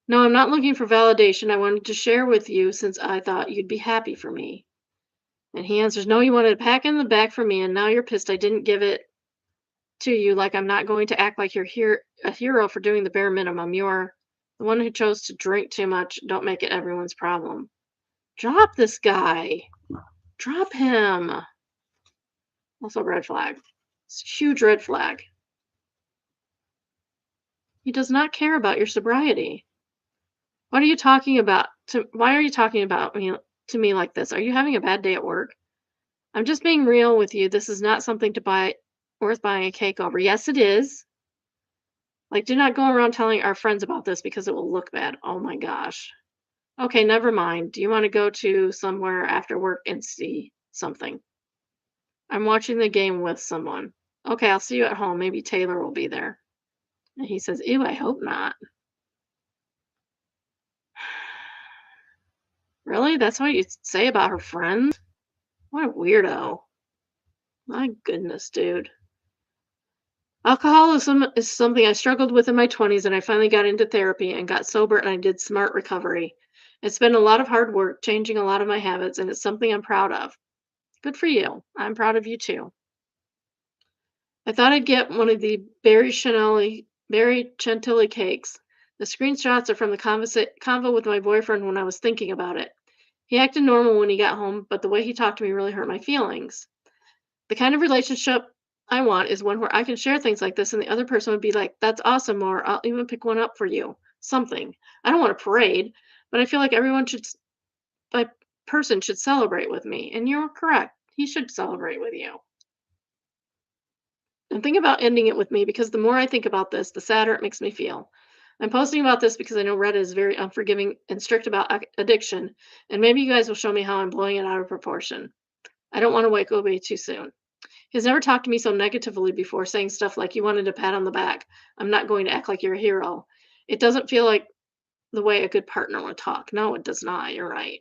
No, I'm not looking for validation. I wanted to share with you since I thought you'd be happy for me. And he answers, no, you wanted to pack in the bag for me, and now you're pissed I didn't give it to you. Like I'm not going to act like you're a hero for doing the bare minimum. You're the one who chose to drink too much. Don't make it everyone's problem. Drop this guy. Drop him. Also, red flag. It's a huge red flag. He does not care about your sobriety. What are you talking about? Why are you talking about me to me like this? Are you having a bad day at work? I'm just being real with you. This is not something to buy worth buying a cake over. Yes, it is. Like, do not go around telling our friends about this because it will look bad. Oh my gosh. Okay, never mind. Do you want to go to somewhere after work and see something? I'm watching the game with someone. Okay, I'll see you at home. Maybe Taylor will be there. And he says, ew, I hope not. Really? That's what you say about her friends? What a weirdo. My goodness, dude. Alcoholism is something I struggled with in my 20s, and I finally got into therapy and got sober, and I did smart recovery. It's been a lot of hard work, changing a lot of my habits, and it's something I'm proud of. Good for you. I'm proud of you too. I thought I'd get one of the berry chantilly cakes. The screenshots are from the convo with my boyfriend when I was thinking about it. He acted normal when he got home, but the way he talked to me really hurt my feelings. The kind of relationship I want is one where I can share things like this and the other person would be like, that's awesome, or I'll even pick one up for you. something. I don't want a parade, but I feel like a person should celebrate with me. And you're correct. He should celebrate with you. And think about ending it with me because the more I think about this, the sadder it makes me feel. I'm posting about this because I know Reddit is very unforgiving and strict about addiction, and maybe you guys will show me how I'm blowing it out of proportion. I don't want to wake away too soon. He's never talked to me so negatively before, saying stuff like, "You wanted a pat on the back. I'm not going to act like you're a hero." It doesn't feel like the way a good partner would talk. No, it does not. You're right.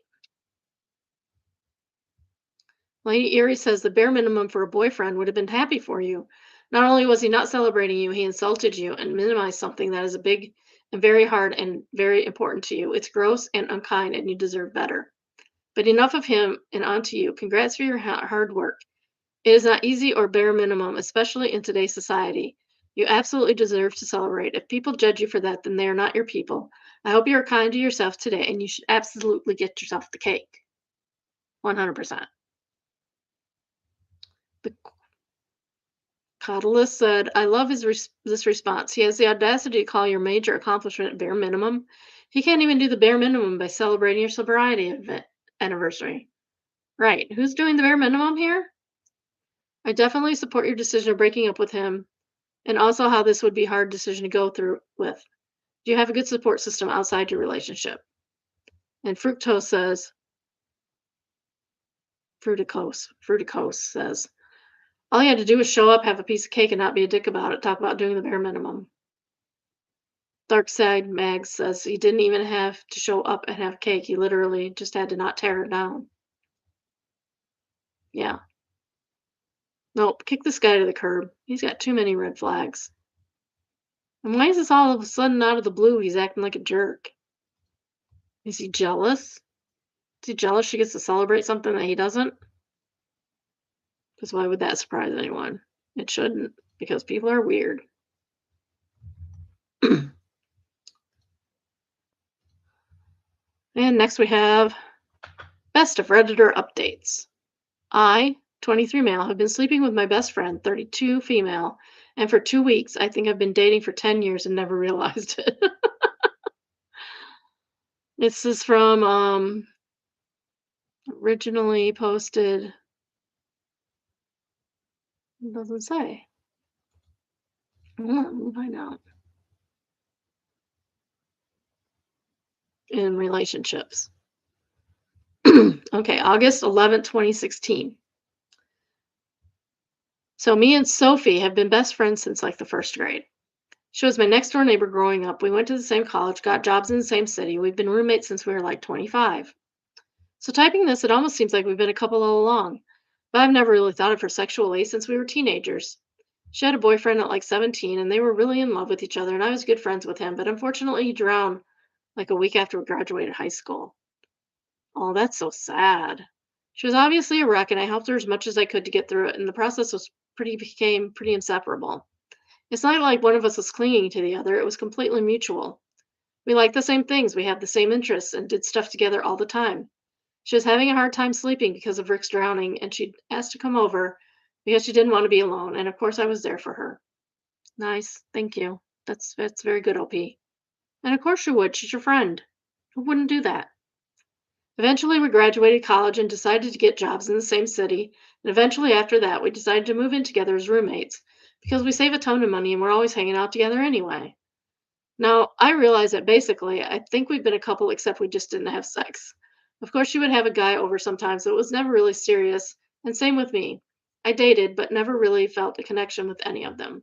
Lady Erie says the bare minimum for a boyfriend would have been happy for you. Not only was he not celebrating you, he insulted you and minimized something that is a big and very hard and very important to you. It's gross and unkind, and you deserve better. But enough of him and on to you. Congrats for your hard work. It is not easy or bare minimum, especially in today's society. You absolutely deserve to celebrate. If people judge you for that, then they are not your people. I hope you are kind to yourself today, and you should absolutely get yourself the cake. 100%. The Caudelus said, I love this response. He has the audacity to call your major accomplishment bare minimum. He can't even do the bare minimum by celebrating your sobriety anniversary. Right. Who's doing the bare minimum here? I definitely support your decision of breaking up with him and also how this would be a hard decision to go through with. Do you have a good support system outside your relationship? And Fructose says, all you had to do was show up, have a piece of cake, and not be a dick about it. Talk about doing the bare minimum. Dark Side Mag says he didn't even have to show up and have cake. He literally just had to not tear it down. Yeah. Nope. Kick this guy to the curb. He's got too many red flags. And why is this all of a sudden out of the blue? He's acting like a jerk. Is he jealous? Is he jealous she gets to celebrate something that he doesn't? Because why would that surprise anyone? It shouldn't, because people are weird. And next we have best of Redditor updates. I, 23 male, have been sleeping with my best friend, 32 female, and for 2 weeks I think I've been dating for 10 years and never realized it. This is from originally posted. It doesn't say. Let me find out. In relationships. Okay, August 11th, 2016. So me and Sophie have been best friends since like the first grade. She was my next door neighbor growing up. We went to the same college, got jobs in the same city. We've been roommates since we were like 25. So typing this, it almost seems like we've been a couple all along. But I've never really thought of her sexually since we were teenagers. She had a boyfriend at like 17 and they were really in love with each other and I was good friends with him, but unfortunately he drowned like a week after we graduated high school. Oh, that's so sad. She was obviously a wreck and I helped her as much as I could to get through it and the process became pretty inseparable. It's not like one of us was clinging to the other, it was completely mutual. We liked the same things, we had the same interests, and did stuff together all the time. She was having a hard time sleeping because of Rick's drowning, and she asked to come over because she didn't want to be alone. And of course, I was there for her. Nice, thank you. That's very good, OP. And of course, she would. She's your friend. Who wouldn't do that? Eventually, we graduated college and decided to get jobs in the same city. And eventually, after that, we decided to move in together as roommates because we save a ton of money and we're always hanging out together anyway. Now, I realize that basically, I think we've been a couple, except we just didn't have sex. Of course, she would have a guy over sometimes, so it was never really serious. And same with me. I dated, but never really felt a connection with any of them.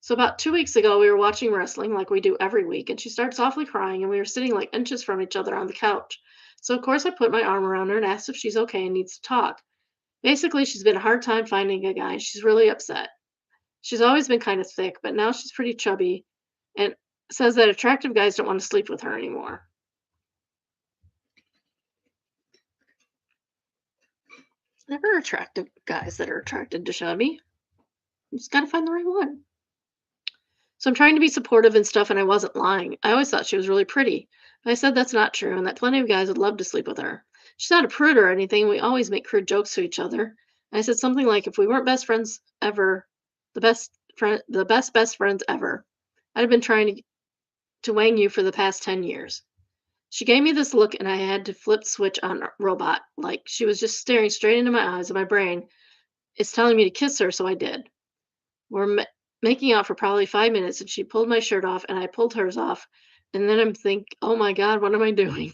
So, about 2 weeks ago, we were watching wrestling like we do every week, and she started softly crying, and we were sitting like inches from each other on the couch. So, of course, I put my arm around her and asked if she's okay and needs to talk. Basically, she's been a hard time finding a guy. She's really upset. She's always been kind of thick, but now she's pretty chubby and says that attractive guys don't want to sleep with her anymore. There are attractive guys that are attracted to chubby. You just got to find the right one. So I'm trying to be supportive and stuff, and I wasn't lying. I always thought she was really pretty. But I said that's not true, and that plenty of guys would love to sleep with her. She's not a prude or anything. We always make crude jokes to each other. And I said something like, if we weren't best friends ever, the best friends ever, I'd have been trying to. to weighing you for the past 10 years. She gave me this look, and I had to flip switch on a robot. Like she was just staring straight into my eyes, and my brain is telling me to kiss her, so I did. We're making out for probably 5 minutes, and she pulled my shirt off, and I pulled hers off. And then I'm think, oh my God, what am I doing?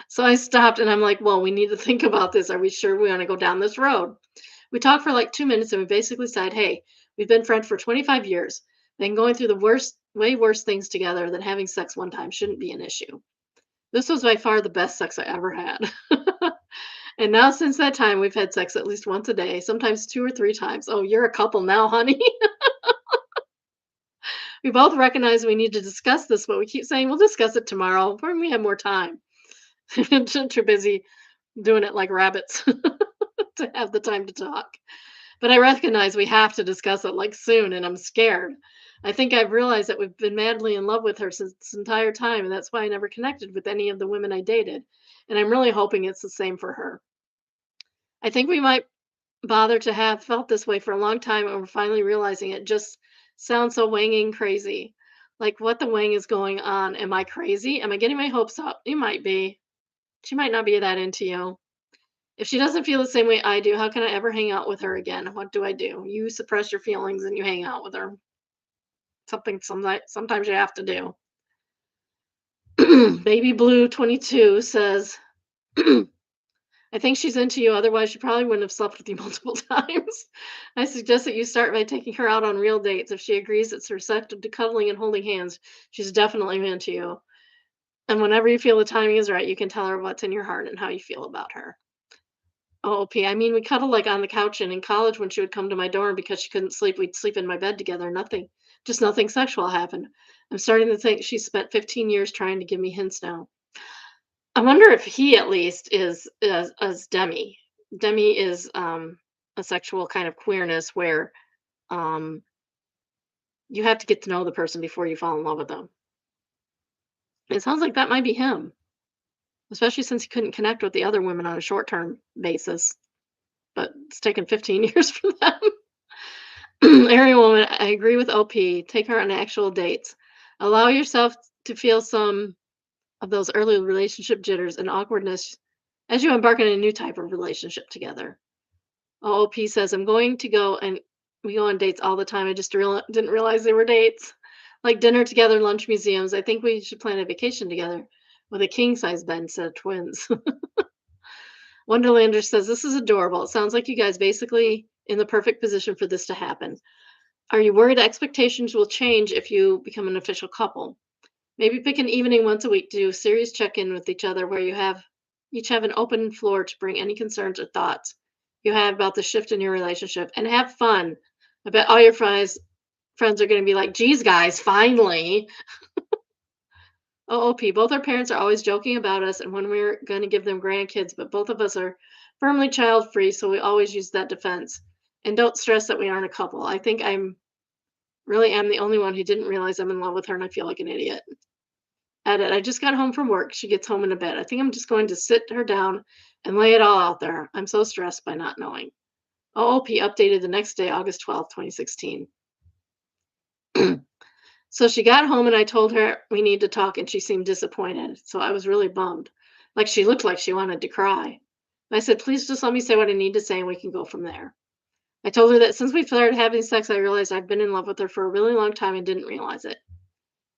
So I stopped, and I'm like, well, we need to think about this. Are we sure we want to go down this road? We talked for like 2 minutes, and we basically said, hey, we've been friends for 25 years. Then going through the worst, way worse things together than having sex one time shouldn't be an issue. This was by far the best sex I ever had. And now since that time, we've had sex at least once a day, sometimes 2 or 3 times. Oh, you're a couple now, honey. We both recognize we need to discuss this, but we keep saying we'll discuss it tomorrow when we have more time. Too busy doing it like rabbits to have the time to talk. But I recognize we have to discuss it like soon, and I'm scared. I think I've realized that we've been madly in love with her since this entire time, and that's why I never connected with any of the women I dated. And I'm really hoping it's the same for her. I think we might bother to have felt this way for a long time, and we're finally realizing it just sounds so wanging crazy. Like, what the wang is going on? Am I crazy? Am I getting my hopes up? You might be. She might not be that into you. If she doesn't feel the same way I do, how can I ever hang out with her again? What do I do? You suppress your feelings and you hang out with her. Sometimes you have to do. Baby Blue 22 says, I think she's into you, otherwise she probably wouldn't have slept with you multiple times. I suggest that you start by taking her out on real dates. If she agrees it's receptive to cuddling and holding hands, she's definitely into you. And whenever you feel the timing is right, you can tell her what's in your heart and how you feel about her. OOP. I mean, we cuddled like on the couch, and in college when she would come to my dorm because she couldn't sleep, we'd sleep in my bed together. Nothing sexual happened. I'm starting to think she spent 15 years trying to give me hints now. I wonder if he at least is as Demi. Demi is a sexual kind of queerness where um you have to get to know the person before you fall in love with them. It sounds like that might be him, especially since he couldn't connect with the other women on a short term basis. But it's taken 15 years for them. Area woman, I agree with OP. Take her on actual dates. Allow yourself to feel some of those early relationship jitters and awkwardness as you embark on a new type of relationship together. OOP says, I'm going to go and we go on dates all the time. I just didn't realize they were dates. Like dinner together, lunch, museums. I think we should plan a vacation together with a king size bed instead of twins. Wonderlander says, this is adorable. It sounds like you guys basically in the perfect position for this to happen. Are you worried expectations will change if you become an official couple? Maybe pick an evening once a week to do a serious check-in with each other where you have each have an open floor to bring any concerns or thoughts you have about the shift in your relationship and have fun. I bet all your friends are going to be like, geez, guys, finally. OOP, both our parents are always joking about us and when we're going to give them grandkids, but both of us are firmly child free, so we always use that defense. And don't stress that we aren't a couple. I think I'm the only one who didn't realize I'm in love with her and I feel like an idiot. Edit. I just got home from work. She gets home in a bed. I think I'm just going to sit her down and lay it all out there. I'm so stressed by not knowing. OOP updated the next day, August 12th, 2016. So she got home and I told her we need to talk and she seemed disappointed. So I was really bummed. Like she looked like she wanted to cry. And I said, please just let me say what I need to say and we can go from there. I told her that since we started having sex, I realized I'd been in love with her for a really long time and didn't realize it.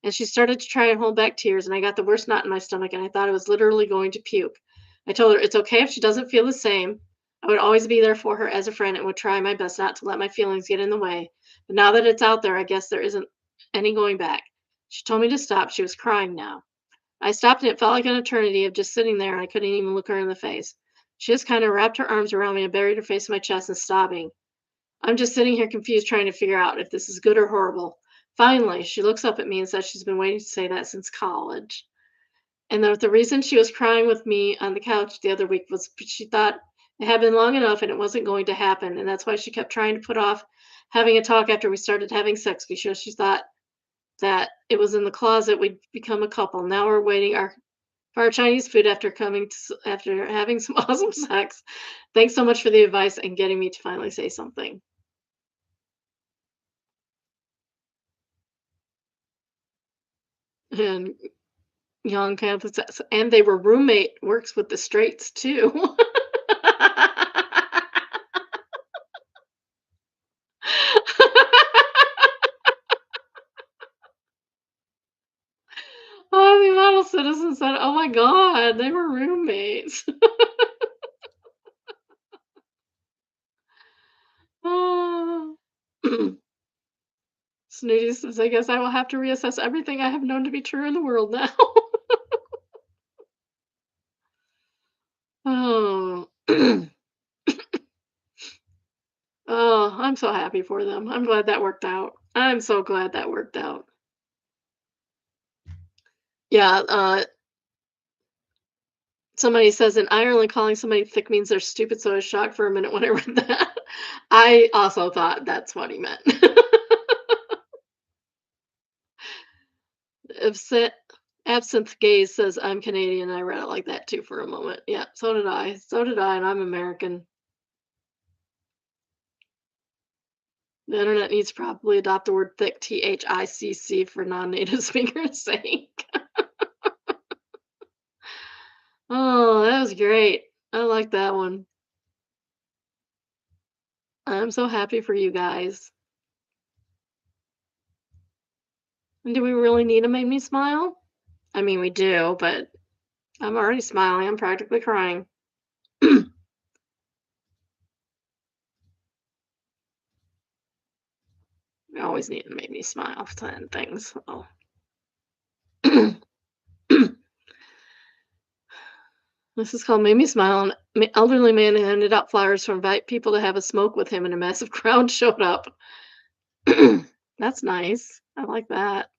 And she started to try and hold back tears, and I got the worst knot in my stomach, and I thought I was literally going to puke. I told her it's okay if she doesn't feel the same. I would always be there for her as a friend and would try my best not to let my feelings get in the way. But now that it's out there, I guess there isn't any going back. She told me to stop. She was crying now. I stopped, and it felt like an eternity of just sitting there, and I couldn't even look her in the face. She just kind of wrapped her arms around me and buried her face in my chest and sobbing. I'm just sitting here confused, trying to figure out if this is good or horrible. Finally, she looks up at me and says she's been waiting to say that since college. And the reason she was crying with me on the couch the other week was she thought it had been long enough and it wasn't going to happen. And that's why she kept trying to put off having a talk after we started having sex because she thought that it was in the closet we'd become a couple. Now we're waiting for our Chinese food after having some awesome sex. Thanks so much for the advice and getting me to finally say something. and young Catholics, and they were roommate works with the straights too. Oh, the model citizen said, "Oh my god, they were roommates." Oh. Snooty says, "I guess I will have to reassess everything I have known to be true in the world now." Oh. Oh, I'm so happy for them. I'm glad that worked out. I'm so glad that worked out. Yeah, somebody says in Ireland, calling somebody thick means they're stupid, so I was shocked for a minute when I read that. I also thought that's what he meant. Absent Absinthe Gaze says, "I'm Canadian." I read it like that too for a moment. Yeah, so did I. So did I, and I'm American. The internet needs to probably adopt the word thick, THICC, for non-native speakers' sake. Oh, that was great. I like that one. I'm so happy for you guys. And do we really need to make me smile? I mean, we do, but I'm already smiling. I'm practically crying. We always need to make me smile for 10 things. Oh. This is called Made Me Smile. An elderly man handed out flowers to invite people to have a smoke with him, and a massive crowd showed up. That's nice. I like that.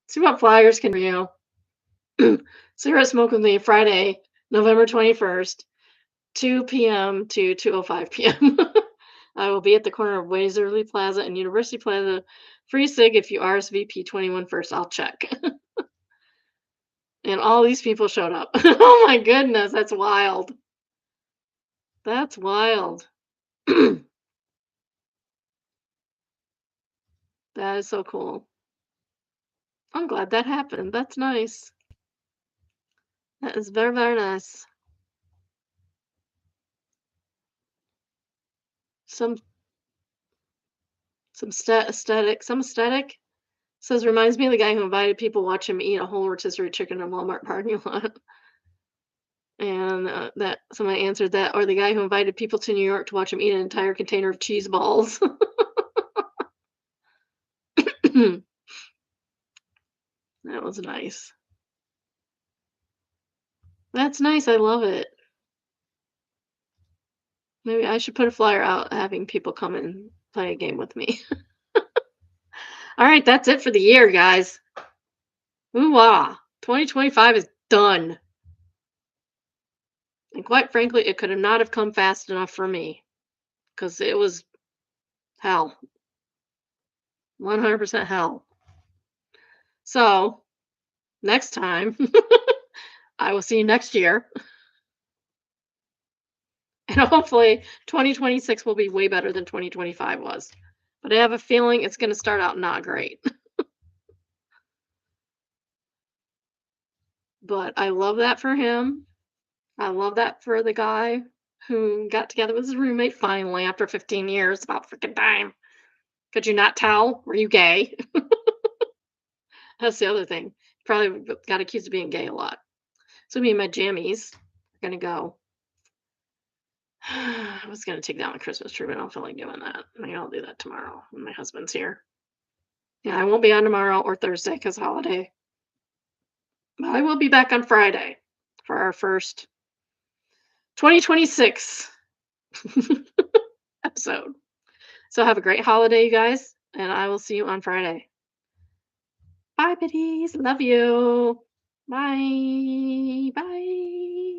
See what flyers can do. Cigarette smoke with me Friday, November 21st, 2 p.m. to 2:05 p.m. I will be at the corner of Waverly Plaza and University Plaza. Free cig if you RSVP 21 first. I'll check. And all these people showed up. Oh my goodness, that's wild. That's wild. That is so cool. I'm glad that happened. That's nice. That is very, very nice. Some some aesthetic says reminds me of the guy who invited people to watch him eat a whole rotisserie chicken in a Walmart parking lot. And that somebody answered that, or the guy who invited people to New York to watch him eat an entire container of cheese balls. That was nice. That's nice. I love it. Maybe I should put a flyer out having people come and play a game with me. All right, that's it for the year, guys. Ooh ah. 2025 is done. And quite frankly, it could have not have come fast enough for me because it was hell. 100% hell. So, next time, I will see you next year. And hopefully 2026 will be way better than 2025 was. But I have a feeling it's going to start out not great. But I love that for him. I love that for the guy who got together with his roommate finally after 15 years. About freaking time. Could you not tell? Were you gay? That's the other thing. Probably got accused of being gay a lot. So me and my jammies are going to go. I was going to take down the Christmas tree, but I don't feel like doing that. Maybe I'll do that tomorrow when my husband's here. Yeah, I won't be on tomorrow or Thursday because holiday. But I will be back on Friday for our first 2026 episode. So have a great holiday, you guys, and I will see you on Friday. Bye, biddies. Love you. Bye. Bye.